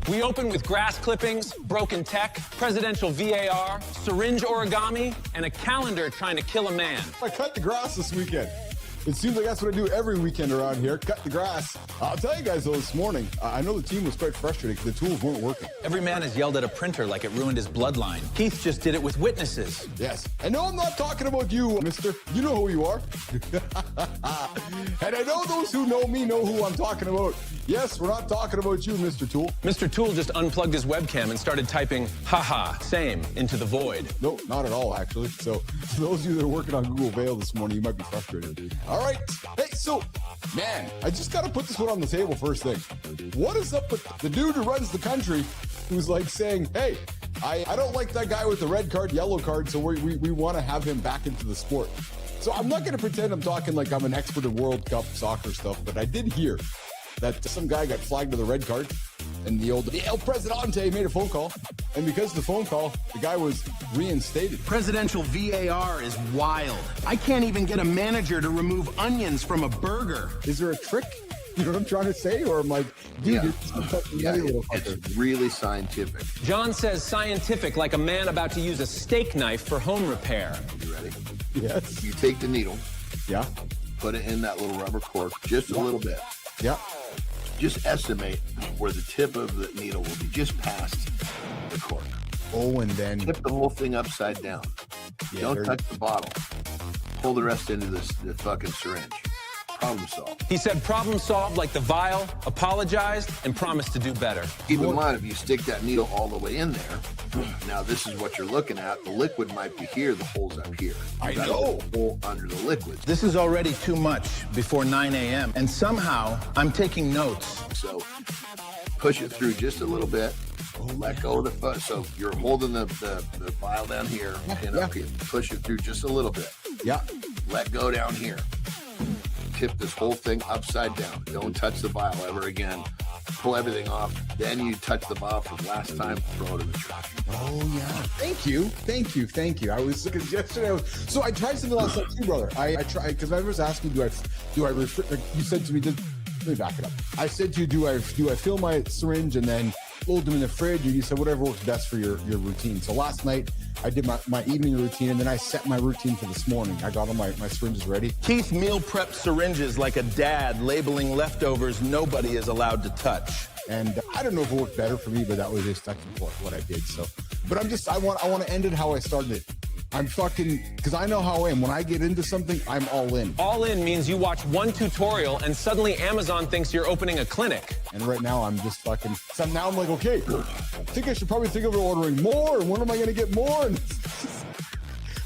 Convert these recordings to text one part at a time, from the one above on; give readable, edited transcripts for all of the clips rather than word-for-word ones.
We open with grass clippings, broken tech, presidential VAR, syringe origami, and a calendar trying to kill a man. I cut the grass this weekend. It seems like that's what I do every weekend around here, cut the grass. I'll tell you guys, though, this morning, I know the team was quite frustrated because the tools weren't working. Every man has yelled at a printer like it ruined his bloodline. Keith just did it with witnesses. Yes. And no, I'm not talking about you, mister. You know who you are. And I know those who know me know who I'm talking about. Yes, we're not talking about you, Mr. Tool. Mr. Tool just unplugged his webcam and started typing, haha, same, into the void. No, not at all, actually. So, for those of you that are working on Google Veil this morning, you might be frustrated. All right. Hey, so, man, I just got to put this one on the table first thing. What is up with the dude who runs the country who's like saying, hey, I don't like that guy with the red card, yellow card, so we want to have him back into the sport. So I'm not going to pretend I'm talking like I'm an expert in World Cup soccer stuff, but I did hear that some guy got flagged with a red card, and the El Presidente made a phone call, and because of the phone call, the guy was reinstated. Presidential VAR is wild. I can't even get a manager to remove onions from a burger. Is there a trick? You know what I'm trying to say? Or I'm like, dude, it's really scientific. John says scientific like a man about to use a steak knife for home repair. You ready? Yes. You take the needle. Yeah. Put it in that little rubber cork, just a little bit. Yeah. Just estimate where the tip of the needle will be just past the cork. Oh, and then Tip the whole thing upside down. Yeah, Don't touch the bottle. Pull the rest into the fucking syringe. Problem solved. He said problem solved like the vial, apologized, and promised to do better. Keep in mind, if you stick that needle all the way in there, now this is what you're looking at. The liquid might be here, the hole's up here. I know. The hole under the liquid. This is already too much before 9 a.m. And somehow I'm taking notes. So push it through just a little bit. Let go of the foot. So you're holding the vial down here and up here. Push it through just a little bit. Yeah. Let go down here. Tip this whole thing upside down. Don't touch the vial ever again. Pull everything off. Then you touch the vial for the last time. Throw it in the trash. Oh, yeah. Thank you. Thank you. Thank you. Because yesterday so I tried something last night too, brother. I tried, because I was asking, do I refer, like you said to me, let me back it up. I said to you, do I fill my syringe and then load them in the fridge? And you said, whatever works best for your routine. So last night, I did my evening routine, and then I set my routine for this morning. I got all my syringes ready. Keith meal prepped syringes like a dad labeling leftovers nobody is allowed to touch. And I don't know if it worked better for me, but that was just what I did. So, but I want to end it how I started it. I'm fucking, because I know how I am. When I get into something, I'm all in. All in means you watch one tutorial and suddenly Amazon thinks you're opening a clinic. And right now I'm just fucking, so now I'm like, okay, I think I should probably think of ordering more. And when am I going to get more? And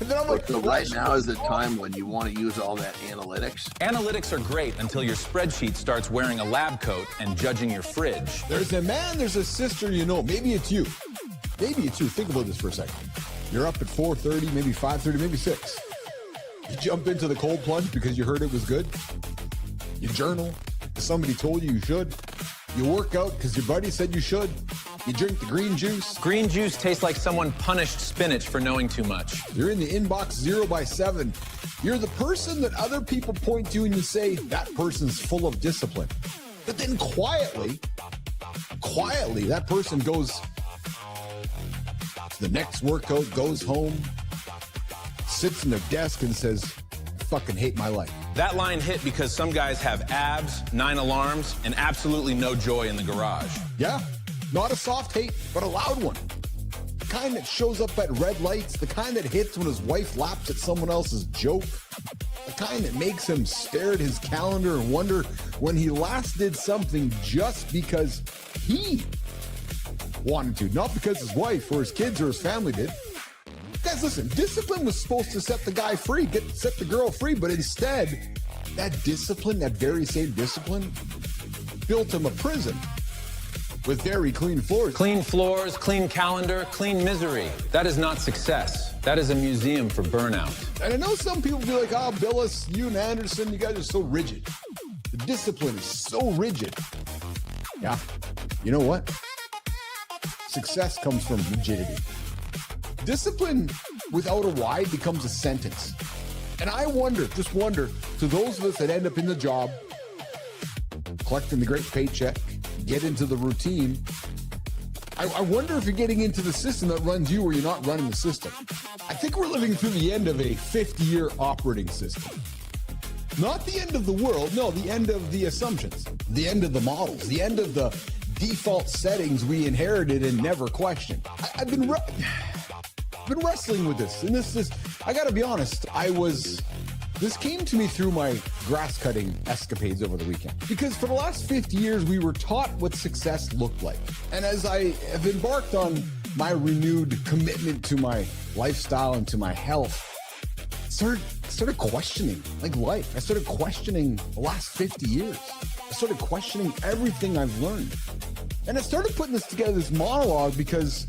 then I'm like, so right now is the time when you want to use all that analytics. Analytics are great until your spreadsheet starts wearing a lab coat and judging your fridge. There's a man, there's a sister, you know, maybe it's you. Maybe it's you. Think about this for a second. You're up at 4:30, maybe 5:30, maybe 6. You jump into the cold plunge because you heard it was good. You journal because somebody told you should. You work out because your buddy said you should. You drink the green juice. Green juice tastes like someone punished spinach for knowing too much. You're in the inbox 0 by 7. You're the person that other people point to and you say, that person's full of discipline. But then quietly, that person goes to the next workout, goes home, sits in their desk and says, I fucking hate my life. That line hit because some guys have abs, 9 alarms, and absolutely no joy in the garage. Yeah, not a soft hate, but a loud one. The kind that shows up at red lights, the kind that hits when his wife laps at someone else's joke, the kind that makes him stare at his calendar and wonder when he last did something just because he wanted to, not because his wife or his kids or his family did. Guys, listen, discipline was supposed to set the guy free, set the girl free, but instead, that discipline, that very same discipline, built him a prison with very clean floors. Clean floors, clean calendar, clean misery. That is not success. That is a museum for burnout. And I know some people be like, oh, Billis, you and Anderson, you guys are so rigid. The discipline is so rigid. Yeah, you know what? Success comes from rigidity. Discipline without a why becomes a sentence. And I wonder, just wonder, to those of us that end up in the job, collecting the great paycheck, get into the routine, I wonder if you're getting into the system that runs you or you're not running the system. I think we're living through the end of a 50-year operating system. Not the end of the world, no, the end of the assumptions, the end of the models, the end of the default settings we inherited and never questioned. I've been wrestling with this, and this is, I gotta be honest, this came to me through my grass cutting escapades over the weekend. Because for the last 50 years, we were taught what success looked like. And as I have embarked on my renewed commitment to my lifestyle and to my health, started questioning life. I started questioning the last 50 years. I started questioning everything I've learned. And I started putting this monologue because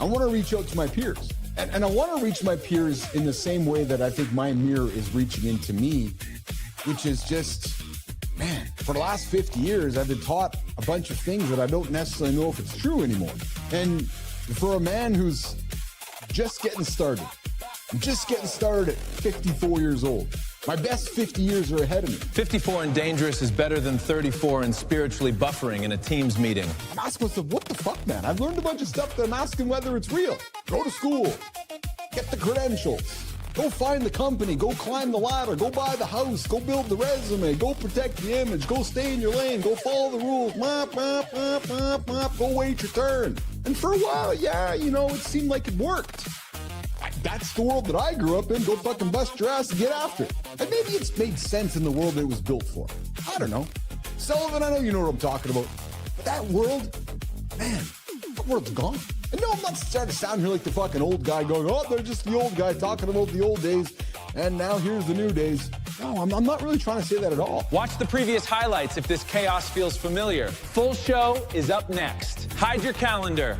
I want to reach out to my peers. And I want to reach my peers in the same way that I think my mirror is reaching into me, which is just, man, for the last 50 years, I've been taught a bunch of things that I don't necessarily know if it's true anymore. And for a man who's just getting started, I'm just getting started at 54 years old. My best 50 years are ahead of me. 54 and dangerous is better than 34 and spiritually buffering in a Teams meeting. I'm asking myself, what the fuck, man? I've learned a bunch of stuff that I'm asking whether it's real. Go to school. Get the credentials. Go find the company. Go climb the ladder. Go buy the house. Go build the resume. Go protect the image. Go stay in your lane. Go follow the rules. Go wait your turn. And for a while, yeah, it seemed like it worked. That's the world that I grew up in. Go fucking bust your ass and get after it. And maybe it's made sense in the world that it was built for. I don't know. Sullivan, I know you know what I'm talking about. But that world, man, that world's gone. And no, I'm not starting to sound here like the fucking old guy going, oh, they're just the old guy talking about the old days, and now here's the new days. No, I'm not really trying to say that at all. Watch the previous highlights if this chaos feels familiar. Full show is up next. Hide your calendar.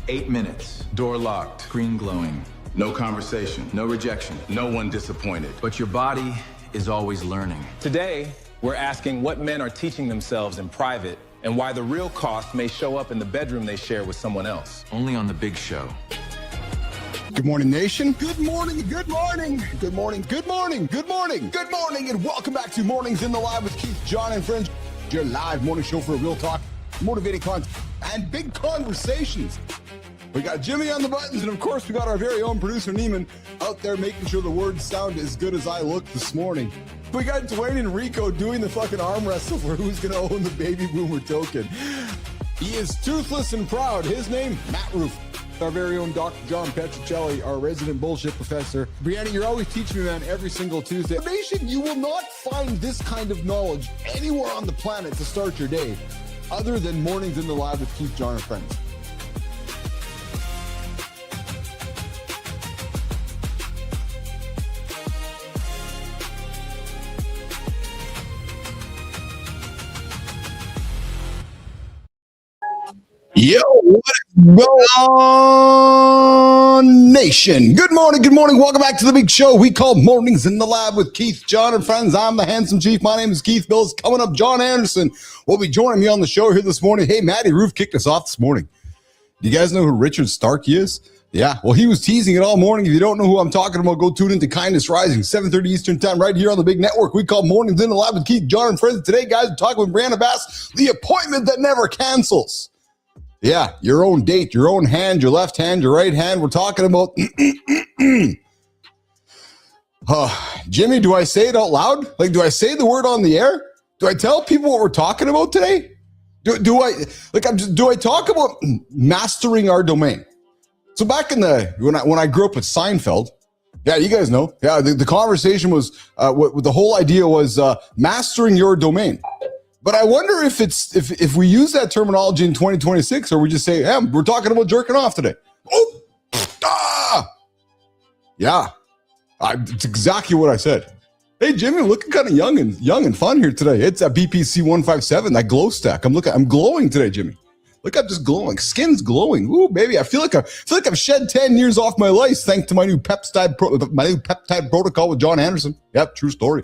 Eight minutes, door locked, screen glowing. No conversation, no rejection, no one disappointed. But your body is always learning. Today, we're asking what men are teaching themselves in private and why the real cost may show up in the bedroom they share with someone else. Only on The Big Show. Good morning, nation. Good morning, good morning. Good morning, good morning, good morning. Good morning, and welcome back to Mornings in the Live with Keith, John, and Friends. Your live morning show for real talk, motivating content, and big conversations. We got Jimmy on the buttons, and of course, we got our very own producer, Neiman, out there making sure the words sound as good as I look this morning. We got Dwayne and Rico doing the fucking arm wrestle for who's going to own the baby boomer token. He is toothless and proud. His name, Matt Roof. Our very own Dr. John Petricelli, our resident bullshit professor. Briana, you're always teaching me, man, every single Tuesday. Nation, you will not find this kind of knowledge anywhere on the planet to start your day other than Mornings in the Live with Keith, John, and Friends. Yo, what's going on, nation? Good morning, good morning. Welcome back to the big show we call Mornings in the Lab with Keith, John, and friends. I'm the handsome chief. My name is Keith Bills. Coming up, John Anderson will be joining me on the show here this morning. Hey, Matty Roof kicked us off this morning. Do you guys know who Richard Starkey is? Yeah, well, he was teasing it all morning. If you don't know who I'm talking about, go tune into Kindness Rising, 7:30 Eastern Time, right here on the big network we call Mornings in the Lab with Keith, John, and friends. Today, guys, we're talking with Briana Bass, the appointment that never cancels. Yeah, your own date, your own hand, your left hand, your right hand. We're talking about Jimmy, do I say it out loud? Like, do I say the word on the air? Do I tell people what we're talking about today? Do I talk about mastering our domain? So back in when I grew up with Seinfeld, yeah, you guys know. Yeah, the conversation was the whole idea was mastering your domain. But I wonder if we use that terminology in 2026, or we just say, hey, we're talking about jerking off today. Oh, yeah, it's exactly what I said. Hey, Jimmy, looking kind of young and fun here today. It's a BPC 157, that glow stack. I'm glowing today, Jimmy. Look, I'm just glowing. Skin's glowing. Ooh, baby, I feel like I've shed 10 years off my life thanks to my new peptide protocol with John Anderson. Yep, true story.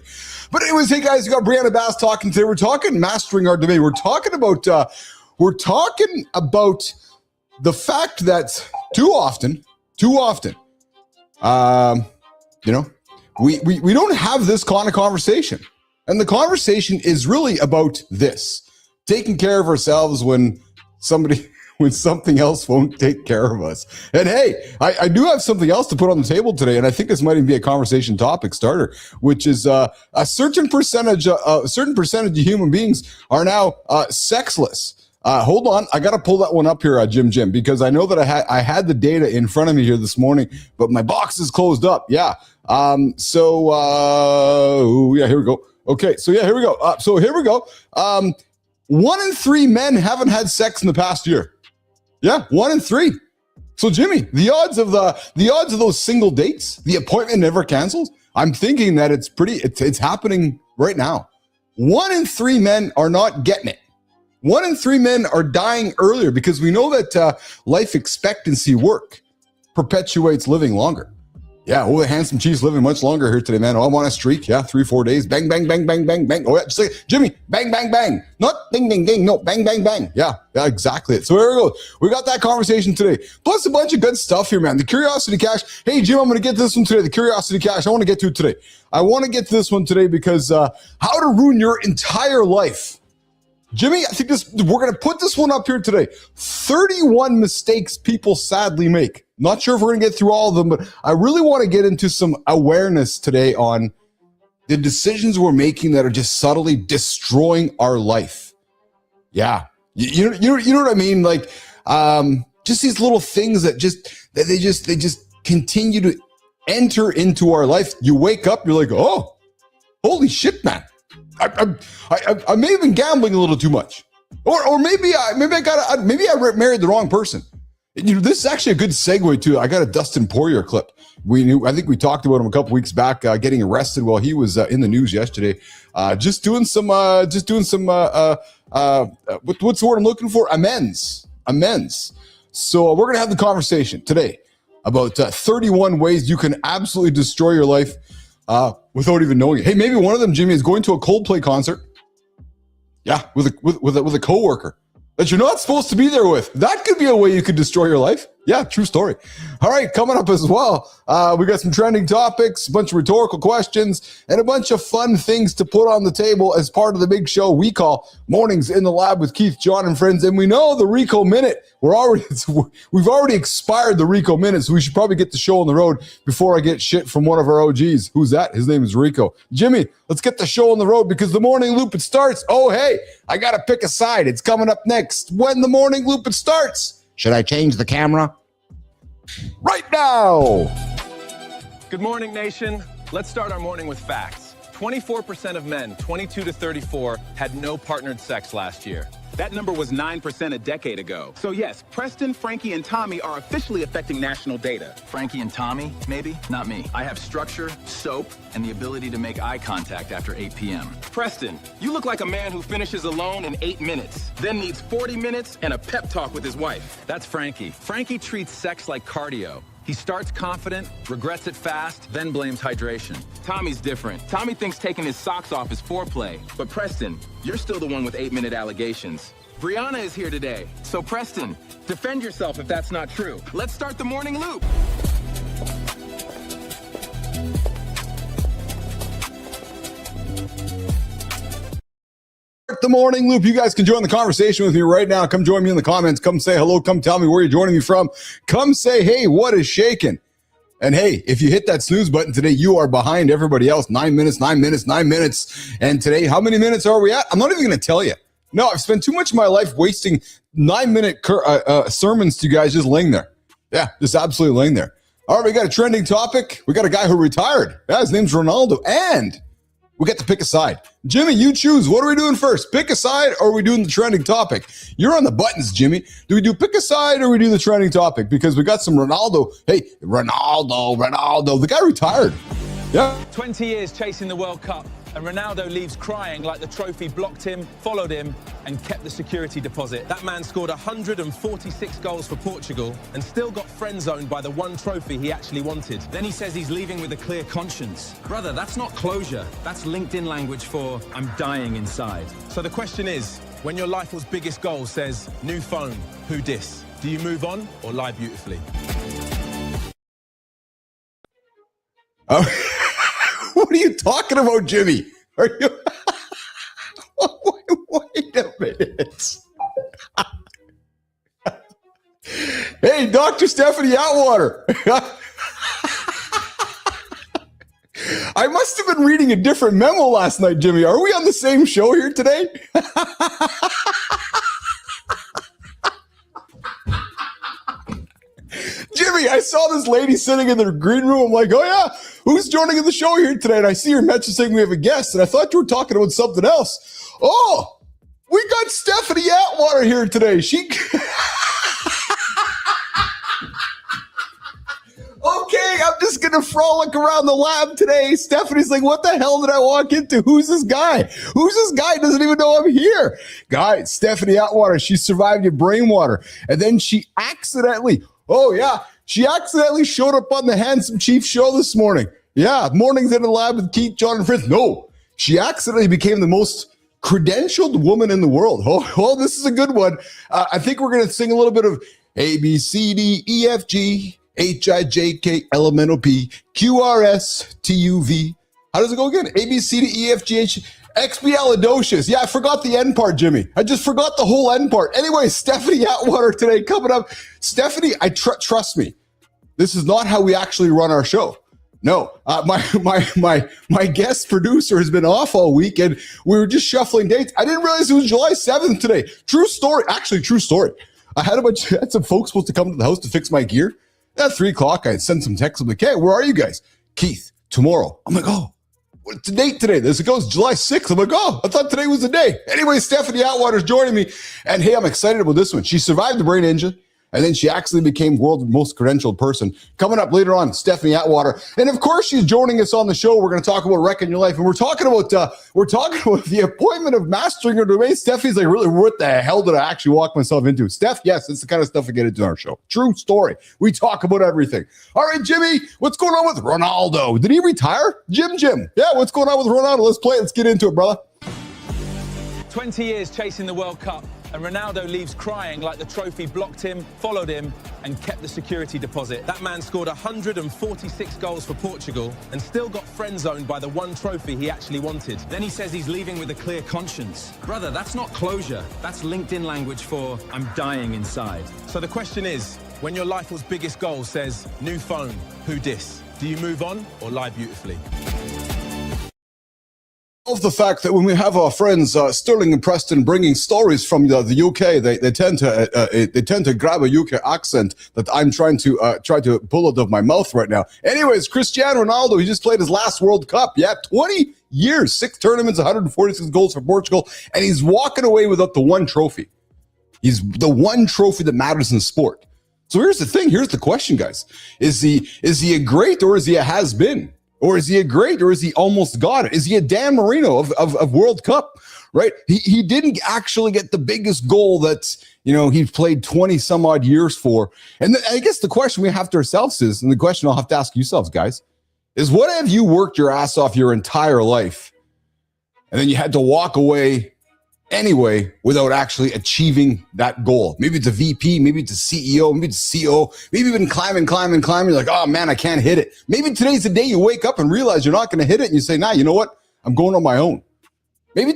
But anyways, hey guys, you got Briana Bass talking today. We're talking mastering our domain. We're talking about the fact that too often, we don't have this kind of conversation, and the conversation is really about this: taking care of ourselves when something else won't take care of us. And hey, I do have something else to put on the table today, and I think this might even be a conversation topic starter, which is a certain percentage of human beings are now sexless. Hold on, I got to pull that one up here, Jim, because I know that I had the data in front of me here this morning, but my box is closed up. Yeah. Here we go. Okay, so yeah, here we go. 1 in 3 men haven't had sex in the past year. Yeah, 1 in 3. So Jimmy, the odds of those single dates, the appointment never cancels. I'm thinking that it's happening right now. 1 in 3 men are not getting it. 1 in 3 men are dying earlier because we know that life expectancy work perpetuates living longer. Yeah, oh, the handsome chief's living much longer here today, man. Oh, I'm on a streak. Yeah, 3-4 days. Bang, bang, bang, bang, bang, bang. Oh, yeah, just like Jimmy, bang, bang, bang. Not ding, ding, ding. No, bang, bang, bang. Yeah, exactly it. So here we go. We got that conversation today. Plus a bunch of good stuff here, man. The Curiosity Cache. Hey, Jim, I'm going to get this one today. The Curiosity Cache. I want to get to it today. I want to get to this one today because how to ruin your entire life. Jimmy, I think we're going to put this one up here today. 31 mistakes people sadly make. Not sure if we're going to get through all of them, but I really want to get into some awareness today on the decisions we're making that are just subtly destroying our life. Yeah. You know what I mean? Like, just these little things that they just continue to enter into our life. You wake up, you're like, oh, holy shit, man. I may have been gambling a little too much, or maybe I married the wrong person. You know, this is actually a good segue to. I got a Dustin Poirier clip. I think we talked about him a couple weeks back, getting arrested while he was in the news yesterday. Just doing some. What's the word I'm looking for? Amends. So we're gonna have the conversation today about 31 ways you can absolutely destroy your life. Without even knowing it. Hey, maybe one of them, Jimmy, is going to a Coldplay concert. Yeah, with a coworker that you're not supposed to be there with. That could be a way you could destroy your life. Yeah, true story. All right, coming up as well, we got some trending topics, a bunch of rhetorical questions, and a bunch of fun things to put on the table as part of the big show we call Mornings in the Lab with Keith, John, and friends. And we know the Rico Minute. We've already expired the Rico Minute, so we should probably get the show on the road before I get shit from one of our OGs. Who's that? His name is Rico. Jimmy, let's get the show on the road because the morning loop, it starts. Oh, hey, I got to pick a side. It's coming up next. When the morning loop, it starts. Should I change the camera? Right now. Good morning, nation. Let's start our morning with facts. 24% of men, 22 to 34, had no partnered sex last year. That number was 9% a decade ago. So yes, Preston, Frankie, and Tommy are officially affecting national data. Frankie and Tommy, maybe? Not me. I have structure, soap, and the ability to make eye contact after 8 p.m. Preston, you look like a man who finishes alone in 8 minutes, then needs 40 minutes and a pep talk with his wife. That's Frankie. Frankie treats sex like cardio. He starts confident, regrets it fast, then blames hydration. Tommy's different. Tommy thinks taking his socks off is foreplay. But Preston, you're still the one with 8-minute allegations. Briana is here today. So Preston, defend yourself if that's not true. Let's start the morning loop. The morning loop. You guys can join the conversation with me right now. Come join me in the comments. Come say hello. Come tell me where you're joining me from. Come say, hey, what is shaking? And hey, if you hit that snooze button today, you are behind everybody else. 9 minutes, 9 minutes, 9 minutes. And today, how many minutes are we at? I'm not even going to tell you. No, I've spent too much of my life wasting 9-minute sermons to you guys just laying there. Yeah, just absolutely laying there. All right, we got a trending topic. We got a guy who retired. Yeah, his name's Ronaldo. And we get to pick a side. Jimmy, you choose. What are we doing first? Pick a side, or are we doing the trending topic? You're on the buttons, Jimmy. Do we do pick a side, or we do the trending topic? Because we got some Ronaldo. Hey, Ronaldo. The guy retired. Yeah. 20 years chasing the World Cup, and Ronaldo leaves crying like the trophy blocked him, followed him, and kept the security deposit. That man scored 146 goals for Portugal and still got friend-zoned by the one trophy he actually wanted. Then he says he's leaving with a clear conscience. Brother, that's not closure. That's LinkedIn language for I'm dying inside. So the question is, when your life's biggest goal says, new phone, who dis? Do you move on or lie beautifully? What are you talking about, Jimmy? Are you? Wait a minute. Hey, Dr. Stephanie Atwater. I must have been reading a different memo last night, Jimmy. Are we on the same show here today? Jimmy, I saw this lady sitting in the green room. I'm like, oh yeah, who's joining in the show here today? And I see her message saying we have a guest, and I thought you were talking about something else. Oh, we got Stephanie Atwater here today. She... Okay, I'm just going to frolic around the lab today. Stephanie's like, what the hell did I walk into? Who's this guy? Who's this guy? Doesn't even know I'm here. Guy, Stephanie Atwater, she survived your brain water. And then she accidentally... Oh, yeah. She accidentally showed up on the Handsome Chief show this morning. Yeah, Mornings in the Lab with Keith, John, and Fritz. No, she accidentally became the most credentialed woman in the world. Oh, this is a good one. I think we're going to sing a little bit of A, B, C, D, E, F, G, H, I, J, K, L, M, N, O, P, Q, R, S, T, U, V. How does it go again? A, B, C, D, E, F, G, H, expialidocious. Yeah, I forgot the end part, Jimmy. I just forgot the whole end part. Anyway, Stephanie Atwater today coming up. Stephanie, trust me, this is not how we actually run our show. No, my guest producer has been off all week, and we were just shuffling dates. I didn't realize it was July 7th today. True story. Actually, true story. I had some folks supposed to come to the house to fix my gear. At 3 o'clock, I sent some texts. I'm like, hey, where are you guys? Keith, tomorrow. I'm like, oh. What's the date today? This goes July 6th. I'm like, oh, I thought today was the day. Anyway, Stephanie Atwater's joining me. And hey, I'm excited about this one. She survived the brain injury, and then she actually became world's most credentialed person. Coming up later on, Stephanie Atwater. And of course, she's joining us on the show. We're going to talk about wrecking your life. And we're talking about the appointment of mastering her domain. Stephanie's like, really, what the hell did I actually walk myself into? Steph, yes, it's the kind of stuff we get into our show. True story. We talk about everything. All right, Jimmy, what's going on with Ronaldo? Did he retire? Jim. Yeah, what's going on with Ronaldo? Let's play it. Let's get into it, brother. 20 years chasing the World Cup, and Ronaldo leaves crying like the trophy blocked him, followed him, and kept the security deposit. That man scored 146 goals for Portugal and still got friend-zoned by the one trophy he actually wanted. Then he says he's leaving with a clear conscience. Brother, that's not closure. That's LinkedIn language for I'm dying inside. So the question is, when your life's biggest goal says new phone, who dis? Do you move on or lie beautifully? Of the fact that when we have our friends Sterling and Preston bringing stories from the UK, they tend to grab a UK accent that I'm trying to pull out of my mouth right now. Anyways, Cristiano Ronaldo, he just played his last World Cup. Yeah, 20 Years, 6 tournaments, 146 goals for Portugal, and he's walking away without the one trophy. He's the one trophy that matters in sport. So here's the thing. Here's the question, guys. Is he a great, or is he a has-been? Or is he a great, or is he almost got it? Is he a Dan Marino of World Cup, right? He didn't actually get the biggest goal that, he played 20 some odd years for. And I guess the question we have to ourselves is, and the question I'll have to ask yourselves, guys, is what have you worked your ass off your entire life, and then you had to walk away anyway without actually achieving that goal? Maybe it's a VP, maybe it's a CEO, maybe it's a CO, maybe you've been climbing. You're like, oh man, I can't hit it. Maybe today's the day you wake up and realize you're not going to hit it, and you say, nah, you know what? I'm going on my own. Maybe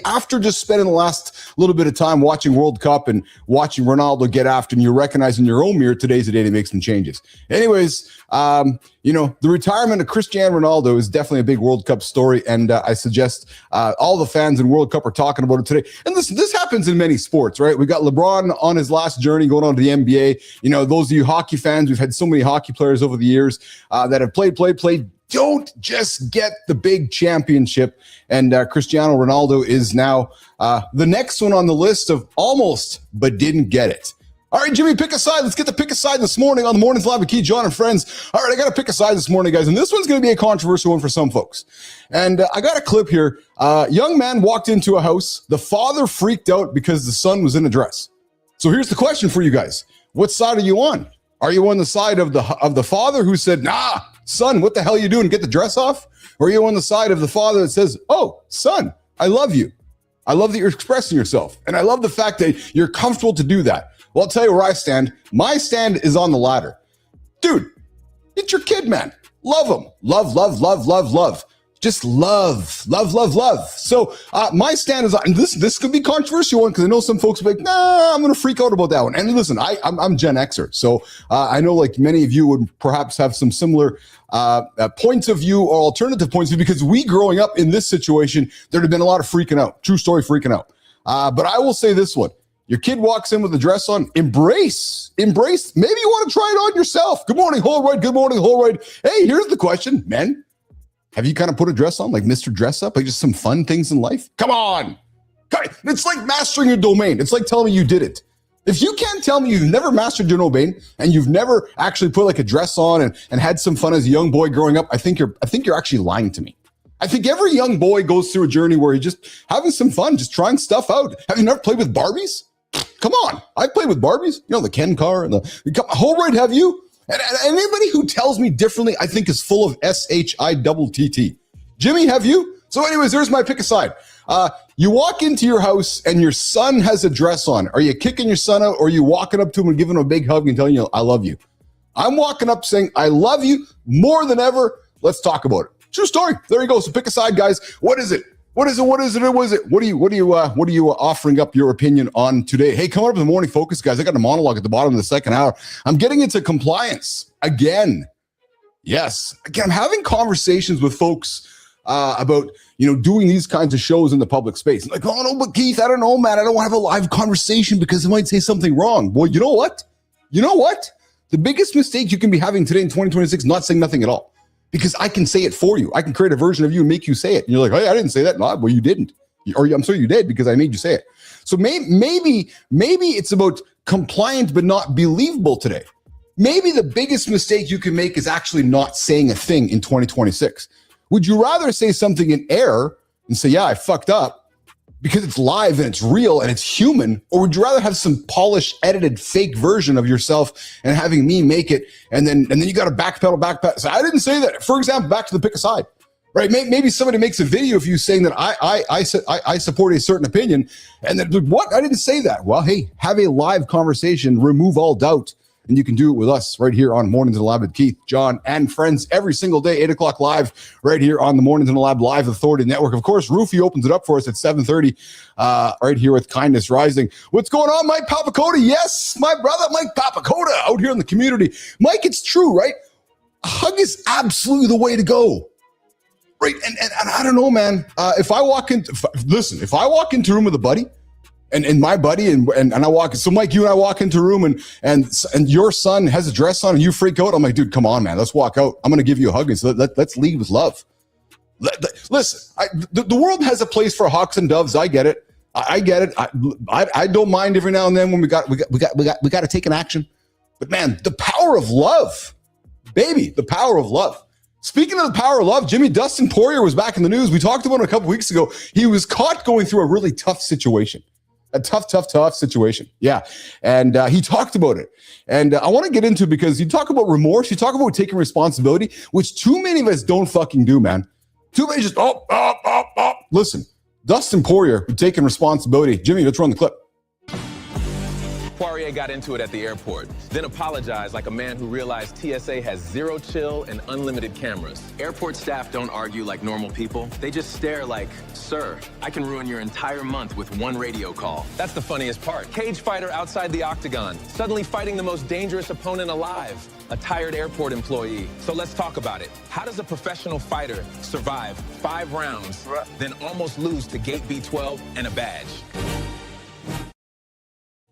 after just spending the last little bit of time watching World Cup and watching Ronaldo get after, and you recognize in your own mirror, today's the day to make some changes. Anyways, the retirement of Cristiano Ronaldo is definitely a big World Cup story, and I suggest all the fans in World Cup are talking about it today. And this happens in many sports, right? We got LeBron on his last journey going on to the NBA. Those of you hockey fans, we've had so many hockey players over the years that have played. Don't just get the big championship. And Cristiano Ronaldo is now the next one on the list of almost, but didn't get it. All right, Jimmy, pick a side. Let's get to pick a side this morning on the Mornings Live with Keith, Jon, and friends. All right, I got to pick a side this morning, guys. And this one's going to be a controversial one for some folks. And I got a clip here. Young man walked into a house. The father freaked out because the son was in a dress. So here's the question for you guys. What side are you on? Are you on the side of the father who said, nah, son, what the hell are you doing? Get the dress off? Or are you on the side of the father that says, oh, son, I love you. I love that you're expressing yourself. And I love the fact that you're comfortable to do that. Well, I'll tell you where I stand. My stand is on the latter. Dude, it's your kid, man. Love him. Love. Just love. So my stand is on, and this could be controversial one, because I know some folks will be like, nah, I'm going to freak out about that one. And listen, I'm Gen Xer. So I know like many of you would perhaps have some similar points of view or alternative points of view, because we growing up in this situation, there'd have been a lot of freaking out. True story, freaking out. But I will say this one. Your kid walks in with a dress on, embrace. Maybe you want to try it on yourself. Good morning, Holroyd. Hey, here's the question, men. Have you kind of put a dress on, like Mr. Dress Up, like just some fun things in life? Come on. It's like mastering your domain. It's like telling me you did it. If you can't tell me you've never mastered your domain and you've never actually put like a dress on and had some fun as a young boy growing up, I think you're actually lying to me. I think every young boy goes through a journey where you're just having some fun, just trying stuff out. Have you never played with Barbies? Come on. I've played with Barbies. The Ken car and the Holroyd, have you? And anybody who tells me differently, I think is full of SHITT. Jimmy, have you? So anyways, there's my pick a side. You walk into your house and your son has a dress on. Are you kicking your son out, or are you walking up to him and giving him a big hug and telling you, I love you? I'm walking up saying, I love you more than ever. Let's talk about it. True story. There you go. So pick a side, guys. What is it? What are you offering up your opinion on today? Hey, coming up in the Morning Focus, guys, I got a monologue at the bottom of the second hour. I'm getting into compliance again. Yes. Again, I'm having conversations with folks about, doing these kinds of shows in the public space. Like, oh, no, but Keith, I don't know, man. I don't want to have a live conversation because I might say something wrong. Well, you know what? The biggest mistake you can be having today in 2026 is not saying nothing at all. Because I can say it for you. I can create a version of you and make you say it. And you're like, hey, I didn't say that. No, well, you didn't. Or I'm sorry you did, because I made you say it. So maybe it's about compliant but not believable today. Maybe the biggest mistake you can make is actually not saying a thing in 2026. Would you rather say something in error and say, yeah, I fucked up, because it's live and it's real and it's human? Or would you rather have some polished, edited, fake version of yourself and having me make it, and then you got to backpedal. So I didn't say that. For example, back to the pick a side, right? Maybe somebody makes a video of you saying that I support a certain opinion, and then what? I didn't say that. Well, hey, have a live conversation, remove all doubt. And you can do it with us right here on Mornings in the Lab with Keith, Jon, and friends every single day, 8 o'clock live, right here on the Mornings in the Lab Live Authority Network. Of course, Roofy opens it up for us at 7:30, right here with Kindness Rising. What's going on, Mike Papakota? Yes, my brother, Mike Papakota, out here in the community. Mike, it's true, right? A hug is absolutely the way to go. Right, and I don't know, man. If I walk into a room with a buddy, and my buddy and I walk, so Mike, you and I walk into a room and your son has a dress on and you freak out. I'm like, dude, come on, man, let's walk out. I'm gonna give you a hug and so let's leave with love. Listen, the world has a place for hawks and doves. I get it. I get it. I don't mind every now and then when we got to take an action. But man, the power of love, baby, the power of love. Speaking of the power of love, Jimmy, Dustin Poirier was back in the news. We talked about it a couple weeks ago. He was caught going through a really tough situation. A tough situation. Yeah. And he talked about it. And I want to get into it because you talk about remorse. You talk about taking responsibility, which too many of us don't fucking do, man. Too many just, Listen, Dustin Poirier taking responsibility. Jimmy, let's run the clip. Poirier got into it at the airport, then apologized like a man who realized TSA has zero chill and unlimited cameras. Airport staff don't argue like normal people. They just stare like, sir, I can ruin your entire month with one radio call. That's the funniest part. Cage fighter outside the octagon, suddenly fighting the most dangerous opponent alive, a tired airport employee. So let's talk about it. How does a professional fighter survive 5 rounds, then almost lose to Gate B12 and a badge?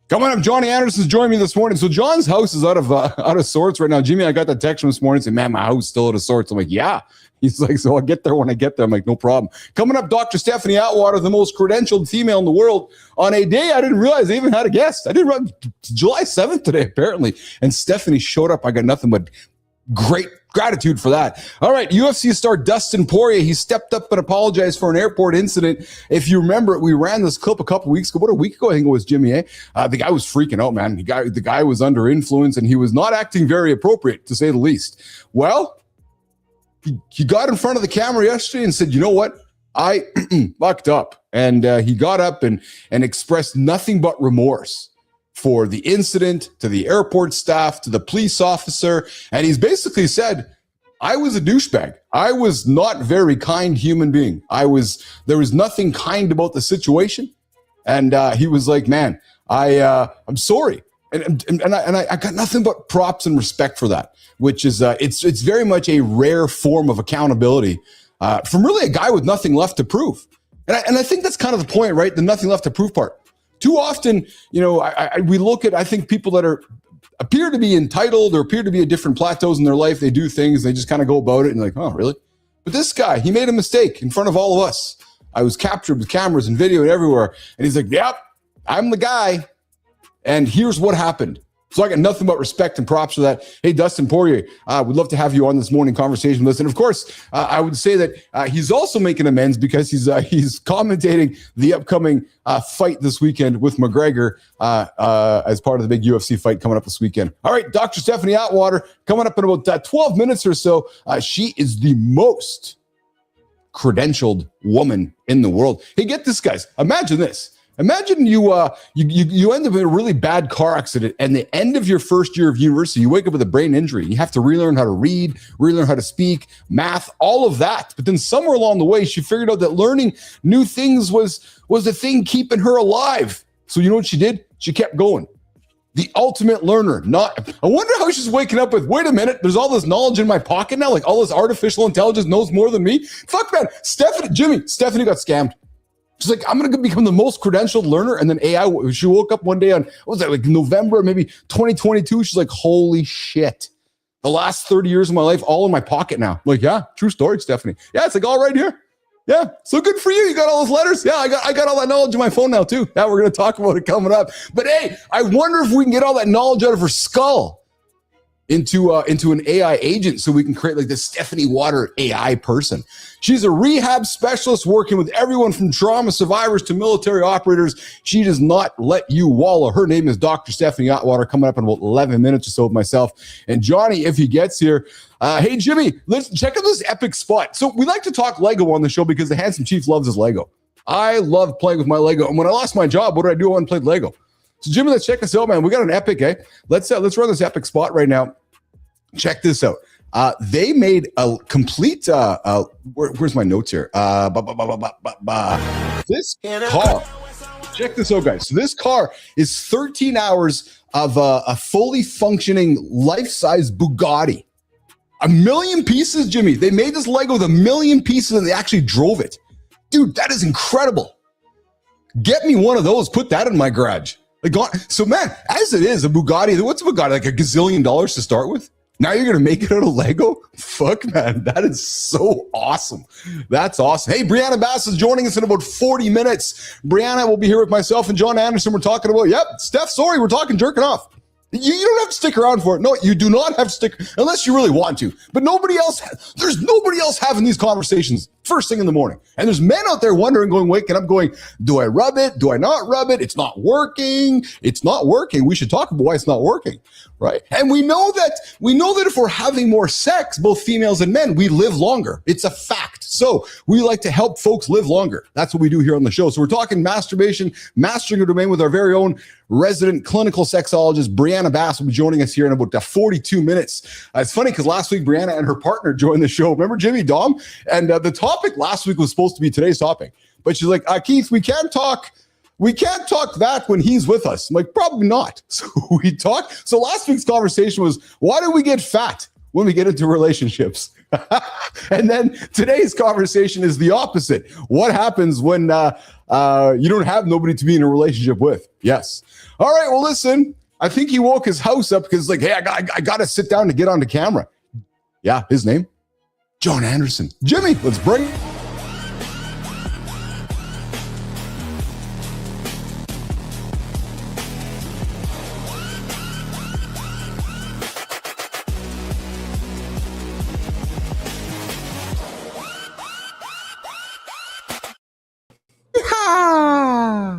Coming up, Johnny Anderson's joining me this morning. So John's house is out of sorts right now. Jimmy, I got that text from this morning saying, man, my house is still out of sorts. I'm like, yeah. He's like, so I'll get there when I get there. I'm like, no problem. Coming up, Dr. Stephanie Atwater, the most credentialed female in the world, on a day I didn't realize I even had a guest. I didn't realize July 7th today, apparently. And Stephanie showed up. I got nothing but great gratitude for that. All right, UFC star Dustin Poirier, he stepped up and apologized for an airport incident. If you remember, we ran this clip a couple weeks ago. What, a week ago, I think it was, Jimmy, the guy was freaking out, man. The guy was under influence, and he was not acting very appropriate, to say the least. Well, he got in front of the camera yesterday and said, you know what? I fucked up. And he got up and expressed nothing but remorse for the incident, to the airport staff, to the police officer. And he's basically said, I was a douchebag. I was not a very kind human being. There was nothing kind about the situation. And he was like, man, I'm sorry. And I got nothing but props and respect for that, which is, it's very much a rare form of accountability from really a guy with nothing left to prove. And I think that's kind of the point, right? The nothing left to prove part. Too often, we look at, I think, people that appear to be entitled or appear to be at different plateaus in their life. They do things, they just kind of go about it and like, oh, really? But this guy, he made a mistake in front of all of us. I was captured with cameras and video and everywhere. And he's like, yep, I'm the guy. And here's what happened. So I got nothing but respect and props for that. Hey, Dustin Poirier, we'd love to have you on this morning conversation with us. And of course, I would say that he's also making amends because he's commentating the upcoming fight this weekend with McGregor as part of the big UFC fight coming up this weekend. All right, Dr. Stephanie Atwater, coming up in about 12 minutes or so. She is the most credentialed woman in the world. Hey, get this, guys. Imagine this. Imagine you end up in a really bad car accident, and the end of your first year of university, you wake up with a brain injury. You have to relearn how to read, relearn how to speak, math, all of that. But then somewhere along the way, she figured out that learning new things was the thing keeping her alive. So you know what she did? She kept going. The ultimate learner. I wonder how she's waking up with, wait a minute, there's all this knowledge in my pocket now, like all this artificial intelligence knows more than me. Fuck, man. Stephanie got scammed. She's like, I'm going to become the most credentialed learner. And then AI, she woke up one day on, what was that, like November, maybe 2022. She's like, holy shit. The last 30 years of my life, all in my pocket now. I'm like, yeah, true story, Stephanie. Yeah, it's like all right here. Yeah, so good for you. You got all those letters. Yeah, I got all that knowledge in my phone now too. Now we're going to talk about it coming up. But hey, I wonder if we can get all that knowledge out of her skull into an AI agent so we can create like this Stephanie Water AI person. She's a rehab specialist working with everyone from trauma survivors to military operators. She does not let you wallow. Her name is Dr. Stephanie Atwater, coming up in about 11 minutes or so with myself and Johnny if he gets here. Hey, Jimmy, let's check out this epic spot. So we like to talk Lego on the show because the Handsome Chief loves his Lego. I love playing with my Lego. And when I lost my job, what did I do? I went and played Lego. So Jimmy, let's check this out, man. We got an epic, Let's run this epic spot right now. Check this out. They made a complete, where's my notes here? This car, check this out, guys. So this car is 13 hours of a fully functioning life-size Bugatti. 1 million pieces, Jimmy. They made this Lego with 1 million pieces and they actually drove it. Dude, that is incredible. Get me one of those. Put that in my garage. So, man, as it is, a Bugatti, what's a Bugatti? Like $1 gazillion to start with? Now you're going to make it out of Lego? Fuck, man. That is so awesome. That's awesome. Hey, Briana Bass is joining us in about 40 minutes. Briana will be here with myself and John Anderson. We're talking about, Steph, sorry, we're talking jerking off. You don't have to stick around for it. No, you do not have to stick, unless you really want to. But there's nobody else having these conversations first thing in the morning. And there's men out there wondering, waking up going, do I rub it? Do I not rub it? It's not working. It's not working. We should talk about why it's not working, right? And we know that if we're having more sex, both females and men, we live longer. It's a fact. So we like to help folks live longer. That's what we do here on the show. So we're talking masturbation, mastering your domain with our very own resident clinical sexologist, Briana Bass, will be joining us here in about 42 minutes. It's funny because last week, Briana and her partner joined the show. Remember Jimmy Dom? And the topic last week was supposed to be today's topic. But she's like, Keith, we can't talk that when he's with us. I'm like, probably not. So we talk. So last week's conversation was, why do we get fat when we get into relationships? And then today's conversation is the opposite. What happens when you don't have nobody to be in a relationship with? Yes. All right. Well, listen, I think he woke his house up because like, hey, I got to sit down to get onto camera. Yeah. His name, Jon Anderson. Jimmy, let's bring it.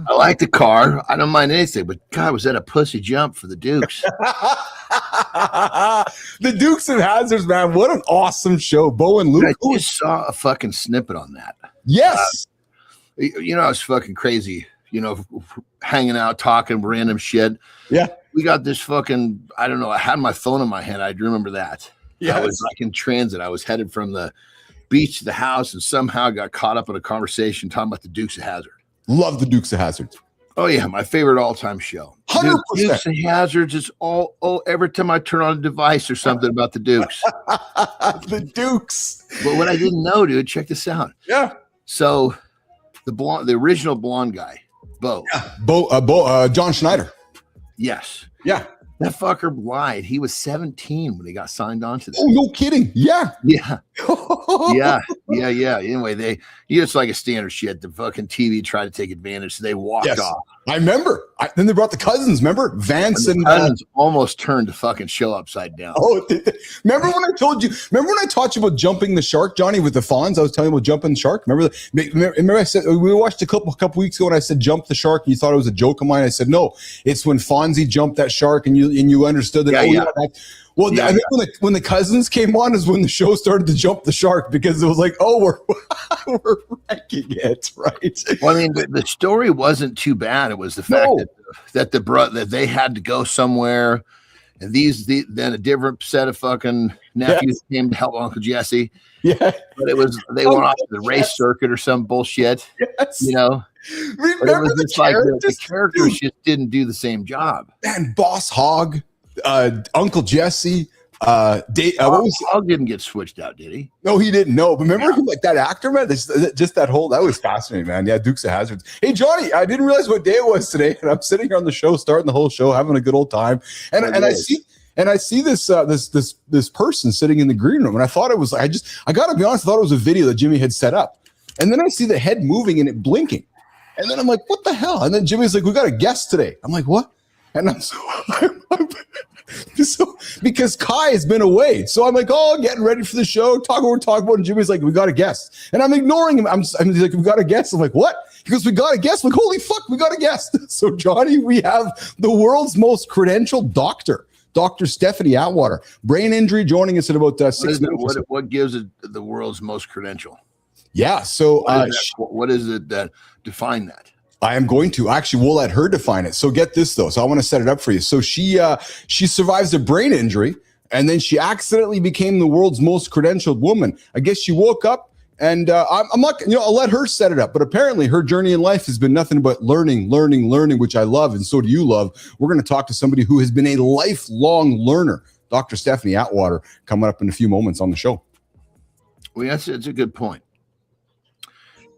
I like the car. I don't mind anything, but God, was that a pussy jump for the Dukes? The Dukes of Hazzards, man. What an awesome show. Bo and Luke. I just saw a fucking snippet on that. Yes. It's fucking crazy. Hanging out, talking random shit. Yeah. We got this fucking, I don't know. I had my phone in my hand. I remember that. Yes. I was like in transit. I was headed from the beach to the house and somehow got caught up in a conversation talking about the Dukes of Hazzard. Love the Dukes of Hazzard. Oh yeah, my favorite all-time show. 100%. Dukes of Hazzards is every time I turn on a device, there's something about the Dukes. The Dukes. But what I didn't know, dude, check this out. Yeah. So the original blonde guy, Bo. Yeah. John Schneider. Yes. Yeah. That fucker lied. He was 17 when he got signed on to this. Oh, no kidding. Yeah. Yeah. Yeah. Anyway, it's like a standard shit. The fucking TV tried to take advantage, so they walked off. I remember. Then they brought the cousins, remember? Vance and cousins almost turned the fucking show upside down. Oh, remember when I taught you about jumping the shark, Johnny, with the Fonz? I was telling you about jumping the shark. Remember I said, we watched a couple weeks ago and I said, jump the shark. And you thought it was a joke of mine. I said, no, it's when Fonzie jumped that shark and you understood that. When the cousins came on is when the show started to jump the shark because it was like, we're wrecking it, right? Well, I mean, the story wasn't too bad. It was the fact that they had to go somewhere, and then a different set of fucking nephews came to help Uncle Jesse. Yeah, but they went off to the race circuit or some bullshit. Yes. Remember the characters? The characters just didn't do the same job. Man, Boss Hogg. Uncle Jesse, Hogg didn't get switched out, did he? No, he didn't. No, but remember him, like that actor, man. That was fascinating, man. Yeah, Dukes of Hazzards. Hey, Johnny, I didn't realize what day it was today, and I'm sitting here on the show, starting the whole show, having a good old time, and I see this person sitting in the green room, and I thought it was. I gotta be honest, I thought it was a video that Jimmy had set up, and then I see the head moving and it blinking, and then I'm like, what the hell? And then Jimmy's like, we got a guest today. I'm like, what? And I'm so because Kai has been away, so I'm like, getting ready for the show. We're talking about, and Jimmy's like, we got a guest, and I'm ignoring him. I'm like, we got a guest. I'm like, what? He goes, we got a guest. I'm like, holy fuck, we got a guest. So Johnny, we have the world's most credentialed doctor, Dr. Stephanie Atwater, brain injury, joining us in about 6 minutes. What gives it the world's most credential? Yeah. So what is it that define that? I am going to we'll let her define it. So get this though. So I want to set it up for you. So she survives a brain injury and then she accidentally became the world's most credentialed woman. I guess she woke up and I'm not, I'll let her set it up. But apparently her journey in life has been nothing but learning, which I love. And so do you love. We're going to talk to somebody who has been a lifelong learner, Dr. Stephanie Atwater, coming up in a few moments on the show. Well, it's a good point.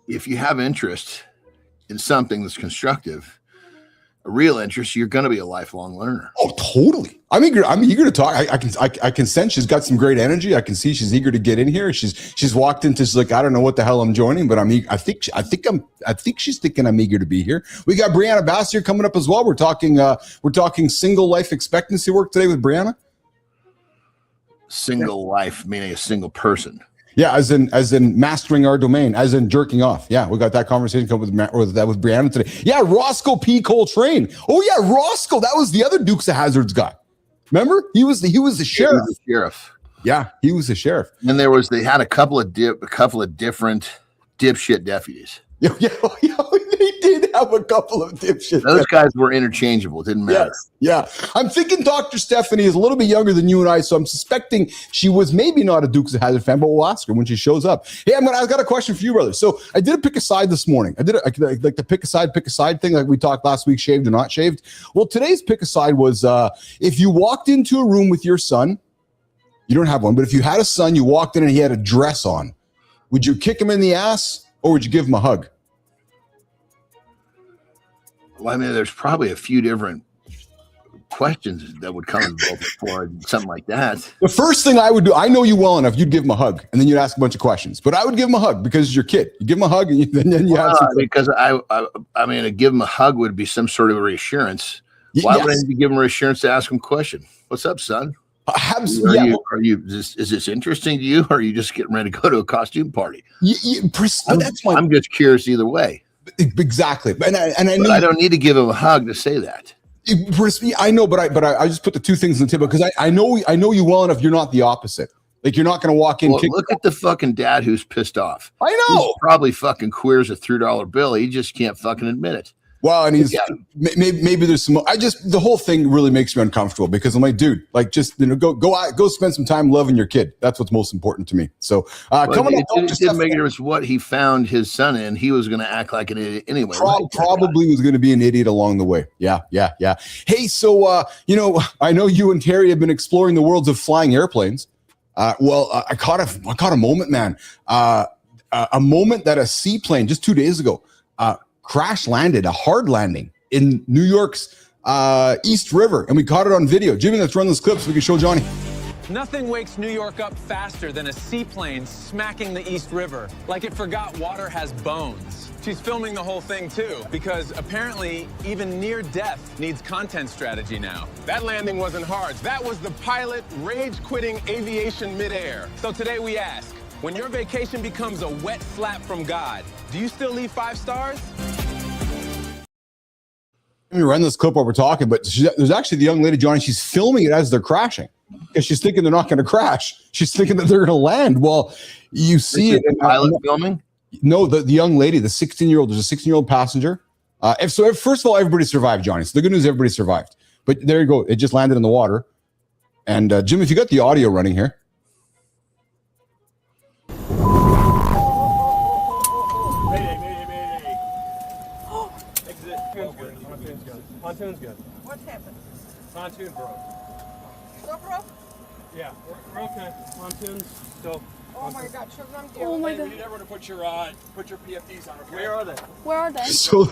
If you have interest in something that's constructive, a real interest, you're going to be a lifelong learner. Oh, totally. I'm eager to talk. I can sense she's got some great energy. I can see she's eager to get in here. She's walked into, she's like, I don't know what the hell I'm joining, but I think she's thinking I'm eager to be here. We got Briana Bass here coming up as well. We're talking single life expectancy work today with Briana. Single life, meaning a single person. Yeah, as in mastering our domain, as in jerking off. Yeah, we got that conversation coming with Brianna today. Yeah, Roscoe P. Coltrane. Oh yeah, Roscoe. That was the other Dukes of Hazzards guy. Remember? He was the sheriff. He was the sheriff. Yeah, he was the sheriff. And they had a couple of different dipshit deputies. Yeah, they did have a couple of dipshits. Those guys were interchangeable. Didn't matter. Yeah. I'm thinking Dr. Stephanie is a little bit younger than you and I, so I'm suspecting she was maybe not a Dukes of Hazzard fan, but we'll ask her when she shows up. Hey, I've got a question for you, brother. So I did a pick a side this morning. I like the pick a side thing, like we talked last week, shaved or not shaved. Well, today's pick a side was if you walked into a room with your son, you don't have one, but if you had a son, you walked in and he had a dress on, would you kick him in the ass? Or would you give him a hug? Well, I mean, there's probably a few different questions that would come involved for something like that. The first thing I would do, I know you well enough, you'd give him a hug, and then you'd ask a bunch of questions. But I would give him a hug because it's your kid. You give him a hug, and then you have some. Because I mean, to give him a hug would be some sort of reassurance. Why would I need to give him reassurance to ask him a question? What's up, son? Is this interesting to you, or are you just getting ready to go to a costume party? I'm just curious either way. Exactly, and I don't need to give him a hug to say that. I know, but I just put the two things on the table because I know you well enough. You're not the opposite. Like, you're not going to walk in. Well, look at the fucking dad who's pissed off. I know. He's probably fucking queers a $3 bill. He just can't fucking admit it. Well, and maybe there's some. The whole thing really makes me uncomfortable because I'm like, dude, like, just go spend some time loving your kid. That's what's most important to me. So coming up, it didn't make a difference what he found his son in. He was going to act like an idiot anyway. Probably was going to be an idiot along the way. Yeah. Hey, so I know you and Terry have been exploring the worlds of flying airplanes. I caught a moment, man. A moment that a seaplane just 2 days ago. Crash landed, a hard landing in New York's East River, and we caught it on video. Jimmy, let's run this clip so we can show Johnny. Nothing wakes New York up faster than a seaplane smacking the East River, like it forgot water has bones. She's filming the whole thing too, because apparently even near death needs content strategy now. That landing wasn't hard. That was the pilot rage-quitting aviation midair. So today we ask, when your vacation becomes a wet slap from God, do you still leave 5 stars? Let me run this clip while we're talking, but there's actually the young lady, Johnny, she's filming it as they're crashing because she's thinking they're not going to crash. She's thinking that they're going to land. Well, you see it. The pilot filming? No, the young lady, the 16-year-old, there's a 16-year-old passenger. First of all, everybody survived, Johnny. So the good news, everybody survived. But there you go. It just landed in the water. And Jim, if you got the audio running here. Pontoon's good. What's happened? Pontoon broke. Still broke? Yeah, we're okay. Pontoon's still. Oh my God, sugar, I'm Oh my Hey, God. we need everyone to put your PFDs on. Okay? Where are they? Where are they? So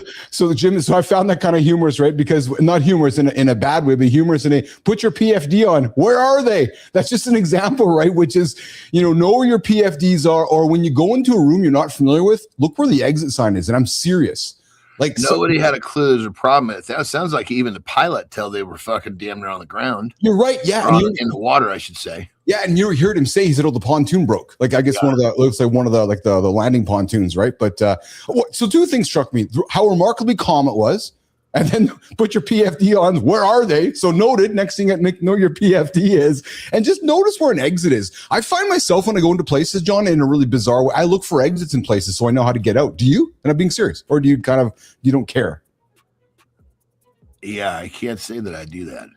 Jim, so I found that kind of humorous, right? Because not humorous in a bad way, but humorous in a put your PFD on. Where are they? That's just an example, right? Which is, know where your PFDs are, or when you go into a room you're not familiar with, look where the exit sign is. And I'm serious. Like, nobody had a clue there's a problem. That sounds like even the pilot till they were fucking damn near on the ground. You're right. Yeah. In the water, I should say. Yeah. And you heard him say, he said, oh, the pontoon broke. Like, I guess looks like one of the, like the landing pontoons. Right. But so two things struck me, how remarkably calm it was. And then put your PFD on. Where are they? So noted. Next thing, know your PFD is, and just notice where an exit is. I find myself when I go into places, John, in a really bizarre way. I look for exits in places so I know how to get out. Do you? And I'm being serious, or do you you don't care? Yeah, I can't say that I do that.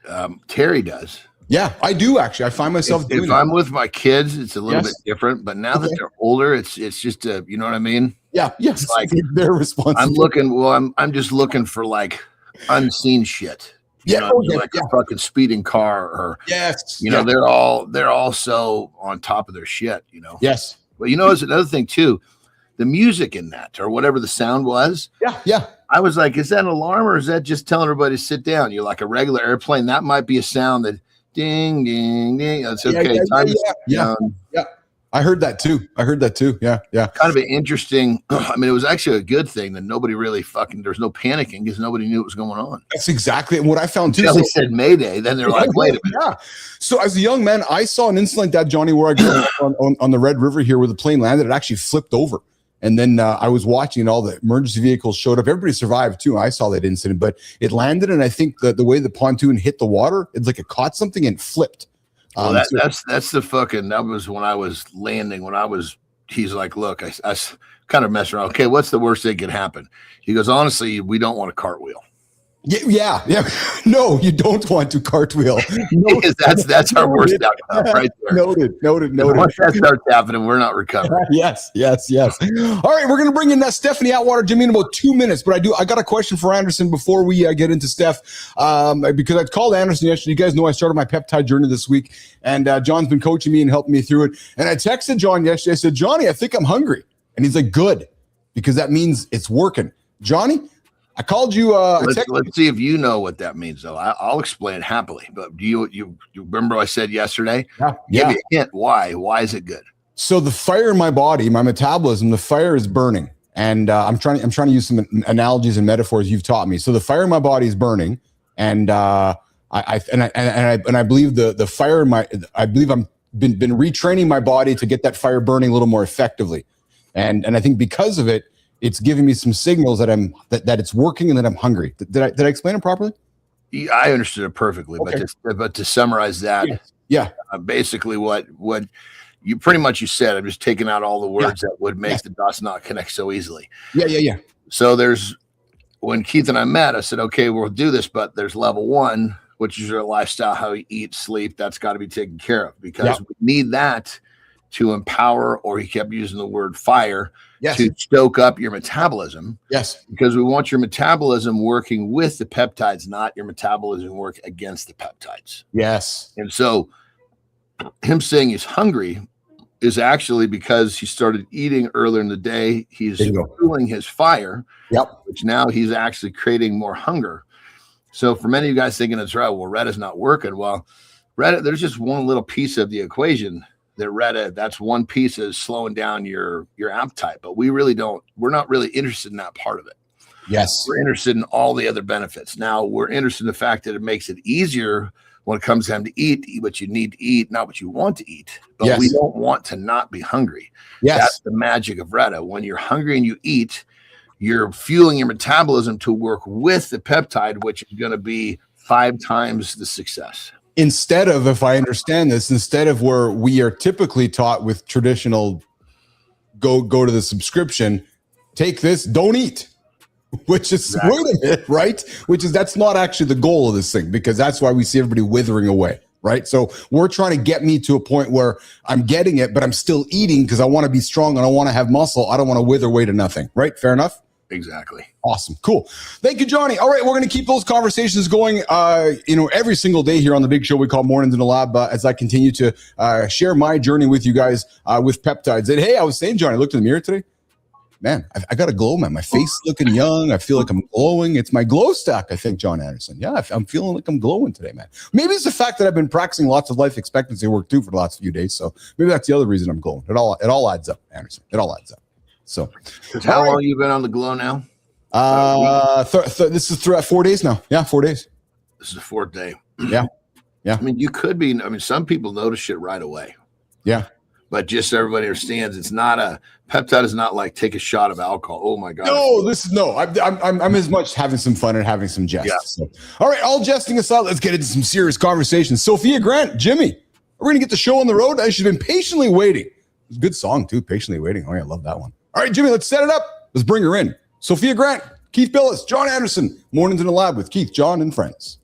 Terry does. Yeah, I do actually. I find myself if I'm with my kids, it's a little bit different. But now that they're older, it's just you know what I mean? Yeah, yes. It's like their responsibility. I'm just looking for like unseen shit. Like a fucking speeding car, or they're all so on top of their shit. But it's another thing too, the music in that or whatever the sound was. Yeah. I was like, is that an alarm or is that just telling everybody to sit down? You're like a regular airplane. That might be a sound that ding, ding, ding. It's okay. Yeah. I heard that too. Yeah. Kind of an interesting. I mean, it was actually a good thing that nobody really there's no panicking because nobody knew what was going on. That's exactly what I found too. They said Mayday. Then they're like, wait a minute. Yeah. So as a young man, I saw an incident like that, Johnny, where I grew up on the Red River here where the plane landed. It actually flipped over. And then I was watching and all the emergency vehicles showed up. Everybody survived too. I saw that incident, but it landed. And I think the way the pontoon hit the water, it's like it caught something and flipped. Well, that's the fucking, that was when I was landing, he's like, look, I kind of messing around. Okay, what's the worst that could happen? He goes, honestly, we don't want a cartwheel. Yeah. No, you don't want to cartwheel. No, that's our worst outcome right there. Noted. Once that starts happening, we're not recovering. Yes. All right, we're going to bring in Stephanie Atwater, Jimmy, in about 2 minutes. But I got a question for Anderson before we get into Steph, because I called Anderson yesterday. You guys know I started my peptide journey this week, and John's been coaching me and helping me through it. And I texted John yesterday. I said, Johnny, I think I'm hungry. And he's like, good, because that means it's working. Johnny, I called you. Let's see if you know what that means, though. I'll explain it happily. But do you remember what I said yesterday? Yeah. Give me a hint. Why? Why is it good? So the fire in my body, my metabolism, the fire is burning, and I'm trying to use some analogies and metaphors you've taught me. So the fire in my body is burning, and I believe the fire in I believe I'm been retraining my body to get that fire burning a little more effectively, and I think because of it. It's giving me some signals that that it's working and that I'm hungry. Did I explain it properly? Yeah, I understood it perfectly. Okay. But to summarize that, basically what you pretty much you said. I'm just taking out all the words that would make the dots not connect so easily. Yeah. So when Keith and I met, I said, okay, we'll do this, but there's level 1, which is your lifestyle, how you eat, sleep. That's got to be taken care of because we need that to empower, or he kept using the word fire, to stoke up your metabolism. Yes. Because we want your metabolism working with the peptides, not your metabolism work against the peptides. Yes. And so him saying he's hungry is actually because he started eating earlier in the day. He's fueling his fire, which now he's actually creating more hunger. So for many of you guys thinking it's right, well, Retta's not working. Well, Retta, there's just one little piece of the equation that's one piece is slowing down your appetite, but we're not really interested in that part of it. Yes. We're interested in all the other benefits. Now we're interested in the fact that it makes it easier when it comes time to eat what you need to eat, not what you want to eat, but we don't want to not be hungry. Yes. That's the magic of Retta. When you're hungry and you eat, you're fueling your metabolism to work with the peptide, which is going to be 5 times the success. Instead of, if I understand this, instead of where we are typically taught with traditional go to the subscription, take this, don't eat, which is wait a minute, right? That's not actually the goal of this thing, because that's why we see everybody withering away, right? So we're trying to get me to a point where I'm getting it, but I'm still eating because I want to be strong and I want to have muscle. I don't want to wither away to nothing, right? Fair enough? Exactly. Awesome. Cool. Thank you, Johnny. All right. We're going to keep those conversations going, every single day here on the big show we call Mornings in the Lab, as I continue to share my journey with you guys with peptides. And hey, I was saying, Johnny, I looked in the mirror today, man, I got a glow, man. My face is looking young. I feel like I'm glowing. It's my glow stack, I think, John Anderson. Yeah, I'm feeling like I'm glowing today, man. Maybe it's the fact that I've been practicing lots of life expectancy work too for the last few days. So maybe that's the other reason I'm glowing. It all adds up, Anderson. It all adds up. So how long have you been on the glow now? This is 4 days now. Yeah, 4 days. This is the 4th day. Yeah. I mean, some people notice shit right away. Yeah. But just so everybody understands, it's not peptide is not like take a shot of alcohol. Oh my God. No, I'm as much having some fun and having some jest. Yeah. So, all right. All jesting aside, let's get into some serious conversations. Sophia Grant, Jimmy, we're going to get the show on the road. She's been patiently waiting. It's a good song too. Patiently waiting. Oh yeah. I love that one. All right, Jimmy, let's set it up. Let's bring her in. Sophia Grant, Keith Billis, Jon Anderson, Mornings in the Lab with Keith, John, and friends.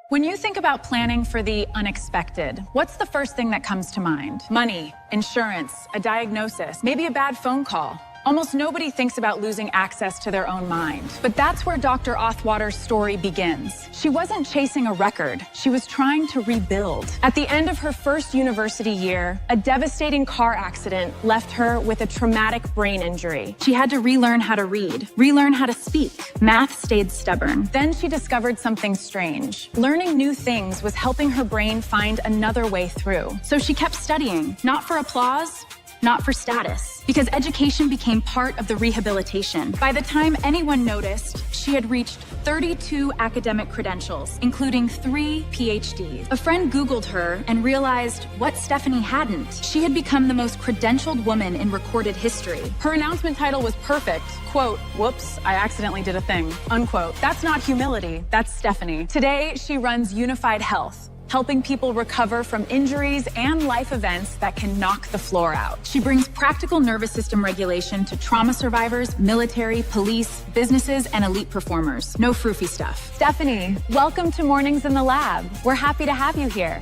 When you think about planning for the unexpected, what's the first thing that comes to mind? Money, insurance, a diagnosis, maybe a bad phone call. Almost nobody thinks about losing access to their own mind. But that's where Dr. Othwater's story begins. She wasn't chasing a record. She was trying to rebuild. At the end of her first university year, a devastating car accident left her with a traumatic brain injury. She had to relearn how to read, relearn how to speak. Math stayed stubborn. Then she discovered something strange. Learning new things was helping her brain find another way through. So she kept studying, not for applause, not for status, because education became part of the rehabilitation. By the time anyone noticed, she had reached 32 academic credentials, including 3 PhDs. A friend Googled her and realized what Stephanie hadn't. She had become the most credentialed woman in recorded history. Her announcement title was perfect. Quote, whoops, I accidentally did a thing, unquote. That's not humility, that's Stephanie. Today, she runs Unified Health, helping people recover from injuries and life events that can knock the floor out. She brings practical nervous system regulation to trauma survivors, military, police, businesses, and elite performers. No froofy stuff. Stephanie, welcome to Mornings in the Lab. We're happy to have you here.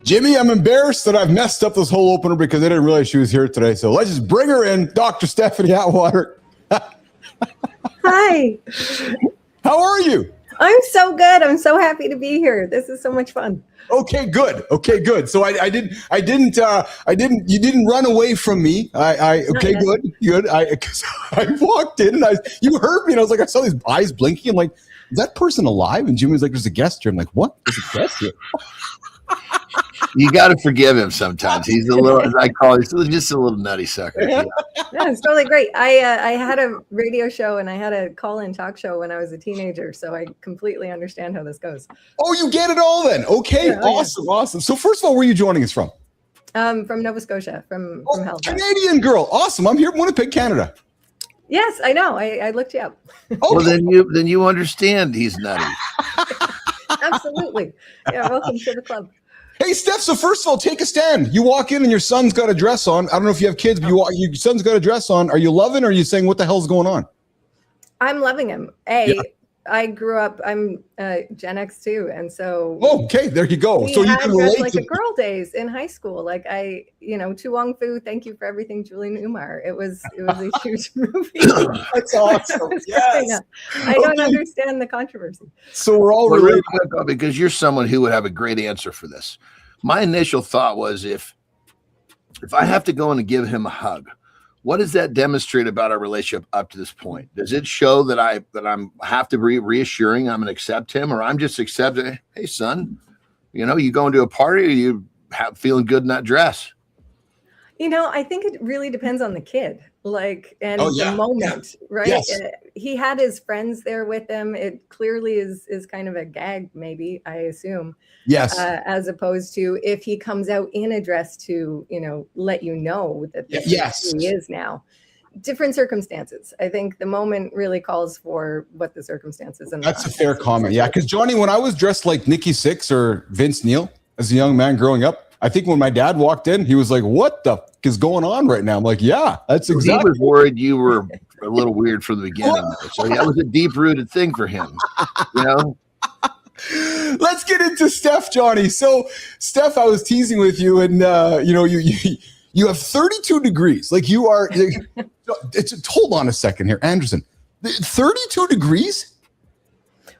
Jimmy, I'm embarrassed that I've messed up this whole opener because I didn't realize she was here today. So let's just bring her in, Dr. Stephanie Atwater. Hi. How are you? I'm so good. I'm so happy to be here. This is so much fun. Okay, good. So I didn't. You didn't run away from me. Okay, good. I walked in and you heard me and I was like, I saw these eyes blinking. I'm like, is that person alive? And Jimmy was like, there's a guest here. I'm like, what? There's a guest here. You got to forgive him sometimes. He's a little, as I call it, he's just a little nutty sucker. Yeah, it's totally great. I had a radio show and I had a call-in talk show when I was a teenager, so I completely understand how this goes. Oh, you get it all then. Okay, yeah, awesome. So first of all, where are you joining us from? From Nova Scotia, from Halifax. Canadian girl. Awesome. I'm here in Winnipeg, Canada. Yes, I know. I looked you up. Well, then you understand he's nutty. Absolutely. Yeah, welcome to the club. Hey, Steph, so first of all, take a stand. You walk in and your son's got a dress on. I don't know if you have kids, but your son's got a dress on. Are you loving or are you saying, what the hell's going on? I'm loving him. I grew up, I'm Gen X too. And so. Okay, there you go. So you can relate like the girl days in high school. Like Tu Wong Fu, thank you for everything, Julie Newmar. It was a huge movie. That's awesome. Yes. I don't understand the controversy. So we're all related. Because you're someone who would have a great answer for this. My initial thought was if I have to go in and give him a hug, what does that demonstrate about our relationship up to this point? Does it show that I'm have to be reassuring I'm going to accept him, or I'm just accepting, hey, son, you going to a party or you feeling good in that dress? I think it really depends on the kid, the moment, right? Yes. He had his friends there with him. It clearly is kind of a gag, maybe, I assume. Yes. As opposed to if he comes out in a dress to, let you know that this is who he is now. Different circumstances. I think the moment really calls for what the circumstances. And that's a fair comment. Yeah, because Johnny, when I was dressed like Nikki Sixx or Vince Neil as a young man growing up, I think when my dad walked in, he was like, what the f- is going on right now? I'm like, yeah, that's exactly. He was worried you were a little weird from the beginning. So that was a deep-rooted thing for him, Let's get into Steph, Johnny. So, Steph, I was teasing with you, and you have 32 degrees. Like you are. Hold on a second here, Anderson. 32 degrees.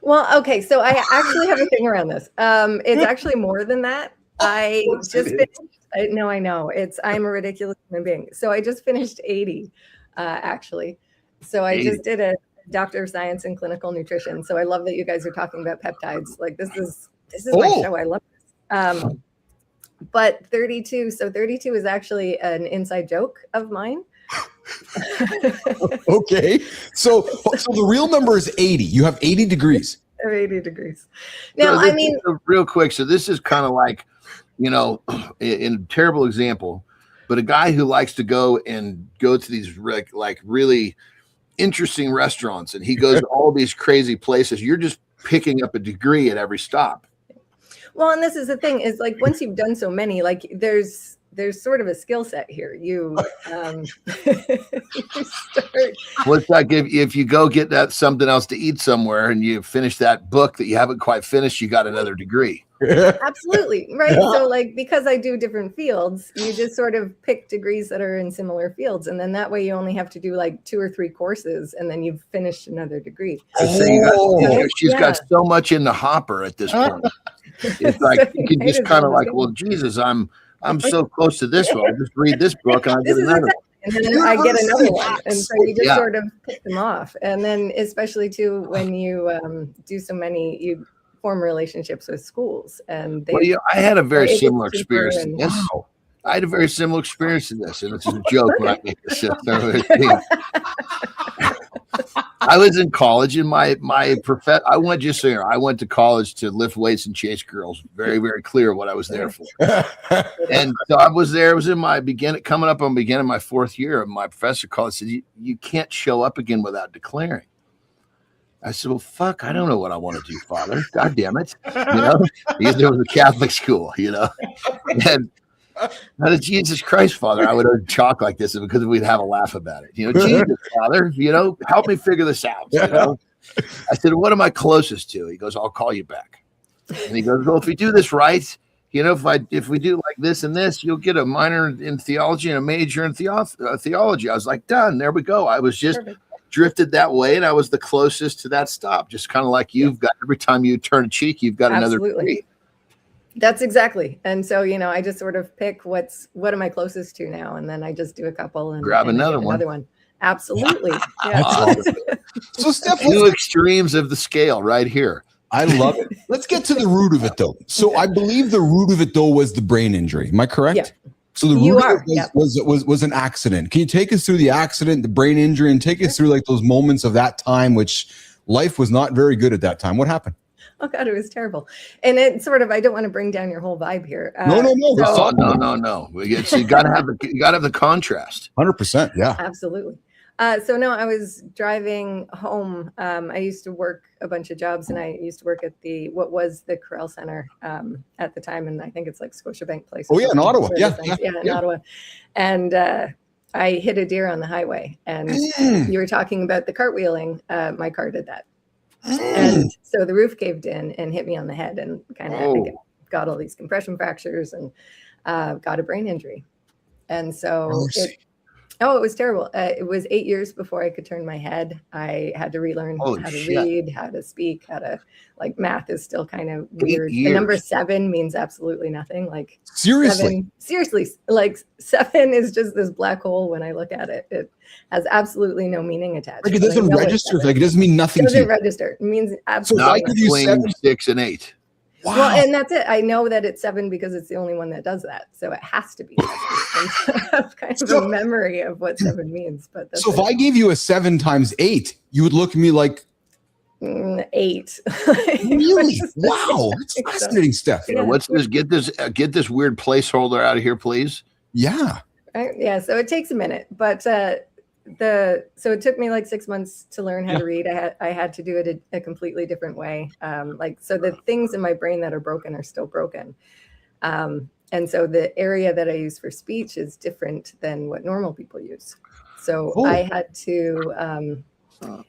Well, okay. So I actually have a thing around this. It's actually more than that. I just finished. I know. I'm a ridiculous human being. So I just finished 80, actually. So I just did a Doctor of Science in Clinical Nutrition. So I love that you guys are talking about peptides. Like this is my show. I love this. But 32. So 32 is actually an inside joke of mine. Okay. So the real number is 80. You have 80 degrees. 80 degrees. Now, real quick. So this is kind of like, in a terrible example, but a guy who likes to go to these like really interesting restaurants, and he goes to all these crazy places. You're just picking up a degree at every stop. Well, and this is the thing is like once you've done so many, like there's sort of a skill set here. You start. Well, it's like if you go get something else to eat somewhere and you finish that book that you haven't quite finished, you got another degree. Absolutely. Right. So like, because I do different fields, you just sort of pick degrees that are in similar fields. And then that way you only have to do like 2 or 3 courses and then you've finished another degree. So she's got so much in the hopper at this point. It's like, you can just kind of like, well, Jesus, I'm so close to this one. I'll just read this book and I'll get another one. And then I get another one. And so you just sort of pick them off. And then especially too, when you do so many, you form relationships with schools. And they, I had a very similar experience in this. I had a very similar experience in this. And it's a joke when I make this. I was in college and I went, just so you know, I went to college to lift weights and chase girls. Very, very clear what I was there for. And so I was there. It was in my coming up on beginning my 4th year. And my professor called and said, you can't show up again without declaring. I said, well, fuck, I don't know what I want to do, Father. God damn it. Because there was a Catholic school, And out of Jesus Christ, Father, I would talk like this because we'd have a laugh about it. Jesus, Father, help me figure this out. I said, what am I closest to? He goes, I'll call you back. And he goes, well, if we do this right, if we do like this and this, you'll get a minor in theology and a major in theology. I was like, done. There we go. I was just drifted that way, and I was the closest to that stop. Just kind of like you've got every time you turn a cheek, you've got another degree. That's exactly. And so, I just sort of pick what am I closest to now? And then I just do a couple and grab another one. Absolutely. Yeah. So Steph, 2 extremes of the scale right here. I love it. Let's get to the root of it though. So I believe the root of it though was the brain injury. Am I correct? Yeah. So the root of it was an accident. Can you take us through the accident, the brain injury, and take us through like those moments of that time, which life was not very good at that time? What happened? Oh God, it was terrible. And it sort of, I don't want to bring down your whole vibe here. No. You gotta have the contrast. 100%. Yeah, absolutely. So no, I was driving home. I used to work a bunch of jobs, and I used to work at what was the Corral Center at the time, and I think it's like Scotiabank Place. Oh yeah, in Ottawa. Yeah, in Ottawa. And I hit a deer on the highway, and you were talking about the cartwheeling. My car did that. And so the roof caved in and hit me on the head, and kind of got all these compression fractures and got a brain injury. And so it was terrible. It was 8 years before I could turn my head. I had to relearn how to read, how to speak, how to math is still kind of weird. The number 7 means absolutely nothing. Like seriously, 7 is just this black hole. When I look at it, it has absolutely no meaning attached. Like it doesn't register. Like it doesn't mean nothing. It doesn't register. It means absolutely nothing. Between 6 and 8. Wow. Well, and that's it. I know that it's 7 because it's the only one that does that. So it has to be 7. And so I have kind of a memory of what 7 means. But that's if I gave you a 7 times 8, you would look at me like 8. Really? Wow, that's fascinating stuff. Yeah. What's this? Get this weird placeholder out of here, please. Yeah. Right? Yeah. So it takes a minute, but so it took me like 6 months to learn how to read. I had to do it a completely different way. So the things in my brain that are broken are still broken. And so the area that I use for speech is different than what normal people use. So I had to,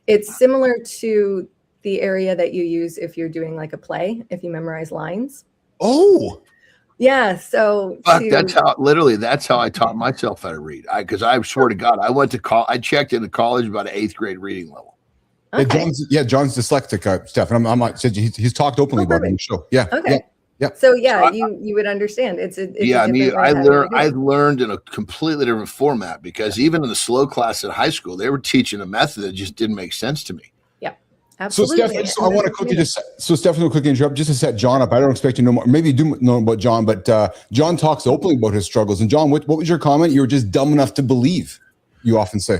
it's similar to the area that you use if you're doing like a play, if you memorize lines. Oh, yeah. So that's how I taught myself how to read. Because I swear to God, I went to I checked into college about an 8th grade reading level. Okay. John's dyslexic, Steph, and I'm not. He's talked openly about it in the show. Yeah. Okay. Yeah. So you would understand. It's I learned in a completely different format because even in the slow class at high school, they were teaching a method that just didn't make sense to me. Absolutely. So I want to quickly Stephanie will quickly interrupt just to set John up. I don't expect you to know more. Maybe you do know about John, but John talks openly about his struggles. And John, what was your comment? You were just dumb enough to believe, you often say.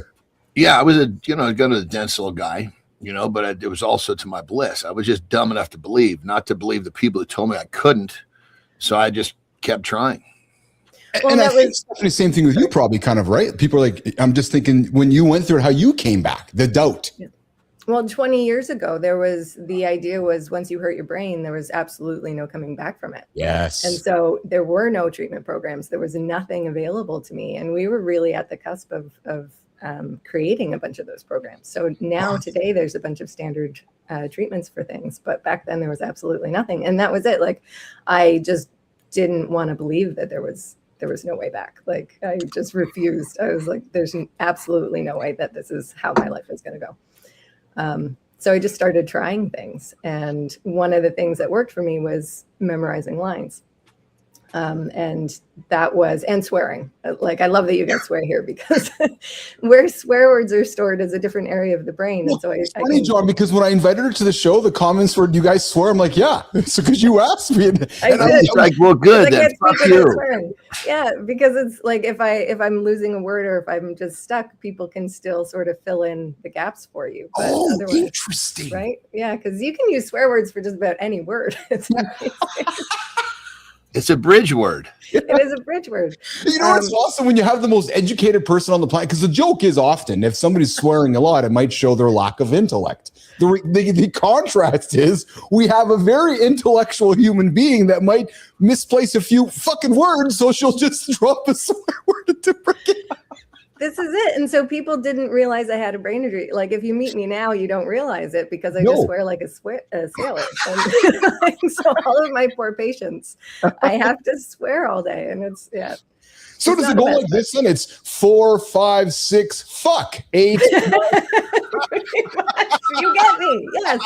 Yeah, I was a dense little guy, but it was also to my bliss. I was just dumb enough to believe, not to believe the people who told me I couldn't. So I just kept trying. Well, and I think Stephanie, same thing with you, probably kind of, right? People are like, I'm just thinking when you went through it, how you came back, the doubt. Yeah. Well, 20 years ago, the idea was once you hurt your brain, there was absolutely no coming back from it. Yes. And so there were no treatment programs. There was nothing available to me. And we were really at the cusp of creating a bunch of those programs. So now today there's a bunch of standard treatments for things. But back then there was absolutely nothing. And that was it. Like, I just didn't want to believe that there was no way back. Like, I just refused. I was like, there's absolutely no way that this is how my life is going to go. So I just started trying things. And one of the things that worked for me was memorizing lines. And swearing. Like, I love that you guys swear here, because where swear words are stored is a different area of the brain. And so it's funny, Jon, because when I invited her to the show, the comments were, "Do you guys swear?" I'm like, "Yeah," it's because you asked me. And I was like, "Well, good. Then fuck you." Yeah, because it's like if I'm losing a word or if I'm just stuck, people can still sort of fill in the gaps for you. But interesting, right? Yeah, because you can use swear words for just about any word. It's amazing. It's a bridge word. It is a bridge word. You know, it's awesome when you have the most educated person on the planet, because the joke is often if somebody's swearing a lot, it might show their lack of intellect. The contrast is we have a very intellectual human being that might misplace a few fucking words, so she'll just drop a swear word into freaking. This is it. And so people didn't realize I had a brain injury. Like, if you meet me now, you don't realize it because I just swear like a sailor. And so all of my poor patients, I have to swear all day. And it's, yeah. So does it go like this then? It's 4, 5, 6, fuck, 8. You get me. Yes.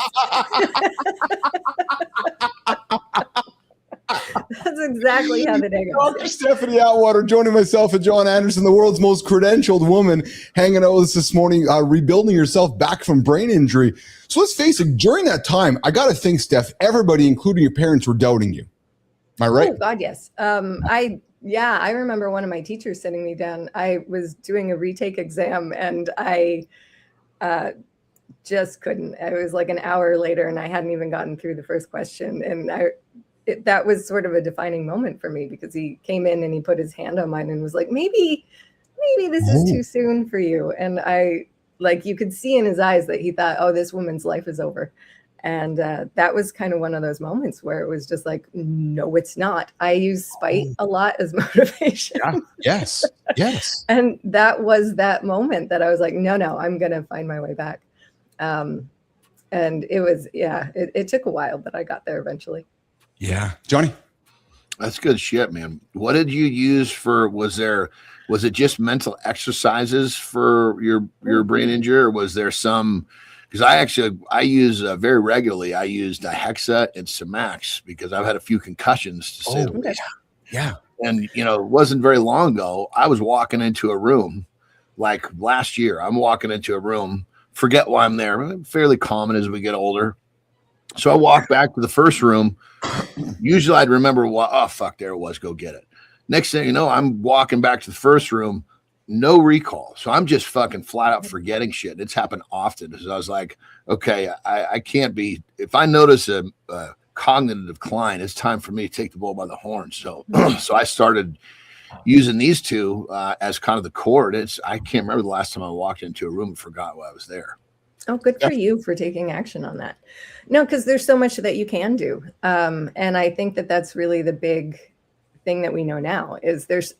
That's exactly how the day goes. Dr. Stephanie Atwater joining myself and Jon Anderson, the world's most credentialed woman, hanging out with us this morning, rebuilding yourself back from brain injury. So let's face it, during that time, I got to think, Steph, everybody, including your parents, were doubting you. Am I right? Oh, God, yes. I remember one of my teachers sitting me down. I was doing a retake exam and I just couldn't. It was like an hour later and I hadn't even gotten through the first question. And that was sort of a defining moment for me, because he came in and he put his hand on mine and was like, maybe this is too soon for you. And you could see in his eyes that he thought, oh, this woman's life is over. And that was kind of one of those moments where it was just like, no, it's not. I use spite a lot as motivation. Yeah. Yes. And that was that moment that I was like, no, I'm going to find my way back. And it was, it took a while, but I got there eventually. Yeah. Johnny? That's good shit, man. What did you use for, was it just mental exercises for your brain injury, or was there some, because I use very regularly, I use Dihexa and Semax because I've had a few concussions, to say the least. Yeah. And, it wasn't very long ago, I was walking into a room, like last year, I'm walking into a room, forget why I'm there, fairly common as we get older. So I walked back to the first room. Usually I'd remember there it was, go get it. Next thing you know, I'm walking back to the first room, no recall. So I'm just fucking flat out forgetting shit. It's happened often. So I was like, okay, I can't be, if I notice a cognitive decline, it's time for me to take the bull by the horn. So I started using these two as kind of the core. I can't remember the last time I walked into a room and forgot why I was there. Oh, good for you for taking action on that. No, because there's so much that you can do. And I think that that's really the big thing that we know now is there's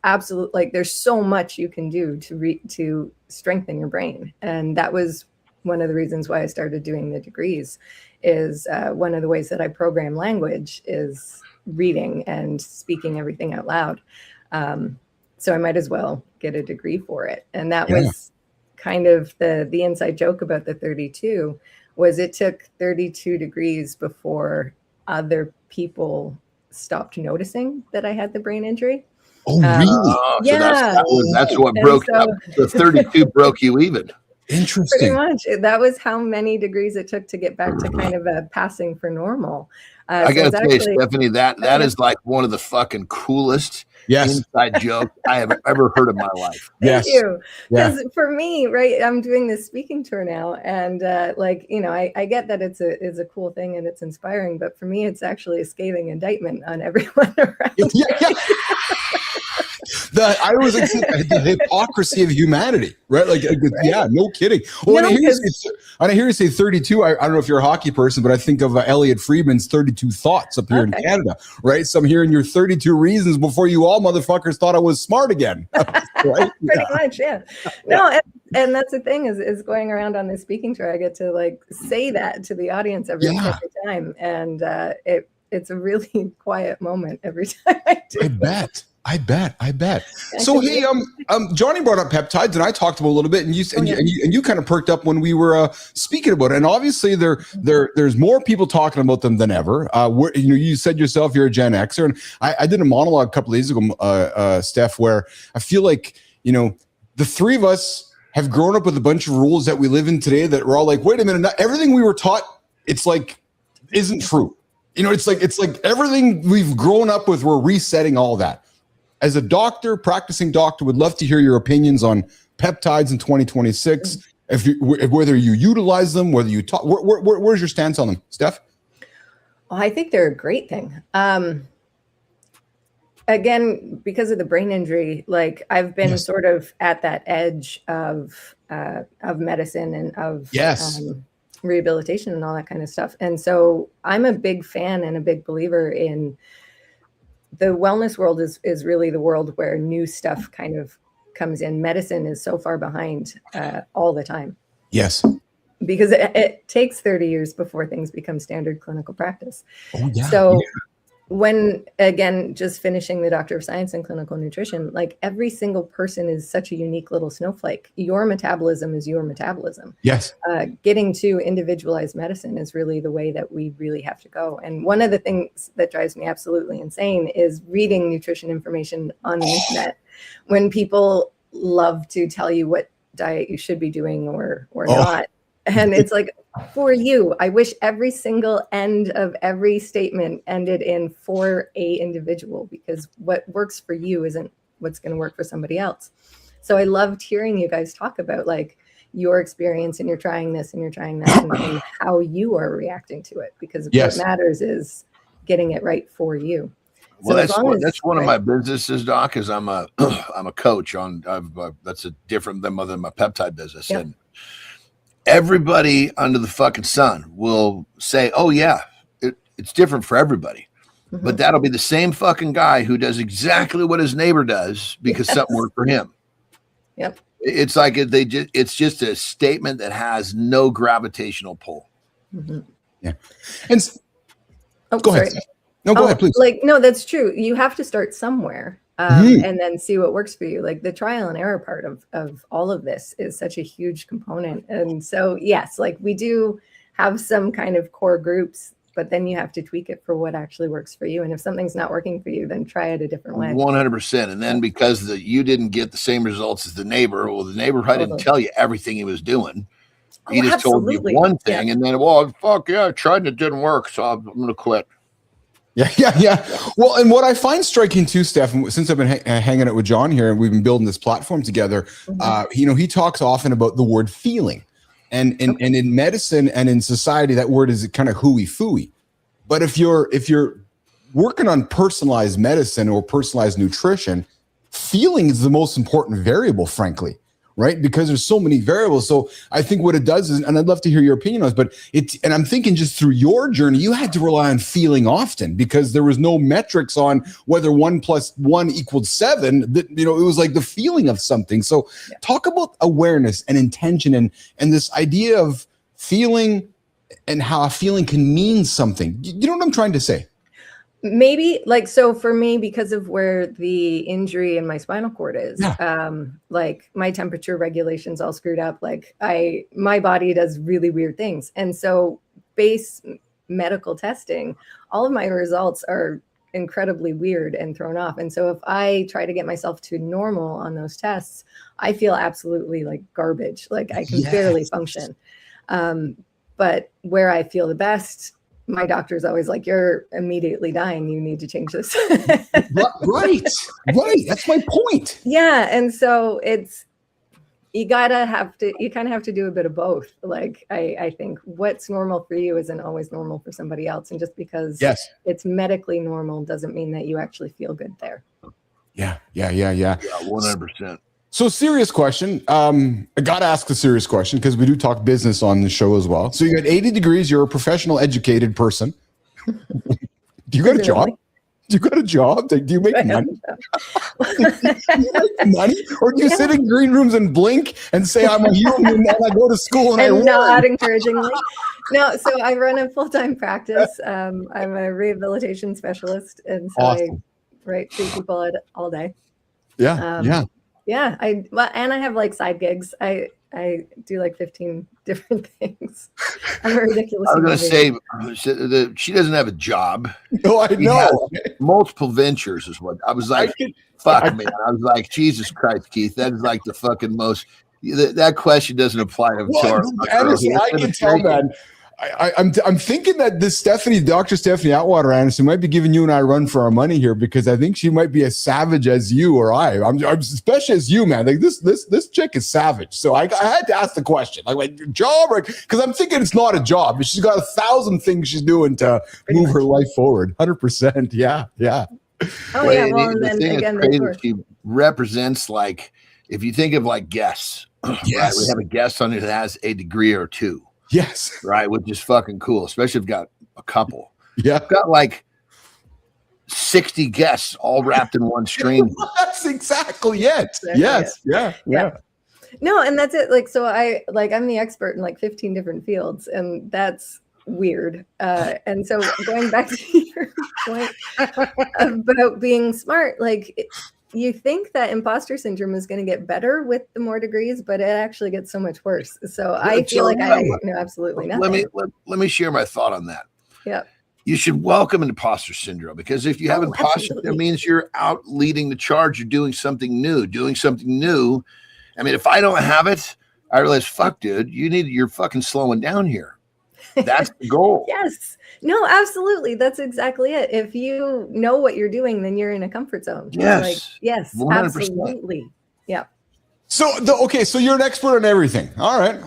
so much you can do to strengthen your brain. And that was one of the reasons why I started doing the degrees is one of the ways that I program language is reading and speaking everything out loud. So I might as well get a degree for it. And that was kind of the inside joke about the 32 was it took 32 degrees before other people stopped noticing that I had the brain injury. Oh, really? Yeah. So that's what broke up. The 32 broke you even. Interesting. Pretty much. That was how many degrees it took to get back to kind of a passing for normal. I gotta say, Stephanie, that is like one of the fucking coolest inside joke I have ever heard in my life. Thank you. Because for me, right, I'm doing this speaking tour now, and I get that it's a cool thing and it's inspiring, but for me, it's actually a scathing indictment on everyone around. I always like the hypocrisy of humanity, right? Like, yeah, no kidding. Well, No, I hear you say 32. I don't know if you're a hockey person, but I think of Elliot Friedman's 32 Thoughts up here in Canada, right? So I'm hearing your 32 reasons before you all motherfuckers thought I was smart again. Right? Pretty much, yeah. No, and that's the thing is going around on this speaking tour, I get to like say that to the audience every time, and it's a really quiet moment every time I do. I bet. So hey, Johnny brought up peptides, and I talked about a little bit, and you kind of perked up when we were speaking about it. And obviously, there's more people talking about them than ever. You said yourself you're a Gen Xer, and I did a monologue a couple of days ago, Steph, where I feel like the three of us have grown up with a bunch of rules that we live in today that we're all like, wait a minute, not everything we were taught, it's like isn't true. It's like everything we've grown up with, we're resetting all that. As a doctor, practicing doctor, would love to hear your opinions on peptides in 2026. Whether you utilize them, whether you talk, where's your stance on them, Steph? Well, I think they're a great thing. Again, because of the brain injury, like I've been sort of at that edge of medicine and of rehabilitation and all that kind of stuff. And so I'm a big fan and a big believer in the wellness world is really the world where new stuff kind of comes in. Medicine is so far behind all the time. Yes. Because it takes 30 years before things become standard clinical practice. Oh, yeah. So when, again, just finishing the Doctor of Science in Clinical Nutrition, like every single person is such a unique little snowflake. Your metabolism is your metabolism. Yes. Getting to individualized medicine is really the way that we really have to go. And one of the things that drives me absolutely insane is reading nutrition information on the internet when people love to tell you what diet you should be doing or not. And it's like, for you, I wish every single end of every statement ended in for a individual, because what works for you isn't what's going to work for somebody else. So I loved hearing you guys talk about like your experience, and you're trying this and you're trying that, and how you are reacting to it, because what matters is getting it right for you. Well, so that's one of my businesses, Doc, is I'm a coach on, that's a different than my peptide business. Yep. And everybody under the fucking sun will say, oh yeah, it's different for everybody. Mm-hmm. But that'll be the same fucking guy who does exactly what his neighbor does because something worked for him. Yep. It's like it's just a statement that has no gravitational pull. Mm-hmm. Yeah. And go ahead. No, go ahead, please. No, that's true. You have to start somewhere. And then see what works for you. Like the trial and error part of all of this is such a huge component. And so, yes, like we do have some kind of core groups, but then you have to tweak it for what actually works for you. And if something's not working for you, then try it a different way. 100%. And then because you didn't get the same results as the neighbor, well, the neighbor probably didn't tell you everything he was doing. He just told you one thing, and then, well, fuck yeah, I tried and it didn't work, so I'm going to quit. Yeah. Well, and what I find striking too, Steph, since I've been hanging out with John here and we've been building this platform together, he talks often about the word feeling, and in medicine and in society, that word is kind of hooey-fooey. But if you're working on personalized medicine or personalized nutrition, feeling is the most important variable, frankly. Right? Because there's so many variables. So I think what it does is, and I'd love to hear your opinion on this, but and I'm thinking just through your journey, you had to rely on feeling often because there was no metrics on whether 1 + 1 = 7. That, it was like the feeling of something. So talk about awareness and intention and this idea of feeling and how a feeling can mean something. You know what I'm trying to say? Maybe so for me, because of where the injury in my spinal cord is, like my temperature regulation's all screwed up. Like my body does really weird things. And so base medical testing, all of my results are incredibly weird and thrown off. And so if I try to get myself to normal on those tests, I feel absolutely like garbage. Like I can barely function. But where I feel the best, my doctor's always like, you're immediately dying. You need to change this. Right. That's my point. Yeah. And so you kind of have to do a bit of both. Like, I think what's normal for you isn't always normal for somebody else. And just because it's medically normal doesn't mean that you actually feel good there. Yeah. Yeah, 100%. So serious question. I got to ask the serious question because we do talk business on the show as well. So you got 80 degrees. You're a professional, educated person. Do you got a job? Do you got a job? Do you make money? Do you make money? Or do you sit in green rooms and blink and say, I'm a human and I go to school and nod encouragingly? No, so I run a full-time practice. I'm a rehabilitation specialist. And so I treat people all day. Yeah. Yeah, and I have like side gigs. I do like 15 different things. I'm a ridiculous. I was going to say she doesn't have a job. No, I know. Multiple ventures is what I was like. Fuck, man. I was like, Jesus Christ, Keith. That is like the fucking most. That question doesn't apply to Anderson, I can tell, man. I'm thinking that this Dr. Stephanie Atwater, Anderson, might be giving you and I a run for our money here because I think she might be as savage as you or I. I'm especially as you, man. Like this chick is savage. So I had to ask the question, like job, because I'm thinking it's not a job. She's got 1,000 things she's doing to move her life forward. 100%. Yeah. Oh yeah. Well, and then again, she represents, like, if you think of like guests, right? We have a guest on it that has a degree or two. Yes. Right, which is fucking cool, especially if you've got a couple. Yeah. I've got like 60 guests all wrapped in one stream. That's exactly it. Yes. Yeah. No, and that's it. Like, so I'm the expert in like 15 different fields, and that's weird. And so going back to your point about being smart, like, you think that imposter syndrome is going to get better with the more degrees, but it actually gets so much worse. So I feel like I know absolutely nothing. Let me share my thought on that. Yeah. You should welcome imposter syndrome, because if you have imposter, it means you're out leading the charge. You're doing something new. I mean, if I don't have it, I realize, fuck, dude, you're fucking slowing down here. That's the goal. Yes. No, absolutely. That's exactly it. If you know what you're doing, then you're in a comfort zone. Yes. Yes, 100%. absolutely. Yeah. So so you're an expert on everything. All right.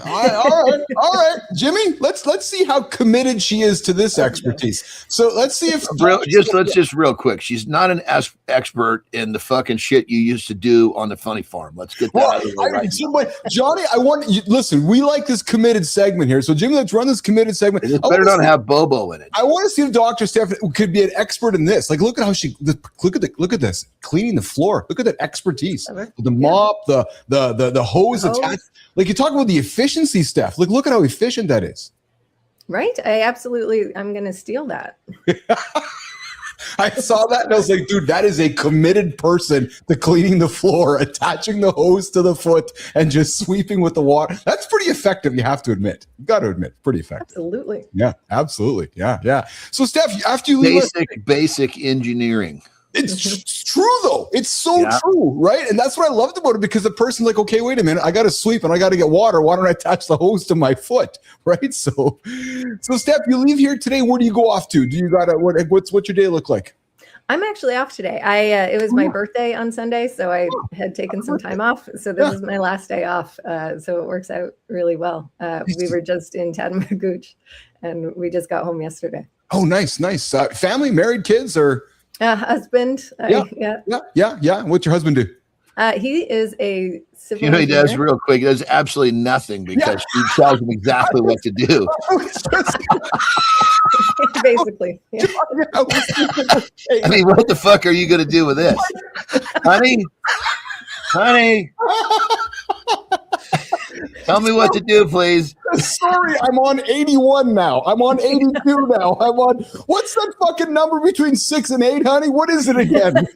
Jimmy, let's see how committed she is to this expertise. So let's see if real quick. She's not an expert in the fucking shit you used to do on the Funny Farm. Let's get that out of the way right now. Johnny, I want you listen. We like this committed segment here. So Jimmy, let's run this committed segment. It better not have Bobo in it. I want to see if Dr. Stephanie could be an expert in this. Like, look at how look at this cleaning the floor. Look at that expertise. The mop, the hose attached. Like, you talk about the efficiency stuff. Like, look at how efficient that is. Right. I'm going to steal that. I saw that and I was like, dude, that is a committed person to cleaning the floor, attaching the hose to the foot and just sweeping with the water. That's pretty effective. You have to admit. You got to admit, pretty effective. Absolutely. Yeah, absolutely. Yeah. So Steph, after you leave basic engineering. It's true though. It's so true, right? And that's what I loved about it, because the person's like, okay, wait a minute, I got to sweep and I got to get water. Why don't I attach the hose to my foot, right? So Steph, you leave here today. Where do you go off to? Do you got what's your day look like? I'm actually off today. It was my birthday on Sunday, so I had taken some time off. So this is my last day off. So it works out really well. We were just in Tadamagooch, and we just got home yesterday. Oh, nice. Family, married, kids, or? Husband. Yeah. What's your husband do? He is a civil he engineer. does real quick. He does absolutely nothing because she tells him exactly what to do. Basically. Yeah. I mean, what the fuck are you going to do with this? Honey? Tell me what to do, please. Sorry, I'm on 81 now. I'm on 82 now. I'm on, what's that fucking number between 6 and 8, honey? What is it again?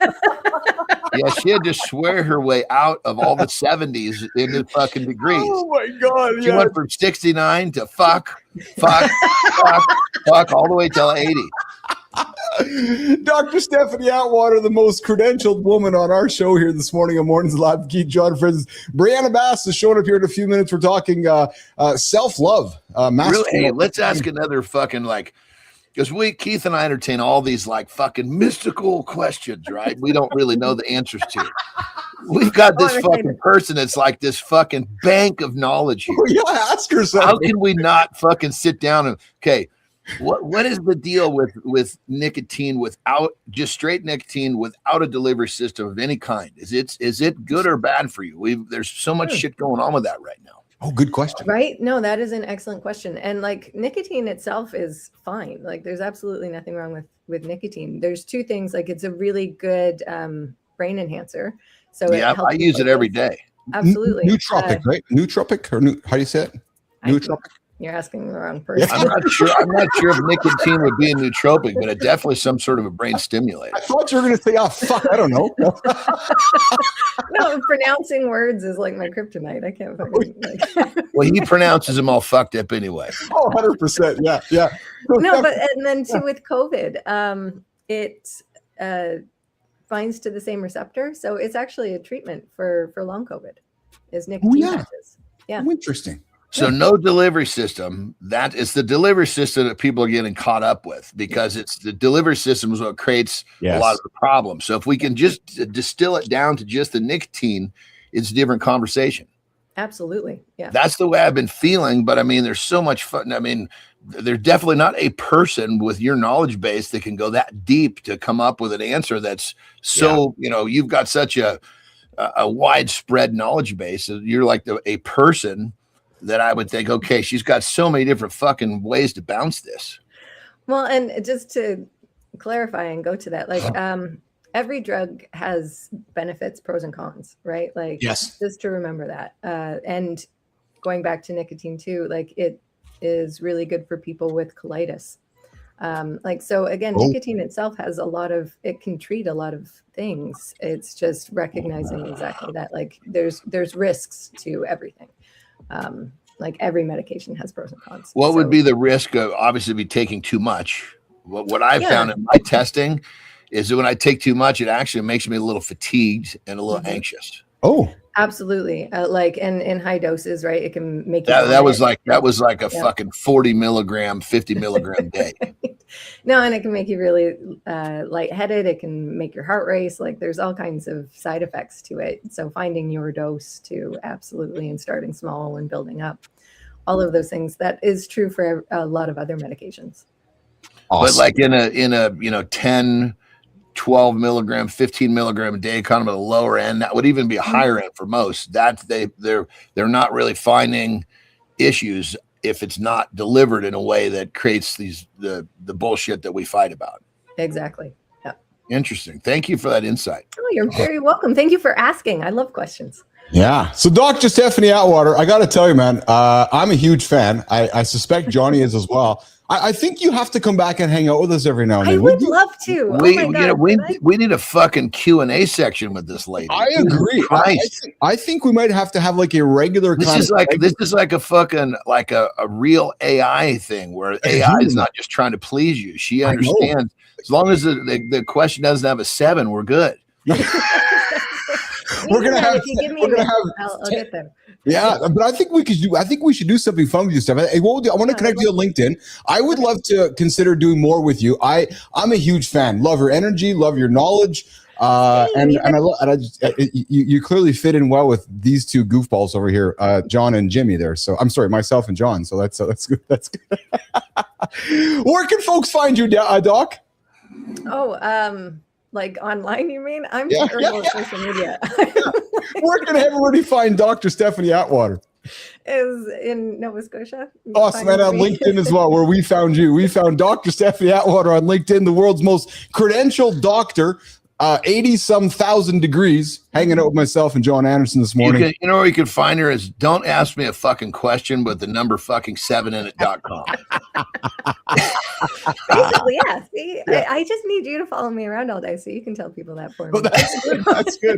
Yeah, she had to swear her way out of all the 70s in the fucking degrees. Oh my God. She went from 69 to fuck, all the way till 80. Dr. Stephanie Atwater, the most credentialed woman on our show here this morning on Mornings Live. Keith, Jon, friends. Briana Bass is showing up here in a few minutes. We're talking self-love. Really? Hey, let's ask another fucking because Keith and I entertain all these fucking mystical questions, right? We don't really know the answers to. We've got this fucking person that's like this fucking bank of knowledge here. Yeah, ask her something. How can we not fucking sit down and, okay, What is the deal with nicotine without just straight nicotine without a delivery system of any kind? Is it good or bad for you? There's so much shit going on with that right now. Oh, good question. Right? No, that is an excellent question. And like nicotine itself is fine. Like there's absolutely nothing wrong with nicotine. There's two things. Like it's a really good brain enhancer. So yeah, I use it every day. Absolutely. Nootropic, right? Nootropic, or how do you say it? Nootropic. You're asking the wrong person. I'm not sure if nicotine would be a nootropic, but it definitely some sort of a brain stimulator. I thought you were going to say, "Oh fuck, I don't know." No, pronouncing words is like my kryptonite. I can't fucking like. Well, he pronounces them all fucked up anyway. Oh, 100%. Yeah. No, but and then too with COVID, it binds to the same receptor, so it's actually a treatment for long COVID. Is nicotine patches? Yeah. Oh, interesting. So no delivery system. That is the delivery system that people are getting caught up with, because it's the delivery system is what creates a lot of the problem. So if we can just distill it down to just the nicotine, it's a different conversation. Absolutely. Yeah. That's the way I've been feeling. But I mean, there's so much fun. I mean, there's definitely not a person with your knowledge base that can go that deep to come up with an answer that's so, you've got such a widespread knowledge base. You're like a person that I would think, okay, she's got so many different fucking ways to bounce this. Well, and just to clarify and go to that, like every drug has benefits, pros and cons, right? Like just to remember that. And going back to nicotine too, like it is really good for people with colitis. So again, nicotine itself has it can treat a lot of things. It's just recognizing exactly that, like there's risks to everything. Like every medication has pros and cons. What would be the risk of obviously be taking too much? What I found in my testing is that when I take too much, it actually makes me a little fatigued and a little anxious. Oh, absolutely. Like in high doses, right? It can make you that was like a fucking 40 milligram, 50 milligram day. No, and it can make you really lightheaded. It can make your heart race. Like there's all kinds of side effects to it. So finding your dose to absolutely, and starting small and building up, all of those things. That is true for a lot of other medications. Awesome. But like in a 10, 12 milligram, 15 milligram a day, kind of at the lower end, that would even be a higher end for most. That they're not really finding issues if it's not delivered in a way that creates the bullshit that we fight about. Exactly. Yeah. Interesting. Thank you for that insight. Oh, you're very welcome. Thank you for asking. I love questions. Yeah. So Dr. Stephanie Atwater, I got to tell you, man, I'm a huge fan. I suspect Johnny is as well. I think you have to come back and hang out with us every now and then. I would love to. We need a fucking Q&A section with this lady. I agree. I think we might have to have like a regular. This is like a fucking like a real AI thing where AI is not just trying to please you. She understands. As long as the question doesn't have a 7, we're good. We're gonna have. If you give me a minute, I'll get there. Yeah, but I think we should do something fun with you, Steph. I want to connect you on LinkedIn. I would love to consider doing more with you. I'm a huge fan. Love your energy. Love your knowledge. You clearly fit in well with these two goofballs over here, John and Jimmy. There. So I'm sorry, myself and John. So that's good. That's good. Where can folks find you, Doc? Oh, like online, you mean? I'm terrible at social media. Where can everybody find Dr. Stephanie Atwater? Is in Nova Scotia. Awesome, and on LinkedIn as well, where we found you. We found Dr. Stephanie Atwater on LinkedIn, the world's most credentialed doctor, 80-some thousand degrees, hanging out with myself and John Anderson this morning. You know where you can find her is don't ask me a fucking question, but the number fucking 7init.com. Basically, yeah. See, yeah. I just need you to follow me around all day so you can tell people that for me. Well, that's good. That's good.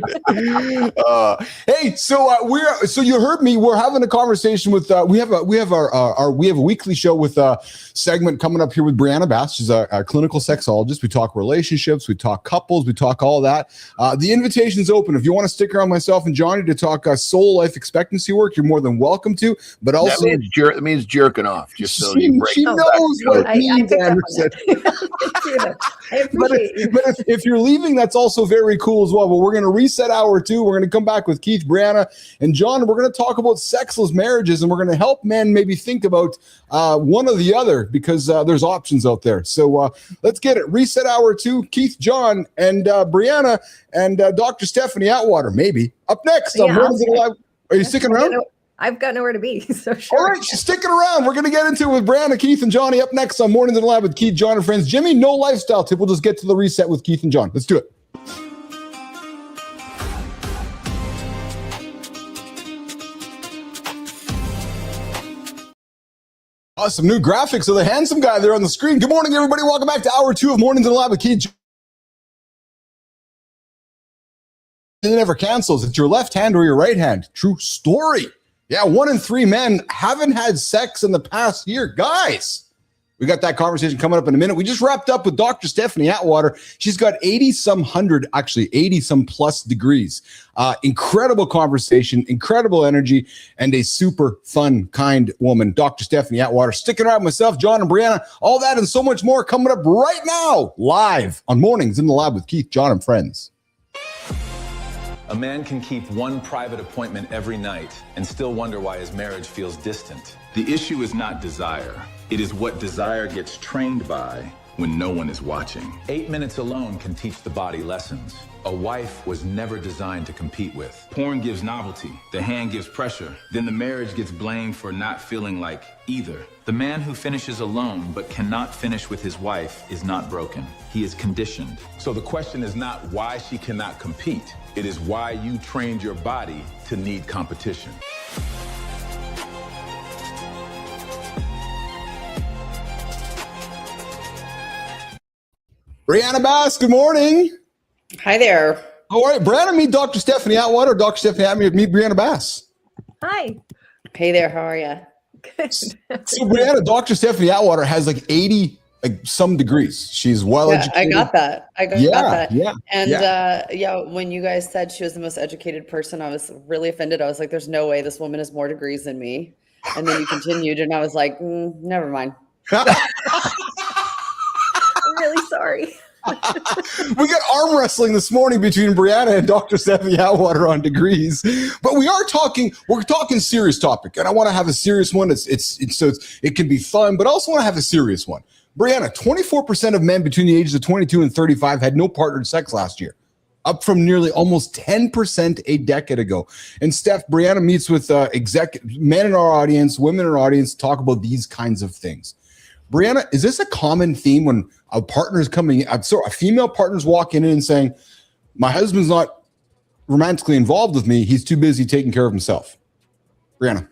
Hey, so you heard me. We're having a conversation with we have a weekly show with a segment coming up here with Briana Bass. She's a clinical sexologist. We talk relationships, we talk couples, we talk all that. The invitation's open. If you want to stick around myself and Johnny to talk soul life expectancy work, you're more than welcome to. But also, that means jerking off. Just so she, you break. She knows what it means, Anderson. I appreciate you. But if you're leaving, that's also very cool as well. But we're going to reset hour 2. We're going to come back with Keith, Briana, and John. We're going to talk about sexless marriages, and we're going to help men maybe think about one or the other, because there's options out there. So let's get it. Reset hour 2. Keith, John, and Briana, and Dr. Stephanie Atwater, maybe up next. Are you sticking around? I've got nowhere to be, so sure. All right, she's sticking around. We're going to get into it with Briana, Keith, and Johnny up next on Mornings in the Lab with Keith, John, and friends. Jimmy, no lifestyle tip. We'll just get to the reset with Keith and John. Let's do it. Some new graphics of the handsome guy there on the screen. Good morning, everybody. Welcome back to hour 2 of Mornings in the Lab with Keith. It never cancels. It's your left hand or your right hand. True story. Yeah, 1 in 3 men haven't had sex in the past year. Guys, we got that conversation coming up in a minute. We just wrapped up with Dr. Stephanie Atwater. She's got 80-some plus degrees. Incredible conversation, incredible energy, and a super fun, kind woman. Dr. Stephanie Atwater. Sticking around with myself, John, and Briana. All that and so much more coming up right now, live on Mornings in the Lab with Keith, John, and friends. A man can keep one private appointment every night and still wonder why his marriage feels distant. The issue is not desire. It is what desire gets trained by when no one is watching. 8 minutes alone can teach the body lessons a wife was never designed to compete with. Porn gives novelty. The hand gives pressure. Then the marriage gets blamed for not feeling like either. The man who finishes alone but cannot finish with his wife is not broken. He is conditioned. So the question is not why she cannot compete. It is why you trained your body to need competition. Briana Bass, good morning. Hi there. All right, Briana, meet Dr. Stephanie Atwater. Dr. Stephanie Atwater, meet Briana Bass. Hi. Hey there, how are you? Good. So Briana, Dr. Stephanie Atwater has like 80 some degrees. She's well educated. I got that. Yeah. And when you guys said she was the most educated person, I was really offended. I was like, there's no way this woman has more degrees than me. And then you continued, and I was like, never mind. I'm really sorry. We got arm wrestling this morning between Briana and Dr. Stephanie Atwater on degrees, but we're talking serious topic, and I want to have a serious one. It can be fun, but I also want to have a serious one. Briana, 24% of men between the ages of 22 and 35 had no partnered sex last year, up from nearly almost 10% a decade ago. And Steph, Briana meets with men in our audience, women in our audience, talk about these kinds of things. Briana, is this a common theme when a female partner's walking in and saying, my husband's not romantically involved with me, he's too busy taking care of himself? Briana.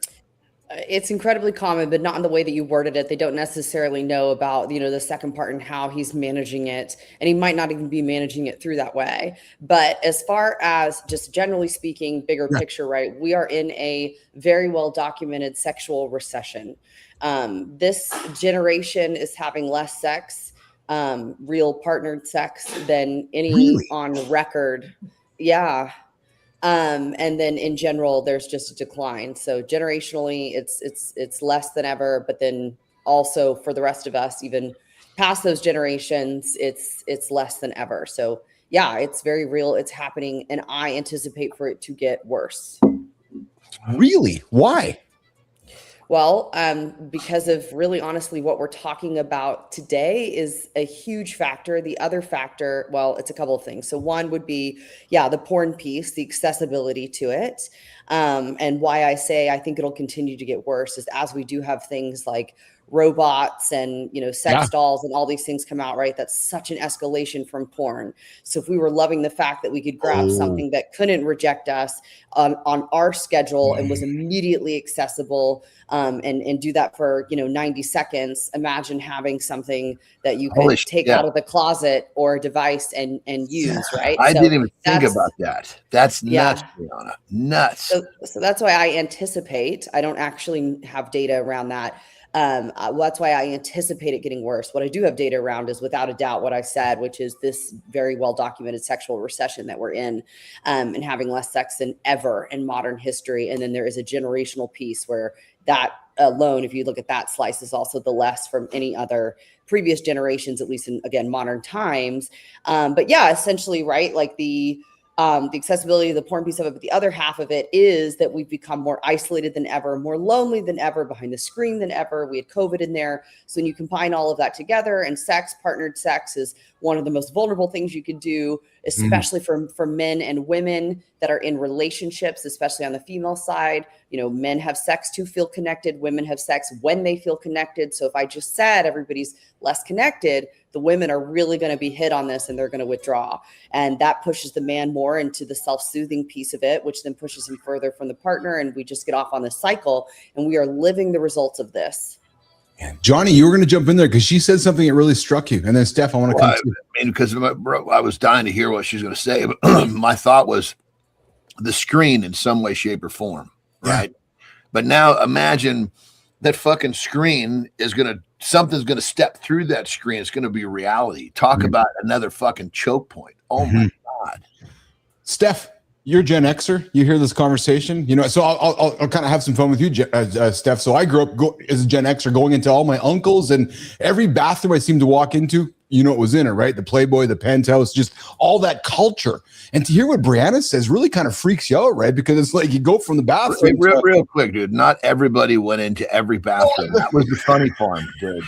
It's incredibly common, but not in the way that you worded it. They don't necessarily know about, the second part and how he's managing it. And he might not even be managing it through that way. But as far as just generally speaking, bigger picture, right? We are in a very well documented sexual recession. This generation is having less sex, real partnered sex than any on record. Yeah. And then in general, there's just a decline. So generationally, it's less than ever, but then also for the rest of us, even past those generations, it's less than ever. So yeah, it's very real. It's happening. And I anticipate for it to get worse. Really? Why? Well, because of really honestly what we're talking about today is a huge factor. The other factor, well, it's a couple of things. So one would be, the porn piece, the accessibility to it. And why I say I think it'll continue to get worse is as we do have things like robots and, sex dolls and all these things come out, right? That's such an escalation from porn. So if we were loving the fact that we could grab something that couldn't reject us on our schedule and was immediately accessible, and do that for, 90 seconds, imagine having something that you could take out of the closet or a device and use, right? I didn't even think about that. That's nuts, Briana. Nuts. So that's why I anticipate, I don't actually have data around that, That's why I anticipate it getting worse. What I do have data around is without a doubt what I said, which is this very well documented sexual recession that we're in, and having less sex than ever in modern history. And then there is a generational piece where that alone, if you look at that slice, is also the less from any other previous generations, at least in, again, modern times. But yeah, essentially, right, like the accessibility, the porn piece of it, but the other half of it is that we've become more isolated than ever, more lonely than ever, behind the screen than ever. We had COVID in there. So when you combine all of that together, and partnered sex is one of the most vulnerable things you could do, especially for men and women that are in relationships, especially on the female side. You know, men have sex to feel connected. Women have sex when they feel connected. So if I just said everybody's less connected, the women are really going to be hit on this and they're going to withdraw. And that pushes the man more into the self-soothing piece of it, which then pushes him further from the partner. And we just get off on this cycle, and we are living the results of this. Johnny, you were going to jump in there because she said something that really struck you. And then Steph, I want to come to you. I mean, because I was dying to hear what she's going to say. But my thought was the screen in some way, shape, or form. Right. But now imagine that fucking screen is something's going to step through that screen. It's going to be reality. Talk about another fucking choke point. Oh my God. Steph, you're Gen Xer. You hear this conversation, you know, so I'll kind of have some fun with you, Steph. So I grew up as a Gen Xer, going into all my uncles, and every bathroom I seemed to walk into, you know, it was in it, right? The Playboy, the Penthouse, just all that culture. And to hear what Briana says really kind of freaks you out, right? Because it's like you go from the bathroom. Real quick, dude. Not everybody went into every bathroom. That was the funny part, dude.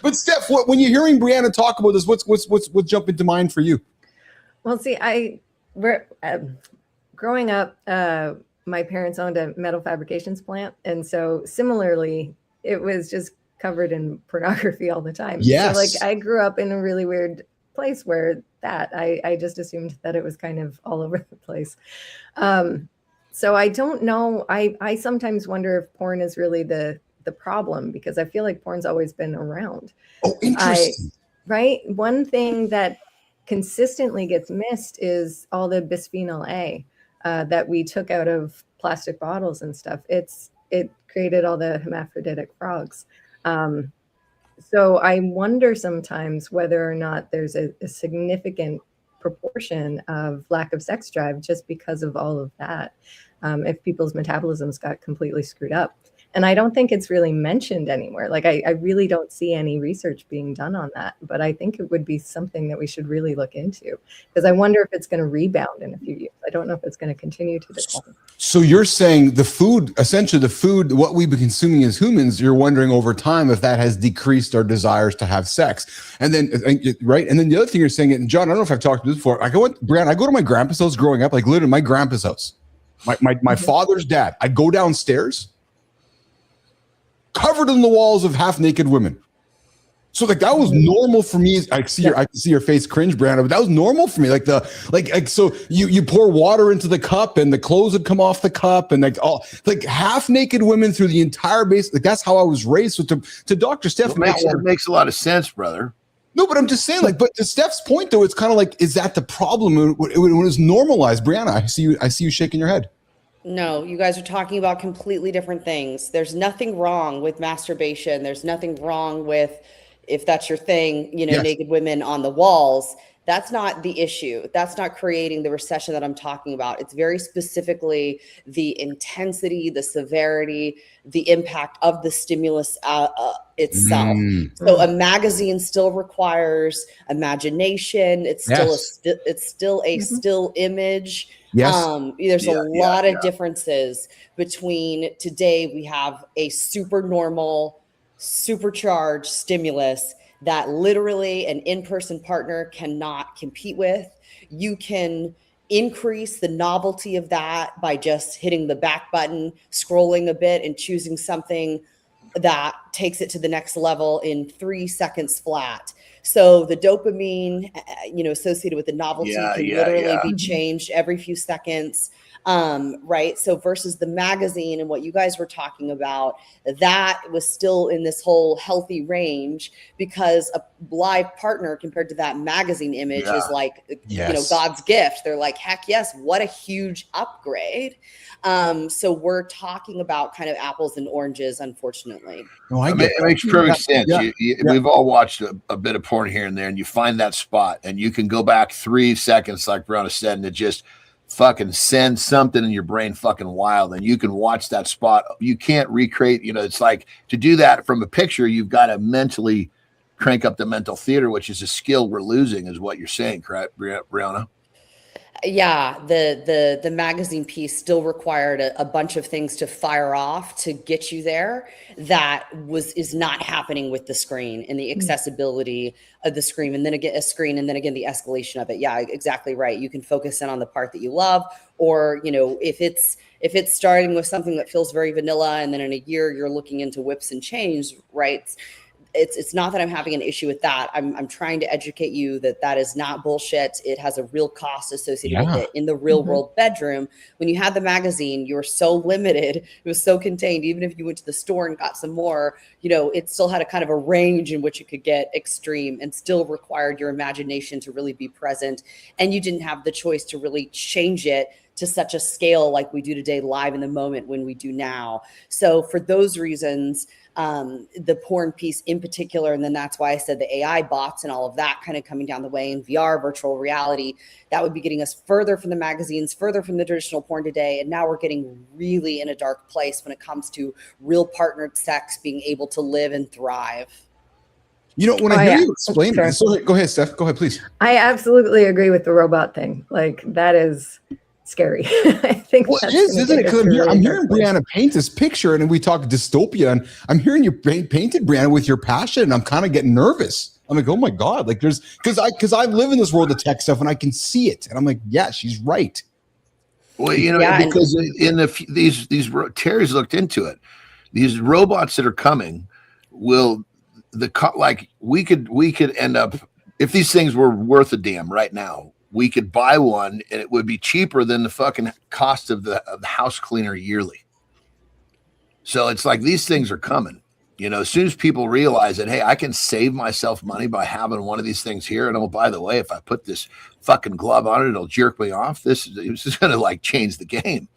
But Steph, when you're hearing Briana talk about this, what's jumping to mind for you? Well, see, growing up, my parents owned a metal fabrications plant, and so similarly, it was just covered in pornography all the time. Yes. So like I grew up in a really weird place where I just assumed that it was kind of all over the place. So I don't know. I sometimes wonder if porn is really the problem, because I feel like porn's always been around. Oh, interesting. Right. One thing that consistently gets missed is all the bisphenol A that we took out of plastic bottles and stuff. It created all the hermaphroditic frogs. So I wonder sometimes whether or not there's a significant proportion of lack of sex drive just because of all of that, if people's metabolisms got completely screwed up. And I don't think it's really mentioned anywhere. Like I really don't see any research being done on that, but I think it would be something that we should really look into, because I wonder if it's going to rebound in a few years. I don't know if it's going to continue to decline. So you're saying essentially the food, what we've been consuming as humans, you're wondering over time if that has decreased our desires to have sex. And then, right. And then the other thing you're saying, and John, I don't know if I've talked to this before. I go to my grandpa's house growing up, like literally my grandpa's house, my father's dad. I'd go downstairs, covered in the walls of half-naked women. So like that was normal for me. I can see your face cringe, Briana, but that was normal for me. So you pour water into the cup and the clothes would come off the cup, and like half-naked women through the entire base. Like that's how I was raised. So to Dr. Steph, it makes a lot of sense, brother. No, but I'm just saying, like, but to Steph's point though, it's kind of like, is that the problem when it's normalized? Briana, I see you shaking your head. No, you guys are talking about completely different things. There's nothing wrong with masturbation. There's nothing wrong with, if that's your thing, Yes. naked women on the walls. That's not the issue. That's not creating the recession that I'm talking about. It's very specifically the intensity, the severity, the impact of the stimulus itself. So a magazine still requires imagination. It's still a still image. Yes. There's a lot of differences between today. We have a super normal, supercharged stimulus that literally an in-person partner cannot compete with. You can increase the novelty of that by just hitting the back button, scrolling a bit, and choosing something that takes it to the next level in 3 seconds flat. So the dopamine, associated with the novelty can literally be changed every few seconds. Right. So versus the magazine and what you guys were talking about, that was still in this whole healthy range, because a live partner compared to that magazine image is like, God's gift. They're like, heck yes, what a huge upgrade. So we're talking about kind of apples and oranges, unfortunately. It makes perfect sense. We've all watched a bit of porn here and there, and you find that spot, and you can go back 3 seconds, like Briana said, and it just fucking send something in your brain fucking wild, and you can watch that spot. You can't recreate, it's like, to do that from a picture, you've got to mentally crank up the mental theater, which is a skill we're losing, is what you're saying, correct, Briana? Yeah, the magazine piece still required a bunch of things to fire off to get you there. That is not happening with the screen and the accessibility of the screen, and then again the escalation of it. Yeah, exactly right. You can focus in on the part that you love, or if it's starting with something that feels very vanilla, and then in a year you're looking into whips and chains, right? It's not that I'm having an issue with that. I'm trying to educate you that is not bullshit. It has a real cost associated with it in the real world bedroom. When you had the magazine, you were so limited. It was so contained. Even if you went to the store and got some more, it still had a kind of a range in which it could get extreme, and still required your imagination to really be present. And you didn't have the choice to really change it to such a scale like we do today, live in the moment, when we do now. So for those reasons, the porn piece in particular, and then that's why I said the AI bots and all of that kind of coming down the way, in VR, virtual reality, that would be getting us further from the magazines, further from the traditional porn today. And now we're getting really in a dark place when it comes to real partnered sex being able to live and thrive. When I hear you explain this, go ahead, Steph. Go ahead, please. I absolutely agree with the robot thing. Like, that is scary. I think it is, isn't it? Because I'm hearing Briana paint this picture, and we talk dystopia, and I'm hearing you painted, Briana, with your passion, and I'm kind of getting nervous. I'm like, oh my God, like because I live in this world of tech stuff, and I can see it, and I'm like, yeah, she's right. Well, because these Terry's looked into it. These robots that are coming we could end up, if these things were worth a damn right now, we could buy one and it would be cheaper than the fucking cost of the house cleaner yearly. So it's like, these things are coming. As soon as people realize that, hey, I can save myself money by having one of these things here. And by the way, if I put this fucking glove on it, it'll jerk me off. This is going to change the game.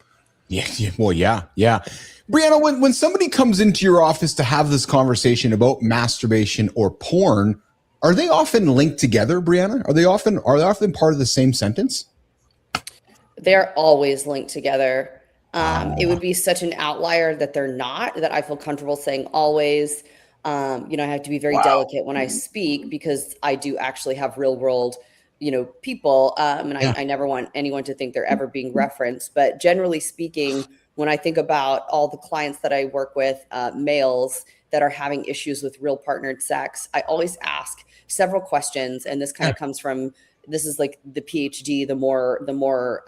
Yeah. Well, yeah. Briana, when somebody comes into your office to have this conversation about masturbation or porn, are they often linked together, Briana? Are they often part of the same sentence? They're always linked together. It would be such an outlier that they're not, that I feel comfortable saying always. I have to be very delicate when I speak, because I do actually have real world, people. I never want anyone to think they're ever being referenced. But generally speaking, when I think about all the clients that I work with, males that are having issues with real partnered sex, I always ask several questions. And this kind of comes from, this is like the PhD, the more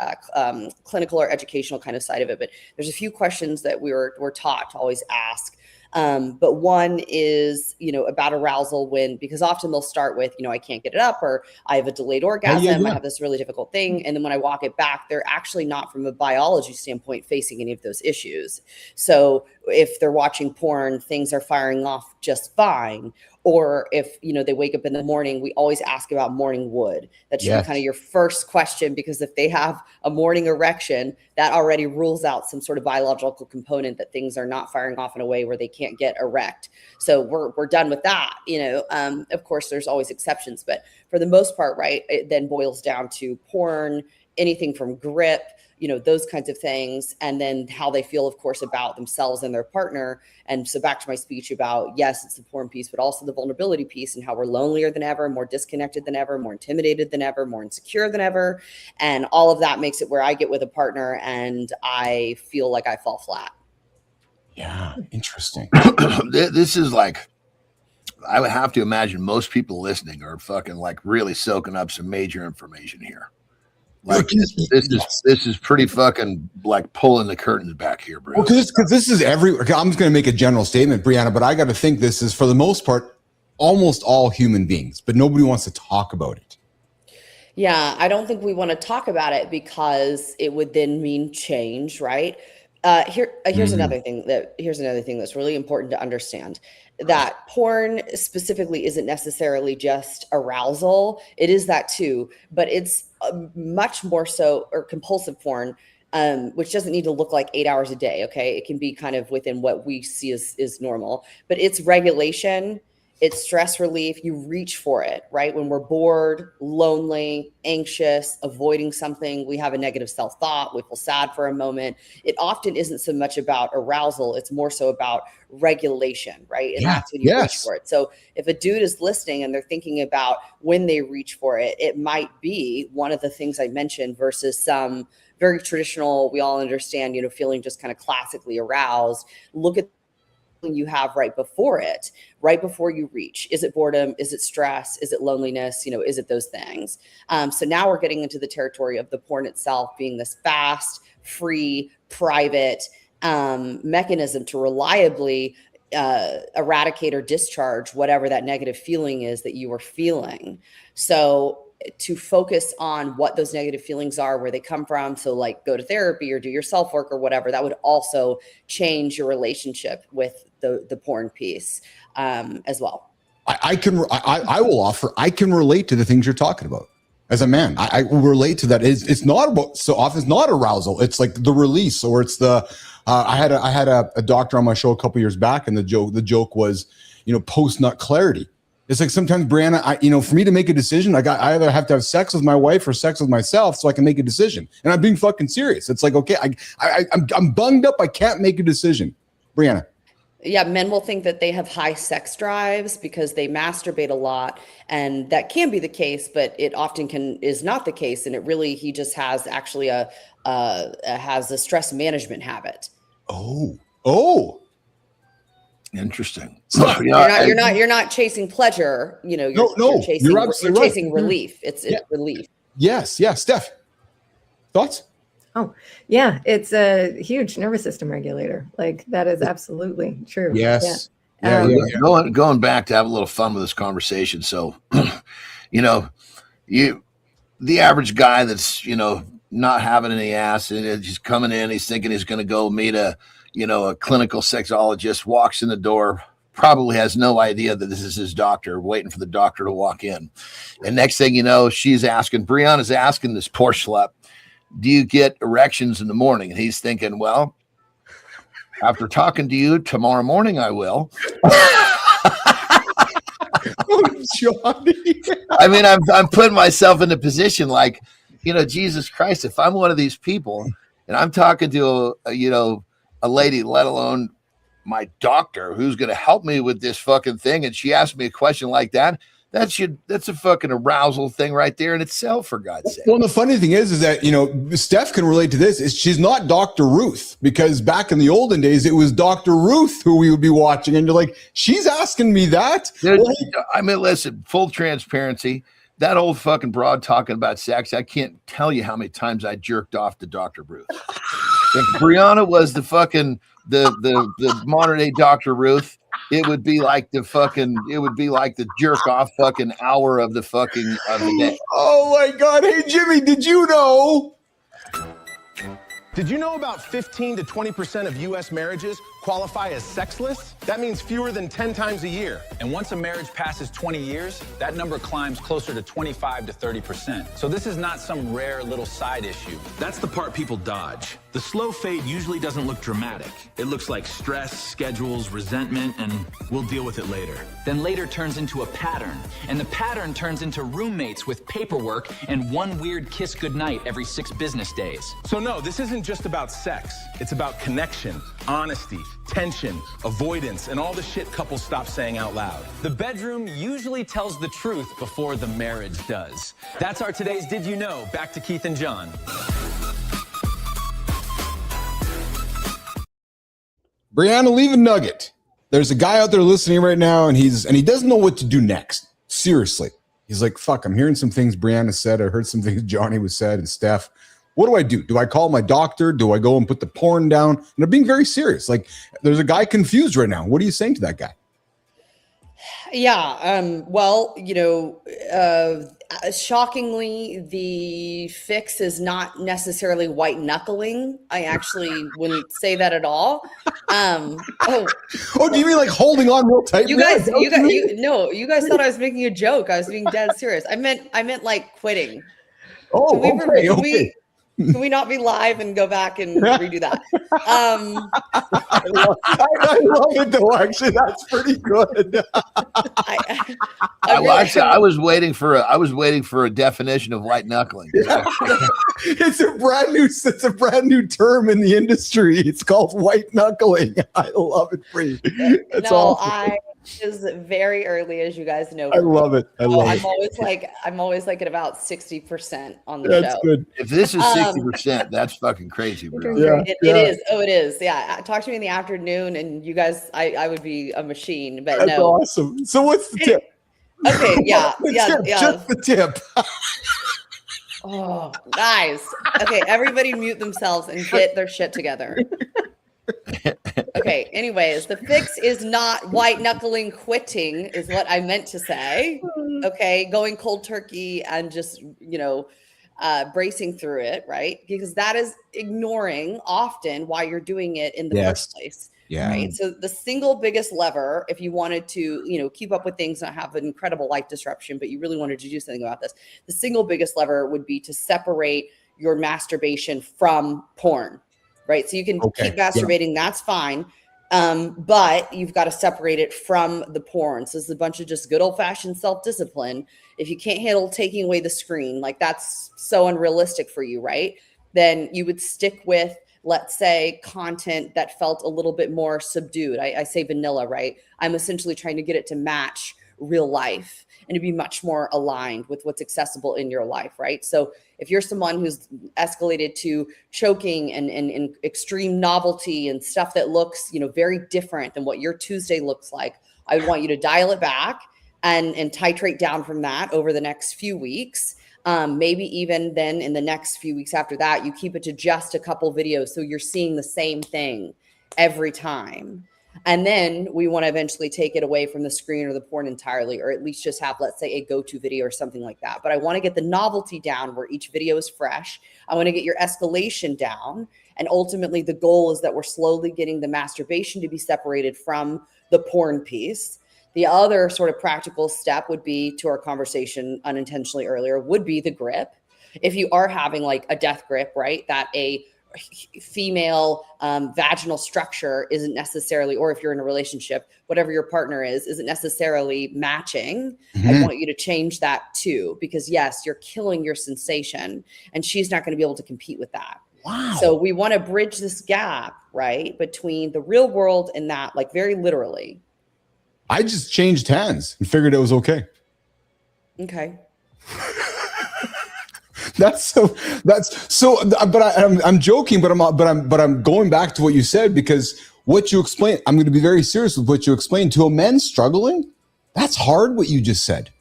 clinical or educational kind of side of it. But there's a few questions that we're taught to always ask. But one is, about arousal, because often they'll start with, I can't get it up, or I have a delayed orgasm. I have this really difficult thing. And then when I walk it back, they're actually not, from a biology standpoint, facing any of those issues. So if they're watching porn, things are firing off just fine. Or if, they wake up in the morning, we always ask about morning wood. That should be kind of your first question, because if they have a morning erection, that already rules out some sort of biological component that things are not firing off in a way where they can't get erect. So we're done with that. Of course, there's always exceptions, but for the most part, right, it then boils down to porn, anything from grip, those kinds of things. And then how they feel, of course, about themselves and their partner. And so back to my speech about, yes, it's the porn piece, but also the vulnerability piece, and how we're lonelier than ever, more disconnected than ever, more intimidated than ever, more insecure than ever. And all of that makes it where I get with a partner and I feel like I fall flat. Yeah. Interesting. This is like, I would have to imagine most people listening are fucking really soaking up some major information here. This is pretty fucking pulling the curtains back here, bro. Well, because this is I'm just going to make a general statement, Briana, but I got to think this is, for the most part, almost all human beings, but nobody wants to talk about it. Yeah, I don't think we want to talk about it because it would then mean change, right? Here's another thing that's really important to understand, that porn specifically isn't necessarily just arousal. It is that too, but it's much more so, or compulsive porn, which doesn't need to look like 8 hours a day. Okay. It can be kind of within what we see is normal, but it's regulation. It's stress relief. You reach for it, right? When we're bored, lonely, anxious, avoiding something, we have a negative self-thought, we feel sad for a moment. It often isn't so much about arousal. It's more so about regulation, right? And that's when you reach for it. So if a dude is listening and they're thinking about when they reach for it, it might be one of the things I mentioned versus some very traditional, we all understand, feeling just kind of classically aroused. Look at you have right before it, right before you reach. Is it boredom? Is it stress? Is it loneliness? Is it those things? So now we're getting into the territory of the porn itself being this fast, free, private mechanism to reliably eradicate or discharge whatever that negative feeling is that you are feeling. So to focus on what those negative feelings are, where they come from. So like go to therapy or do your self work or whatever, that would also change your relationship with the porn piece as well. I will offer, I can relate to the things you're talking about. As a man, I will relate to that. It's not about, so often it's not arousal. It's like the release, or it's the, I had a doctor on my show a couple years back, and the joke was, post-nut clarity. It's like sometimes, Brianna, for me to make a decision, I either have to have sex with my wife or sex with myself so I can make a decision. And I'm being fucking serious. It's like, okay, I'm bunged up. I can't make a decision. Brianna. Yeah, men will think that they have high sex drives because they masturbate a lot, and that can be the case, but it often is not the case. And he just has actually has a stress management habit. Oh. Interesting. So you're not chasing pleasure, you're chasing relief. It's relief. Yes. Steph, thoughts? Oh, yeah. It's a huge nervous system regulator. Like, that is absolutely true. Yes. Yeah. Going back to have a little fun with this conversation. So, the average guy that's, not having any ass, and he's coming in, he's thinking he's going to go meet a clinical sexologist, walks in the door, probably has no idea that this is his doctor, waiting for the doctor to walk in. And next thing you know, Brianna's asking this poor schlep, do you get erections in the morning? And he's thinking, well, after talking to you tomorrow morning, I will. Oh, Johnny. I mean, I'm putting myself in a position like, Jesus Christ, if I'm one of these people and I'm talking to a lady, let alone my doctor, who's going to help me with this fucking thing, and she asked me a question like that, that's a fucking arousal thing right there in itself, for God's sake. Well, the funny thing is that, Steph can relate to this. She's not Dr. Ruth, because back in the olden days, it was Dr. Ruth who we would be watching. And you're like, she's asking me that? I mean, listen, full transparency, that old fucking broad talking about sex, I can't tell you how many times I jerked off to Dr. Ruth. If Brianna was the fucking, the modern day Dr. Ruth, it would be like the jerk off fucking hour of the day. Oh my God. Hey, Jimmy, did you know? Did you know about 15 to 20% of U.S. marriages qualify as sexless? That means fewer than 10 times a year. And once a marriage passes 20 years, that number climbs closer to 25 to 30%. So this is not some rare little side issue. That's the part people dodge. The slow fade usually doesn't look dramatic. It looks like stress, schedules, resentment, and we'll deal with it later. Then later turns into a pattern, and the pattern turns into roommates with paperwork and one weird kiss goodnight every 6 business days. So no, this isn't just about sex. It's about connection, honesty, tension, avoidance, and all the shit couples stop saying out loud. The bedroom usually tells the truth before the marriage does. That's our today's Did You Know? Back to Keith and Jon. Brianna, leave a nugget. There's a guy out there listening right now, and he doesn't know what to do next. Seriously. He's like, fuck, I'm hearing some things Brianna said. I heard some things Johnny was said, and Steph. What do I do? Do I call my doctor? Do I go and put the porn down? And I'm being very serious. Like, there's a guy confused right now. What are you saying to that guy? Yeah. Well, shockingly, the fix is not necessarily white knuckling. I actually wouldn't say that at all. Oh, do you mean like holding on real tight? You guys thought I was making a joke. I was being dead serious. I meant like quitting. Oh, okay. Can we not be live and go back and redo that? I love it though. Actually, that's pretty good. I was waiting for a definition of white knuckling. Yeah. It's a brand new term in the industry. It's called white knuckling. I love it, Bree. That's awesome. Is very early, as you guys know. I love it. I'm always like at about 60% on the show. That's good. If this is 60%, that's fucking crazy, bro. Yeah, it is. Oh, it is. Yeah. Talk to me in the afternoon, and you guys, I would be a machine. But that's awesome. So what's the tip? Okay. Yeah. Just the tip. Oh, guys. Okay, everybody mute themselves and get their shit together. Okay, anyways, the fix is not white knuckling quitting is what I meant to say. Okay, going cold turkey and just, bracing through it, right? Because that is ignoring often why you're doing it in the first place. Yeah. Right. So the single biggest lever, if you wanted to, keep up with things and have an incredible life disruption, but you really wanted to do something about this, the single biggest lever would be to separate your masturbation from porn. Right. So you can keep masturbating. Yeah. That's fine. But you've got to separate it from the porn. So it's a bunch of just good old fashioned self-discipline. If you can't handle taking away the screen, like that's so unrealistic for you. Right. Then you would stick with, let's say, content that felt a little bit more subdued. I say vanilla, right? I'm essentially trying to get it to match real life and to be much more aligned with what's accessible in your life, right? So if you're someone who's escalated to choking and extreme novelty and stuff that looks, very different than what your Tuesday looks like, I would want you to dial it back and titrate down from that over the next few weeks. Maybe even then in the next few weeks after that, you keep it to just a couple videos. So you're seeing the same thing every time. And then we want to eventually take it away from the screen or the porn entirely, or at least just have, let's say, a go-to video or something like that. But I want to get the novelty down where each video is fresh. I want to get your escalation down. And ultimately, the goal is that we're slowly getting the masturbation to be separated from the porn piece. The other sort of practical step would be, to our conversation unintentionally earlier, would be the grip. If you are having like a death grip, right, that a female vaginal structure isn't necessarily, or if you're in a relationship, whatever your partner isn't necessarily matching, I want you to change that too, because yes, you're killing your sensation and she's not going to be able to compete with that. Wow. So we want to bridge this gap, right, between the real world and that, like very literally. I just changed hands and figured it was okay. Okay. That's so. But I'm joking. But I'm going back to what you said, because what you explained. I'm going to be very serious with what you explained. To a man struggling, that's hard. What you just said.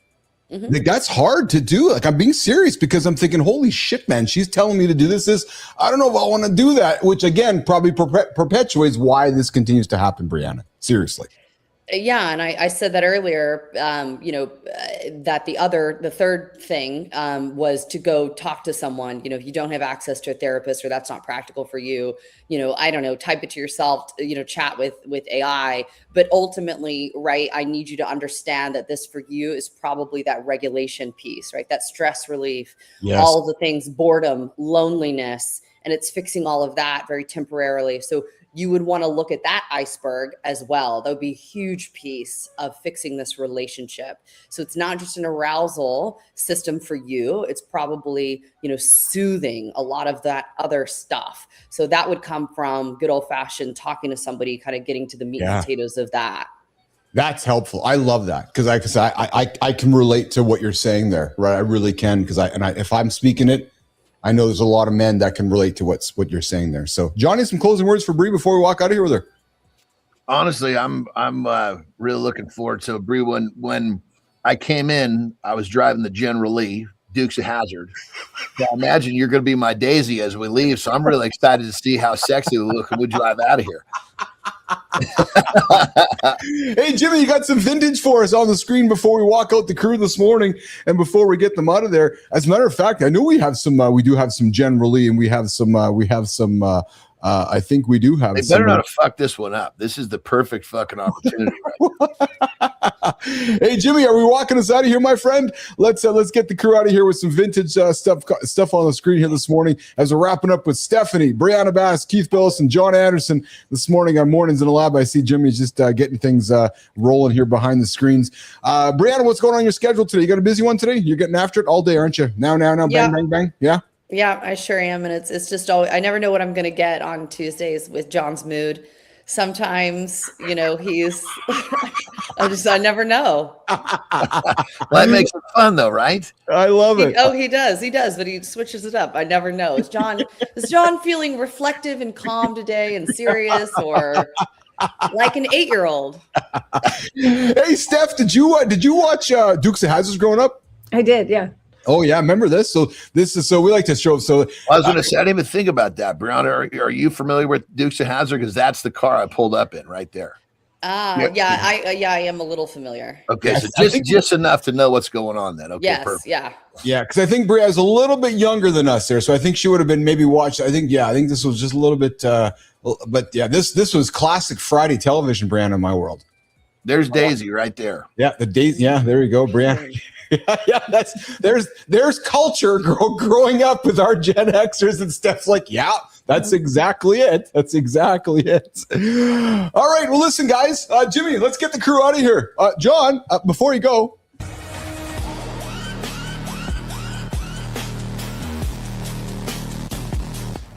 Like, that's hard to do. Like, I'm being serious, because I'm thinking, holy shit, man, she's telling me to do this. I don't know if I want to do that. Which again probably perpetuates why this continues to happen, Briana. Seriously. Yeah. And I said that earlier, that the third thing was to go talk to someone. If you don't have access to a therapist, or that's not practical for you, I don't know, type it to yourself, chat with AI. But ultimately, right, I need you to understand that this for you is probably that regulation piece, right? That stress relief, all of the things, boredom, loneliness, and it's fixing all of that very temporarily. So you would want to look at that iceberg as well. That would be a huge piece of fixing this relationship. So it's not just an arousal system for you. It's probably, soothing a lot of that other stuff. So that would come from good old fashioned talking to somebody, kind of getting to the meat and potatoes of that. That's helpful. I love that, because I can relate to what you're saying there, right? I really can, because if I'm speaking it, I know there's a lot of men that can relate to what you're saying there. So, Johnny, some closing words for Bree before we walk out of here with her. Honestly, I'm really looking forward to Bree. When I came in, I was driving the General Lee, Dukes of Hazzard. So I imagine you're going to be my Daisy as we leave. So I'm really excited to see how sexy you look when we drive out of here. Hey, Jimmy, you got some vintage for us on the screen before we walk out the crew this morning and before we get them out of there. As a matter of fact, I know we have some, we do have some generally, and we have some, I think we do have They better not fuck this one up. This is the perfect fucking opportunity. Right? Hey, Jimmy, are we walking us out of here, my friend? Let's get the crew out of here with some vintage stuff on the screen here this morning as we're wrapping up with Stephanie, Briana Bass, Keith Billis, and John Anderson this morning on Mornings in the Lab. I see Jimmy's just getting things rolling here behind the screens. Briana, what's going on your schedule today? You got a busy one today? You're getting after it all day, aren't you? Now, bang, bang, bang. Yeah. Yeah, I sure am. And it's just always, I never know what I'm going to get on Tuesdays with John's mood. Sometimes, he's, I never know. That makes it fun though, right? I love it. He does, but he switches it up. I never know. Is John feeling reflective and calm today and serious, or like an 8-year-old? Hey, Steph, did you watch Dukes of Hazzard growing up? I did, yeah. Oh yeah, remember this? So we like to show. So I was going to say, I didn't even think about that, Brianna. Are you familiar with Dukes of Hazzard? Because that's the car I pulled up in right there. I am a little familiar. Okay, yes, so just enough to know what's going on then. Okay, yes, perfect. yeah, because I think Brianna's a little bit younger than us there, so I think she would have been maybe watched. I think this was just a little bit, but yeah, this was classic Friday television, Brianna, in my world. There's Daisy right there. Yeah, the Daisy. Yeah, there you go, Brianna. Yeah, there's culture growing up with our Gen Xers and stuff like, yeah, that's exactly it. That's exactly it. All right, well, listen, guys, Jimmy, let's get the crew out of here. John, before you go.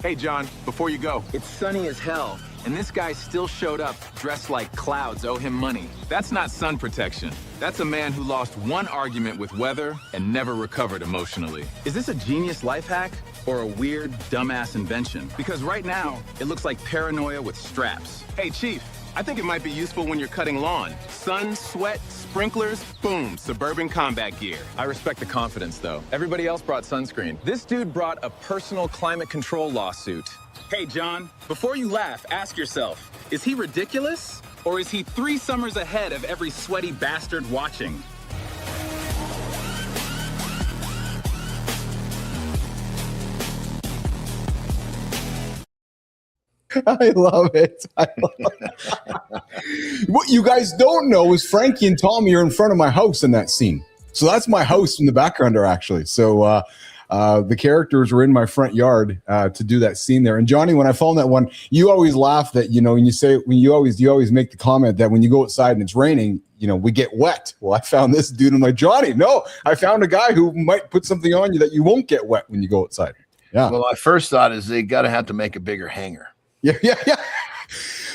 Hey, John, before you go, it's sunny as hell, and this guy still showed up dressed like clouds owe him money. That's not sun protection. That's a man who lost one argument with weather and never recovered emotionally. Is this a genius life hack or a weird, dumbass invention? Because right now, it looks like paranoia with straps. Hey, Chief, I think it might be useful when you're cutting lawn. Sun, sweat, sprinklers, boom, Suburban combat gear. I respect the confidence, though. Everybody else brought sunscreen. This dude brought a personal climate control lawsuit. Hey, John, before you laugh, ask yourself, is he ridiculous? Or is he 3 summers ahead of every sweaty bastard watching? I love it. What you guys don't know is Frankie and Tommy are in front of my house in that scene. So that's my house in the background there, actually. So the characters were in my front yard to do that scene there. And Johnny, when I found that one, you always laugh that, you always make the comment that when you go outside and it's raining, we get wet. Well, I found this dude. I'm like, Johnny, no, I found a guy who might put something on you that you won't get wet when you go outside. Yeah. Well, my first thought is they got to have to make a bigger hanger. Yeah.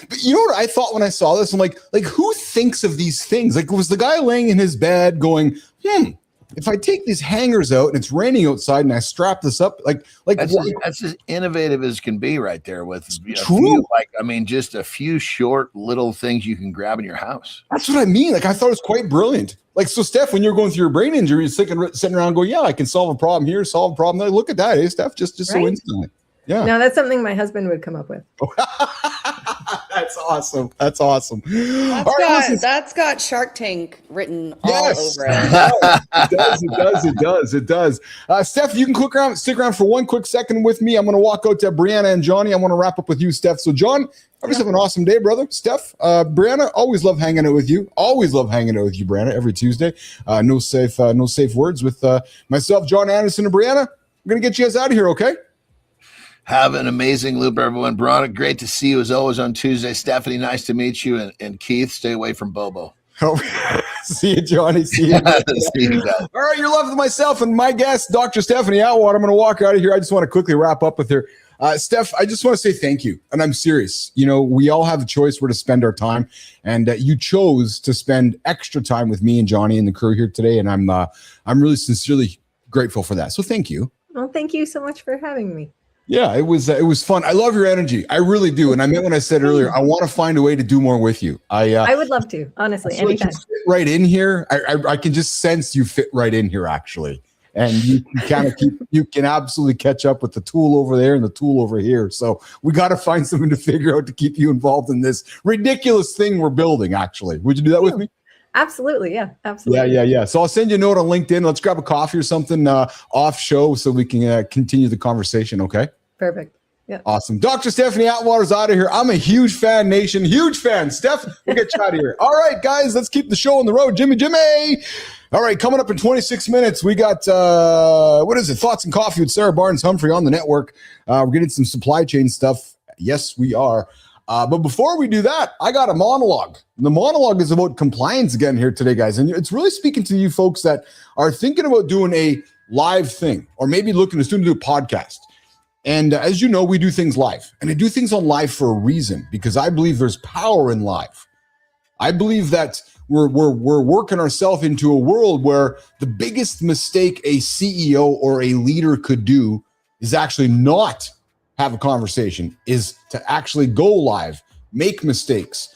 But you know what I thought when I saw this? I'm like who thinks of these things? Like, was the guy laying in his bed going, if I take these hangers out and it's raining outside and I strap this up, that's as innovative as can be right there with true. Just a few short little things you can grab in your house. That's what I mean. I thought it was quite brilliant. So Steph, when you're going through your brain injury, you're sitting around going, yeah, I can solve a problem here, solve a problem there. Look at that, Steph, just right? So instantly. Yeah. No, that's something my husband would come up with. That's awesome. That's awesome. That's got Shark Tank written all over it. It does. Steph, you can stick around for one quick second with me. I'm going to walk out to Brianna and Johnny. I want to wrap up with you, Steph. So, John, always have an awesome day, brother. Steph, Brianna, always love hanging out with you. Always love hanging out with you, Brianna, every Tuesday. No safe words with myself, John Anderson, and Brianna. I'm going to get you guys out of here, okay? Have an amazing loop, everyone. Brianna, great to see you as always on Tuesday. Stephanie, nice to meet you. And Keith, stay away from Bobo. Oh, see you, Johnny. See you. See you guys. All right, you're left with myself and my guest, Dr. Stephanie Atwater. I'm going to walk out of here. I just want to quickly wrap up with her. Steph, I just want to say thank you. And I'm serious. We all have a choice where to spend our time. And you chose to spend extra time with me and Johnny and the crew here today. And I'm really sincerely grateful for that. So thank you. Well, thank you so much for having me. Yeah, it was fun. I love your energy. I really do. And I meant when I said earlier, I want to find a way to do more with you. I would love to, honestly, anytime. Like you fit right in here. I can just sense you fit right in here, actually. and you can absolutely catch up with the tool over there and the tool over here. So we got to find something to figure out to keep you involved in this ridiculous thing we're building. Actually, would you do that with me? Absolutely. Yeah, absolutely. Yeah. So I'll send you a note on LinkedIn. Let's grab a coffee or something off show so we can continue the conversation. Okay. Perfect. Yeah. Awesome. Dr. Stephanie Atwater's out of here. I'm a huge fan, nation. Huge fan. Steph, we'll get you out of here. All right, guys, let's keep the show on the road. Jimmy. All right, coming up in 26 minutes, we got, Thoughts and Coffee with Sarah Barnes-Humphrey on the network. We're getting some supply chain stuff. Yes, we are. But before we do that, I got a monologue. The monologue is about compliance again here today, guys. And it's really speaking to you folks that are thinking about doing a live thing or maybe looking to do a podcast. And as you know, we do things live. And I do things on live for a reason, because I believe there's power in live. I believe that we're working ourselves into a world where the biggest mistake a CEO or a leader could do is actually not have a conversation, is to actually go live, make mistakes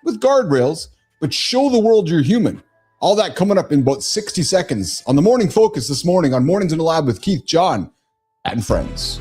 with guardrails, but show the world you're human. All that coming up in about 60 seconds on the Morning Focus this morning on Mornings in the Lab with Keith, John, and friends.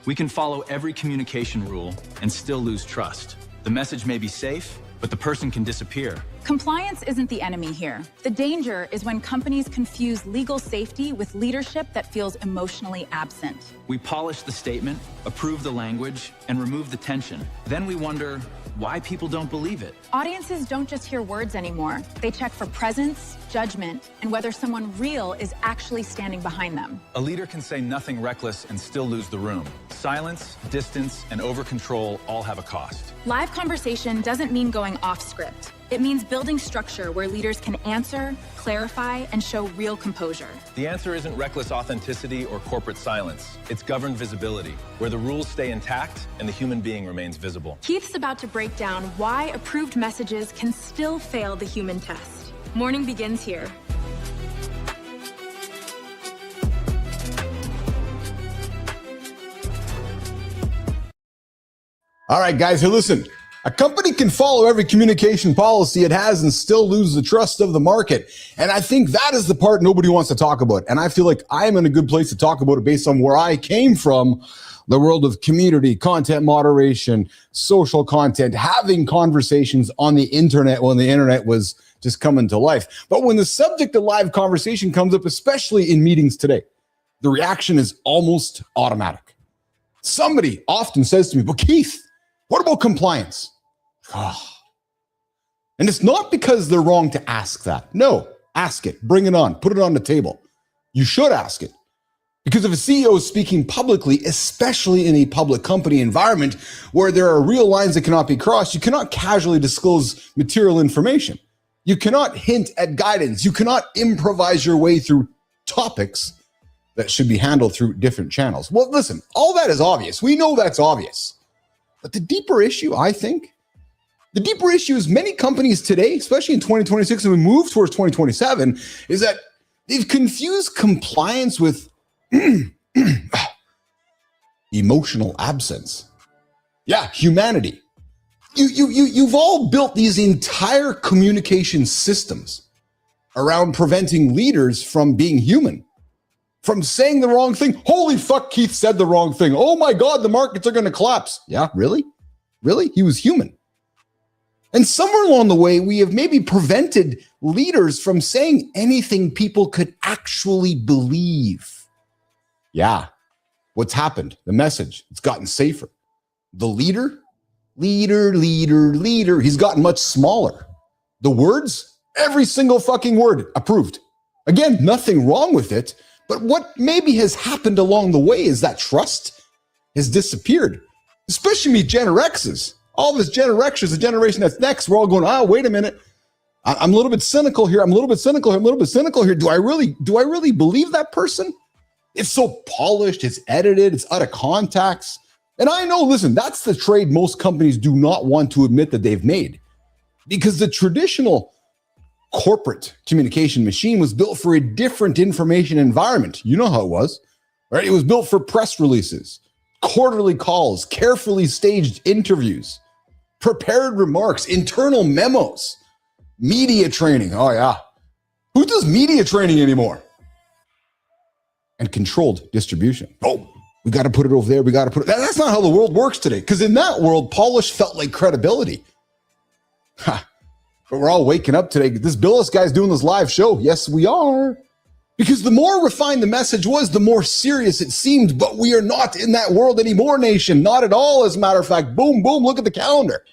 We can follow every communication rule and still lose trust. The message may be safe, but the person can disappear. Compliance isn't the enemy here. The danger is when companies confuse legal safety with leadership that feels emotionally absent. We polish the statement, approve the language, and remove the tension. Then we wonder why people don't believe it. Audiences don't just hear words anymore. They check for presence, judgment, and whether someone real is actually standing behind them. A leader can say nothing reckless and still lose the room. Silence, distance, and over-control all have a cost. Live conversation doesn't mean going off script. It means building structure where leaders can answer, clarify, and show real composure. The answer isn't reckless authenticity or corporate silence. It's governed visibility, where the rules stay intact and the human being remains visible. Keith's about to break down why approved messages can still fail the human test. Morning begins here. All right, guys, here, listen. A company can follow every communication policy it has and still lose the trust of the market. And I think that is the part nobody wants to talk about. And I feel like I'm in a good place to talk about it based on where I came from, the world of community, content moderation, social content, having conversations on the internet when the internet was just coming to life. But when the subject of live conversation comes up, especially in meetings today, the reaction is almost automatic. Somebody often says to me, "But Keith, what about compliance?" Oh. And it's not because they're wrong to ask that. No, ask it, bring it on, put it on the table. You should ask it. Because if a CEO is speaking publicly, especially in a public company environment where there are real lines that cannot be crossed, you cannot casually disclose material information. You cannot hint at guidance. You cannot improvise your way through topics that should be handled through different channels. Well, listen, all that is obvious. We know that's obvious. But the deeper issue, I think, is many companies today, especially in 2026, and we move towards 2027, is that they've confused compliance with emotional absence. Yeah, humanity. You've all built these entire communication systems around preventing leaders from being human, from saying the wrong thing. Holy fuck, Keith said the wrong thing. Oh my God, the markets are going to collapse. Yeah, really? Really? He was human. And somewhere along the way, we have maybe prevented leaders from saying anything people could actually believe. Yeah. What's happened? The message, it's gotten safer. The leader, he's gotten much smaller. The words, every single fucking word approved. Again, nothing wrong with it. But what maybe has happened along the way is that trust has disappeared, especially me Gen X's. All of us Gen Xers, the generation that's next, we're all going, wait a minute. I'm a little bit cynical here. Do I really believe that person? It's so polished, it's edited, it's out of context. And I know, listen, that's the trade most companies do not want to admit that they've made, because the traditional corporate communication machine was built for a different information environment. You know how it was, right? It was built for press releases, quarterly calls, carefully staged interviews, prepared remarks, internal memos, media training. Oh yeah. Who does media training anymore? and controlled distribution. Oh, we got to put it over there. We got to put it. That's not how the world works today. Because in that world, polish felt like credibility. Ha. But we're all waking up today. This Billis guy's doing this live show. Yes, we are. Because the more refined the message was, the more serious it seemed. But we are not in that world anymore, nation. Not at all, as a matter of fact. Boom, boom, look at the calendar.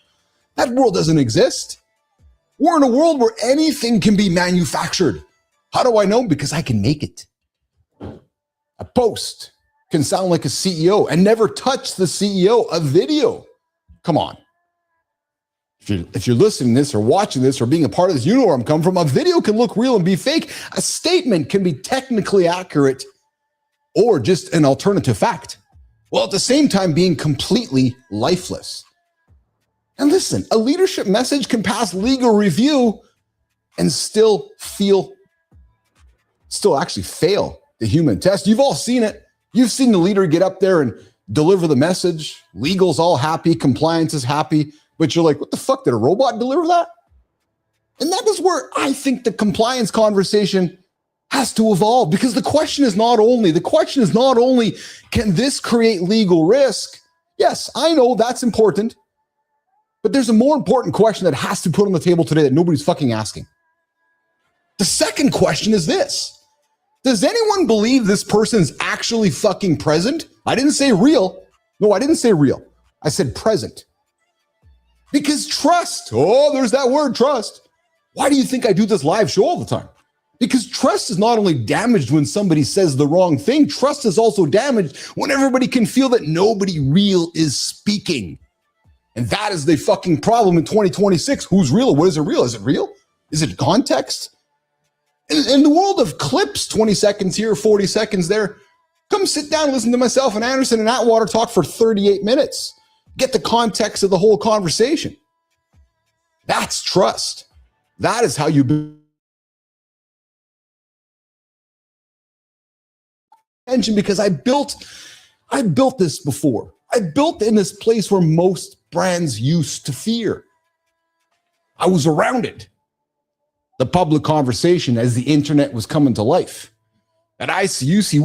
That world doesn't exist. We're in a world where anything can be manufactured. How do I know? Because I can make it. A post can sound like a CEO and never touch the CEO. A video. Come on. If you're listening to this or watching this or being a part of this, you know where I'm coming from. A video can look real and be fake. A statement can be technically accurate or just an alternative fact, while at the same time being completely lifeless. And listen, a leadership message can pass legal review and still actually fail the human test. You've all seen it. You've seen the leader get up there and deliver the message. Legal's all happy. Compliance is happy. But you're like, what the fuck? Did a robot deliver that? And that is where I think the compliance conversation has to evolve, because the question is not only, can this create legal risk? Yes, I know that's important. But there's a more important question that has to be put on the table today that nobody's fucking asking. The second question is this. Does anyone believe this person's actually fucking present? I didn't say real. No, I didn't say real. I said present. Because trust, there's that word, trust. Why do you think I do this live show all the time? Because trust is not only damaged when somebody says the wrong thing, trust is also damaged when everybody can feel that nobody real is speaking. And that is the fucking problem in 2026. Who's real? What is it real? Is it real? Is it context? In the world of clips, 20 seconds here, 40 seconds there, come sit down and listen to myself and Anderson and Atwater talk for 38 minutes. Get the context of the whole conversation. That's trust. That is how you build attention, because I built this before. I built in this place where most brands used to fear. I was around it. The public conversation as the internet was coming to life. At ICUC,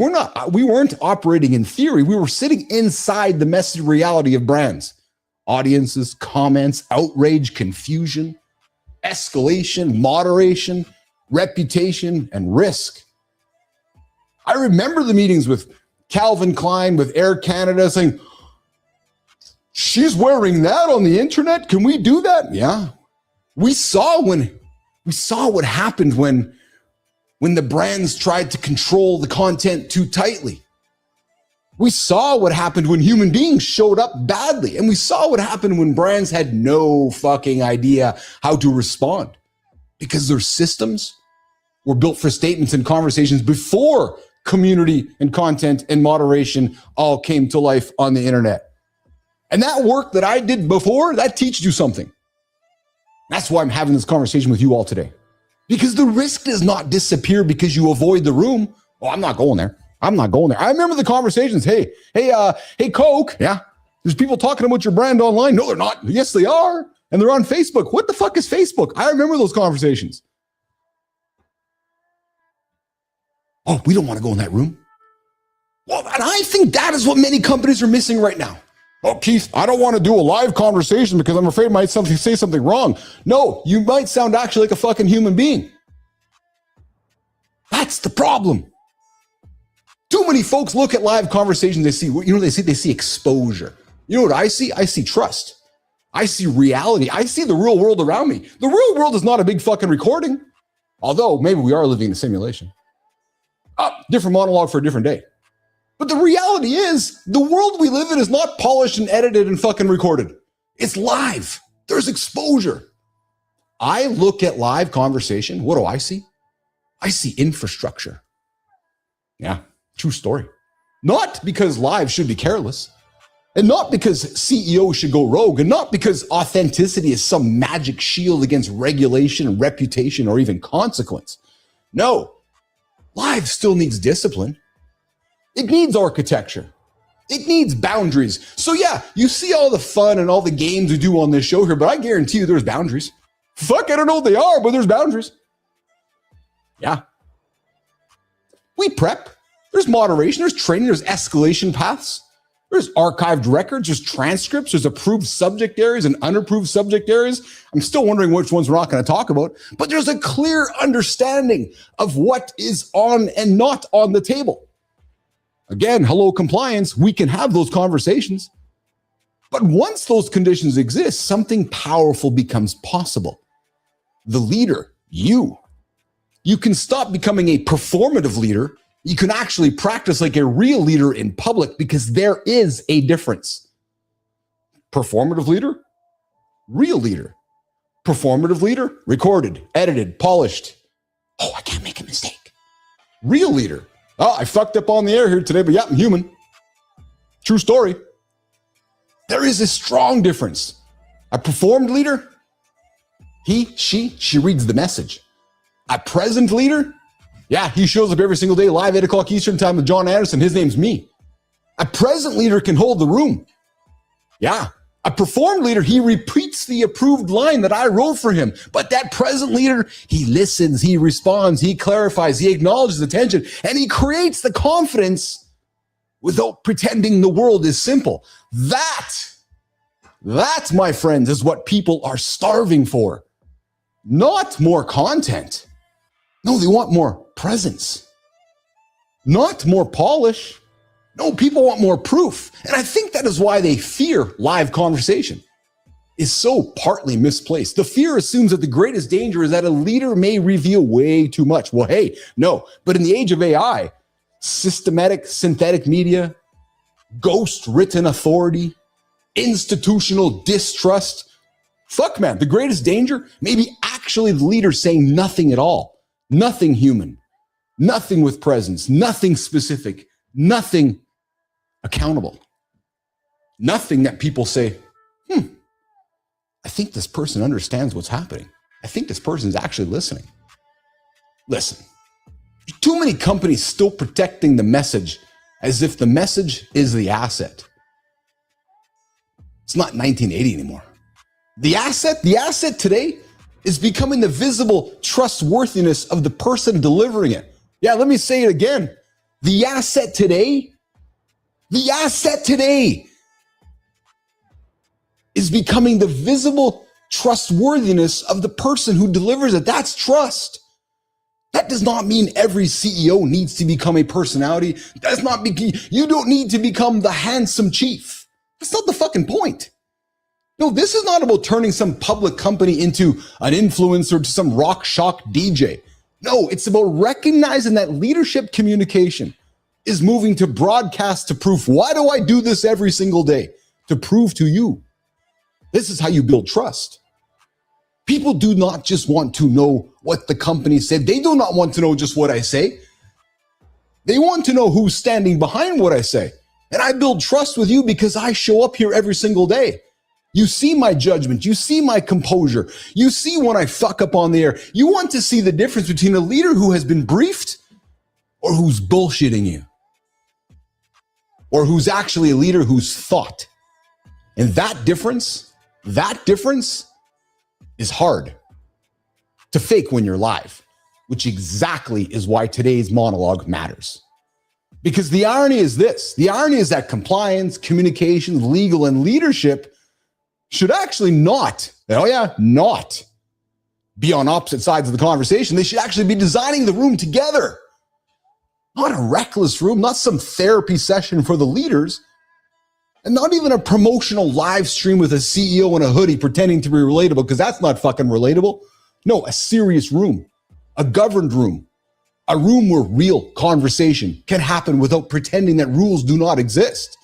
we weren't operating in theory. We were sitting inside the messy reality of brands. Audiences, comments, outrage, confusion, escalation, moderation, reputation, and risk. I remember the meetings with Calvin Klein, with Air Canada, saying, she's wearing that on the internet. Can we do that? Yeah. We saw what happened when the brands tried to control the content too tightly. We saw what happened when human beings showed up badly. And we saw what happened when brands had no fucking idea how to respond, because their systems were built for statements and conversations before community and content and moderation all came to life on the internet. And that work that I did before, that teaches you something. That's why I'm having this conversation with you all today. Because the risk does not disappear because you avoid the room. Oh, I'm not going there. I remember the conversations. Hey, Coke. Yeah. There's people talking about your brand online. No, they're not. Yes, they are. And they're on Facebook. What the fuck is Facebook? I remember those conversations. Oh, we don't want to go in that room. Well, and I think that is what many companies are missing right now. Oh, Keith, I don't want to do a live conversation because I'm afraid I might say something wrong. No, you might sound actually like a fucking human being. That's the problem. Too many folks look at live conversations. They see exposure. You know what I see? I see trust. I see reality. I see the real world around me. The real world is not a big fucking recording. Although maybe we are living in a simulation. Different monologue for a different day. But the reality is, the world we live in is not polished and edited and fucking recorded. It's live. There's exposure. I look at live conversation. What do I see? I see infrastructure. Yeah, true story. Not because live should be careless, and not because CEOs should go rogue, and not because authenticity is some magic shield against regulation and reputation or even consequence. No, live still needs discipline. It needs architecture. It needs boundaries. So yeah, you see all the fun and all the games we do on this show here, but I guarantee you there's boundaries. Fuck, I don't know what they are, but there's boundaries. Yeah. We prep. There's moderation, there's training, there's escalation paths. There's archived records, there's transcripts, there's approved subject areas and unapproved subject areas. I'm still wondering which ones we're not going to talk about, but there's a clear understanding of what is on and not on the table. Again, hello compliance, we can have those conversations. But once those conditions exist, something powerful becomes possible. The leader, you can stop becoming a performative leader. You can actually practice like a real leader in public because there is a difference. Performative leader, real leader. Performative leader, recorded, edited, polished. Oh, I can't make a mistake. Real leader. Oh, I fucked up on the air here today, but yeah, I'm human. True story. There is a strong difference. A performed leader, she reads the message. A present leader, yeah, he shows up every single day, live 8 o'clock Eastern time with John Anderson. His name's me. A present leader can hold the room. Yeah. A performed leader, he repeats the approved line that I wrote for him. But that present leader, he listens, he responds, he clarifies, he acknowledges the tension, and he creates the confidence without pretending the world is simple. That, my friends, is what people are starving for. Not more content. No, they want more presence. Not more polish. No, people want more proof. And I think that is why they fear live conversation. Is so partly misplaced. The fear assumes that the greatest danger is that a leader may reveal way too much. Well, hey, no. But in the age of AI, systematic synthetic media, ghost written authority, institutional distrust, fuck man, the greatest danger may be actually the leader saying nothing at all. Nothing human, nothing with presence, nothing specific, nothing accountable, nothing that people say, I think this person understands what's happening. I think this person is actually listening. Listen, too many companies still protecting the message as if the message is the asset. It's not 1980 anymore. The asset today is becoming the visible trustworthiness of the person delivering it. Yeah, let me say it again. The asset today is becoming the visible trustworthiness of the person who delivers it. That's trust. That does not mean every CEO needs to become a personality. You don't need to become the handsome chief. That's not the fucking point. No, this is not about turning some public company into an influencer to some rock shock DJ. No, it's about recognizing that leadership communication is moving to broadcast to proof. Why do I do this every single day? To prove to you. This is how you build trust. People do not just want to know what the company said. They do not want to know just what I say. They want to know who's standing behind what I say. And I build trust with you because I show up here every single day. You see my judgment. You see my composure. You see when I fuck up on the air. You want to see the difference between a leader who has been briefed or who's bullshitting you. Or who's actually a leader who's thought. And that difference is hard to fake when you're live, which exactly is why today's monologue matters. Because the irony is this. The irony is that compliance, communication, legal, and leadership should actually not be on opposite sides of the conversation. They should actually be designing the room together. Not a reckless room, not some therapy session for the leaders, and not even a promotional live stream with a CEO in a hoodie pretending to be relatable, because that's not fucking relatable. No, a serious room, a governed room, a room where real conversation can happen without pretending that rules do not exist.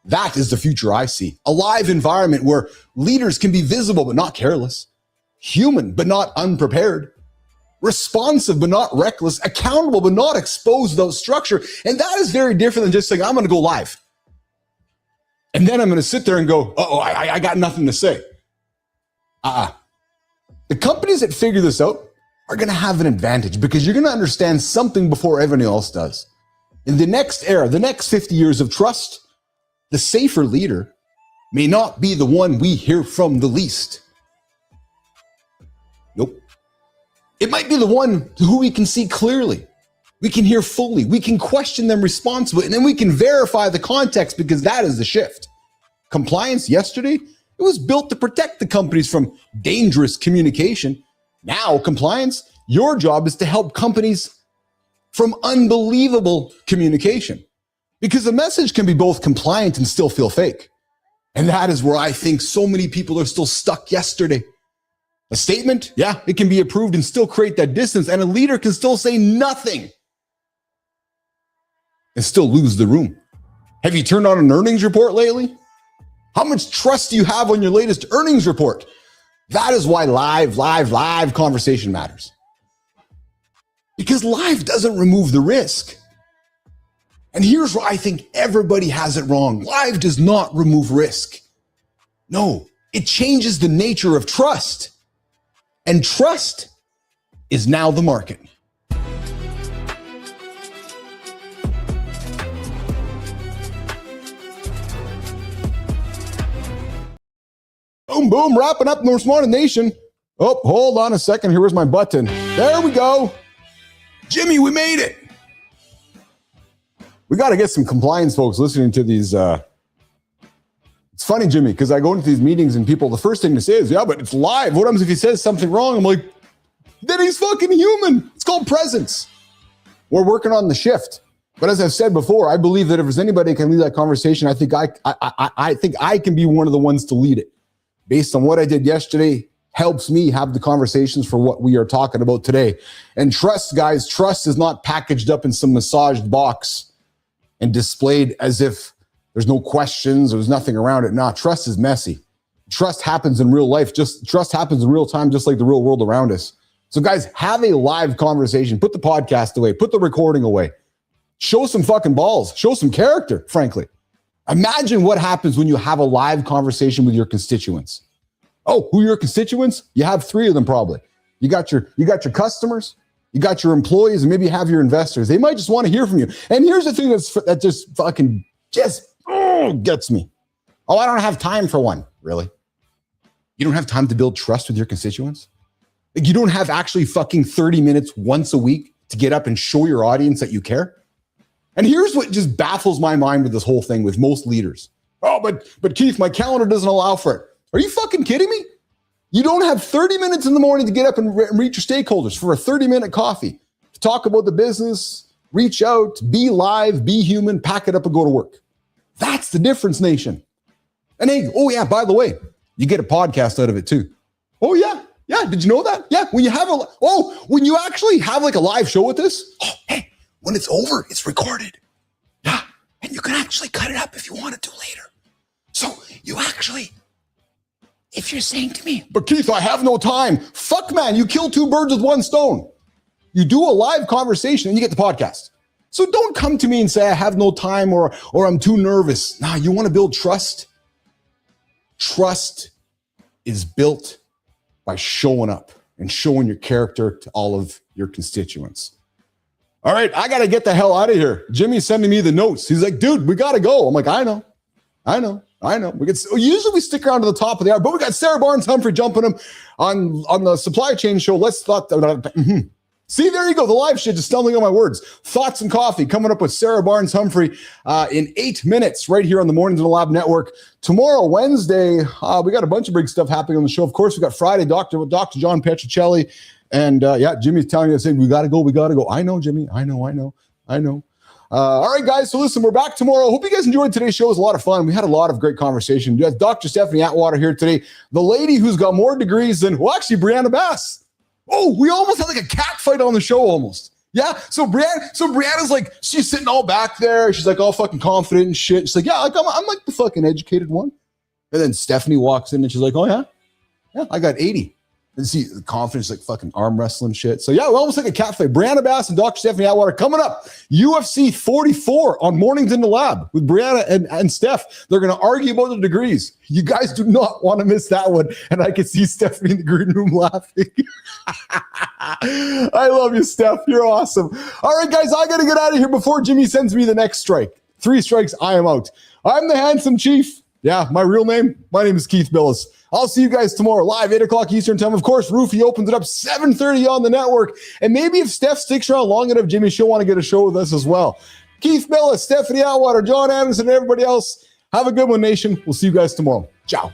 That is the future I see. A live environment where leaders can be visible but not careless, human but not unprepared, responsive but not reckless, accountable but not exposed without structure. And that is very different than just saying, I'm going to go live. And then I'm going to sit there and go, I got nothing to say. The companies that figure this out are going to have an advantage because you're going to understand something before everyone else does. In the next era, the next 50 years of trust, the safer leader may not be the one we hear from the least. Nope. It might be the one who we can see clearly. We can hear fully. We can question them responsibly. And then we can verify the context, because that is the shift. Compliance yesterday, it was built to protect the companies from dangerous communication. Now, compliance, your job is to help companies from unbelievable communication, because a message can be both compliant and still feel fake. And that is where I think so many people are still stuck yesterday. A statement, yeah, it can be approved and still create that distance. And a leader can still say nothing and still lose the room. Have you turned on an earnings report lately? How much trust do you have on your latest earnings report? That is why live conversation matters. Because live doesn't remove the risk. And here's where I think everybody has it wrong. Live does not remove risk. No, it changes the nature of trust. And trust is now the market. Boom, boom, wrapping up North Morning Nation. Oh, hold on a second. Here was my button. There we go. Jimmy, we made it. We got to get some compliance folks listening to these. It's funny, Jimmy, because I go into these meetings and people, the first thing to say is, yeah, but it's live. What happens if he says something wrong? I'm like, then he's fucking human. It's called presence. We're working on the shift. But as I've said before, I believe that if there's anybody who can lead that conversation, I think I can be one of the ones to lead it. Based on what I did yesterday, helps me have the conversations for what we are talking about today. And trust, guys, trust is not packaged up in some massaged box and displayed as if there's no questions or there's nothing around it. Nah, trust is messy. Trust happens in real life. Trust happens in real time, just like the real world around us. So guys, have a live conversation. Put the podcast away. Put the recording away. Show some fucking balls. Show some character, frankly. Imagine what happens when you have a live conversation with your constituents. Oh, who are your constituents? You have 3 of them probably. You got your customers, you got your employees, and maybe you have your investors. They might just want to hear from you. And here's the thing that just fucking gets me. Oh, I don't have time for one. Really? You don't have time to build trust with your constituents? Like, you don't have actually fucking 30 minutes once a week to get up and show your audience that you care? And here's what just baffles my mind with this whole thing with most leaders. Oh, but Keith, my calendar doesn't allow for it. Are you fucking kidding me? You don't have 30 minutes in the morning to get up and reach your stakeholders for a 30-minute coffee, to talk about the business, reach out, be live, be human, pack it up and go to work. That's the difference, nation. And hey, oh yeah, by the way, you get a podcast out of it too. Oh yeah. Yeah, did you know that? Yeah, when you actually have like a live show with this, oh, hey, when it's over, it's recorded. Yeah, and you can actually cut it up if you want to later. So you actually, if you're saying to me, but Keith, I have no time. Fuck, man, you kill 2 birds with 1 stone. You do a live conversation and you get the podcast. So don't come to me and say I have no time or I'm too nervous. Nah, you want to build trust? Trust is built by showing up and showing your character to all of your constituents. All right, I got to get the hell out of here. Jimmy's sending me the notes. He's like, dude, we got to go. I'm like, I know. Usually we stick around to the top of the hour, but we got Sarah Barnes-Humphrey jumping him on the supply chain show. See, there you go. The live shit, just stumbling on my words. Thoughts and Coffee coming up with Sarah Barnes-Humphrey in 8 minutes right here on the Mornings in the Lab Network. Tomorrow, Wednesday, we got a bunch of big stuff happening on the show. Of course, we got Friday, Dr. John Petricelli. And Jimmy's telling us, hey, we got to go. I know, Jimmy. I know. All right, guys. So listen, we're back tomorrow. Hope you guys enjoyed today's show. It was a lot of fun. We had a lot of great conversation. We have Dr. Stephanie Atwater here today, the lady who's got more degrees than, Briana Bass. Oh, we almost had like a cat fight on the show almost. Yeah. So Brianna's like, she's sitting all back there. She's like all fucking confident and shit. She's like, yeah, like I'm like the fucking educated one. And then Stephanie walks in and she's like, oh yeah. Yeah, I got 80. And see the confidence, like fucking arm wrestling shit. So yeah, we almost like a cat fight. Briana Bass and Dr. Stephanie Atwater coming up. UFC 44 on Mornings in the Lab with Briana and Steph. They're going to argue about the degrees. You guys do not want to miss that one. And I can see Stephanie in the green room laughing. I love you, Steph. You're awesome. All right, guys, I got to get out of here before Jimmy sends me the next strike. 3 strikes, I am out. I'm the Handsome Chief. Yeah, my real name, my name is Keith Billis. I'll see you guys tomorrow live, 8 o'clock Eastern time. Of course, Roofy opens it up 7:30 on the network. And maybe if Steph sticks around long enough, Jimmy, she'll want to get a show with us as well. Keith Mellis, Stephanie Atwater, John Anderson, and everybody else. Have a good one, nation. We'll see you guys tomorrow. Ciao.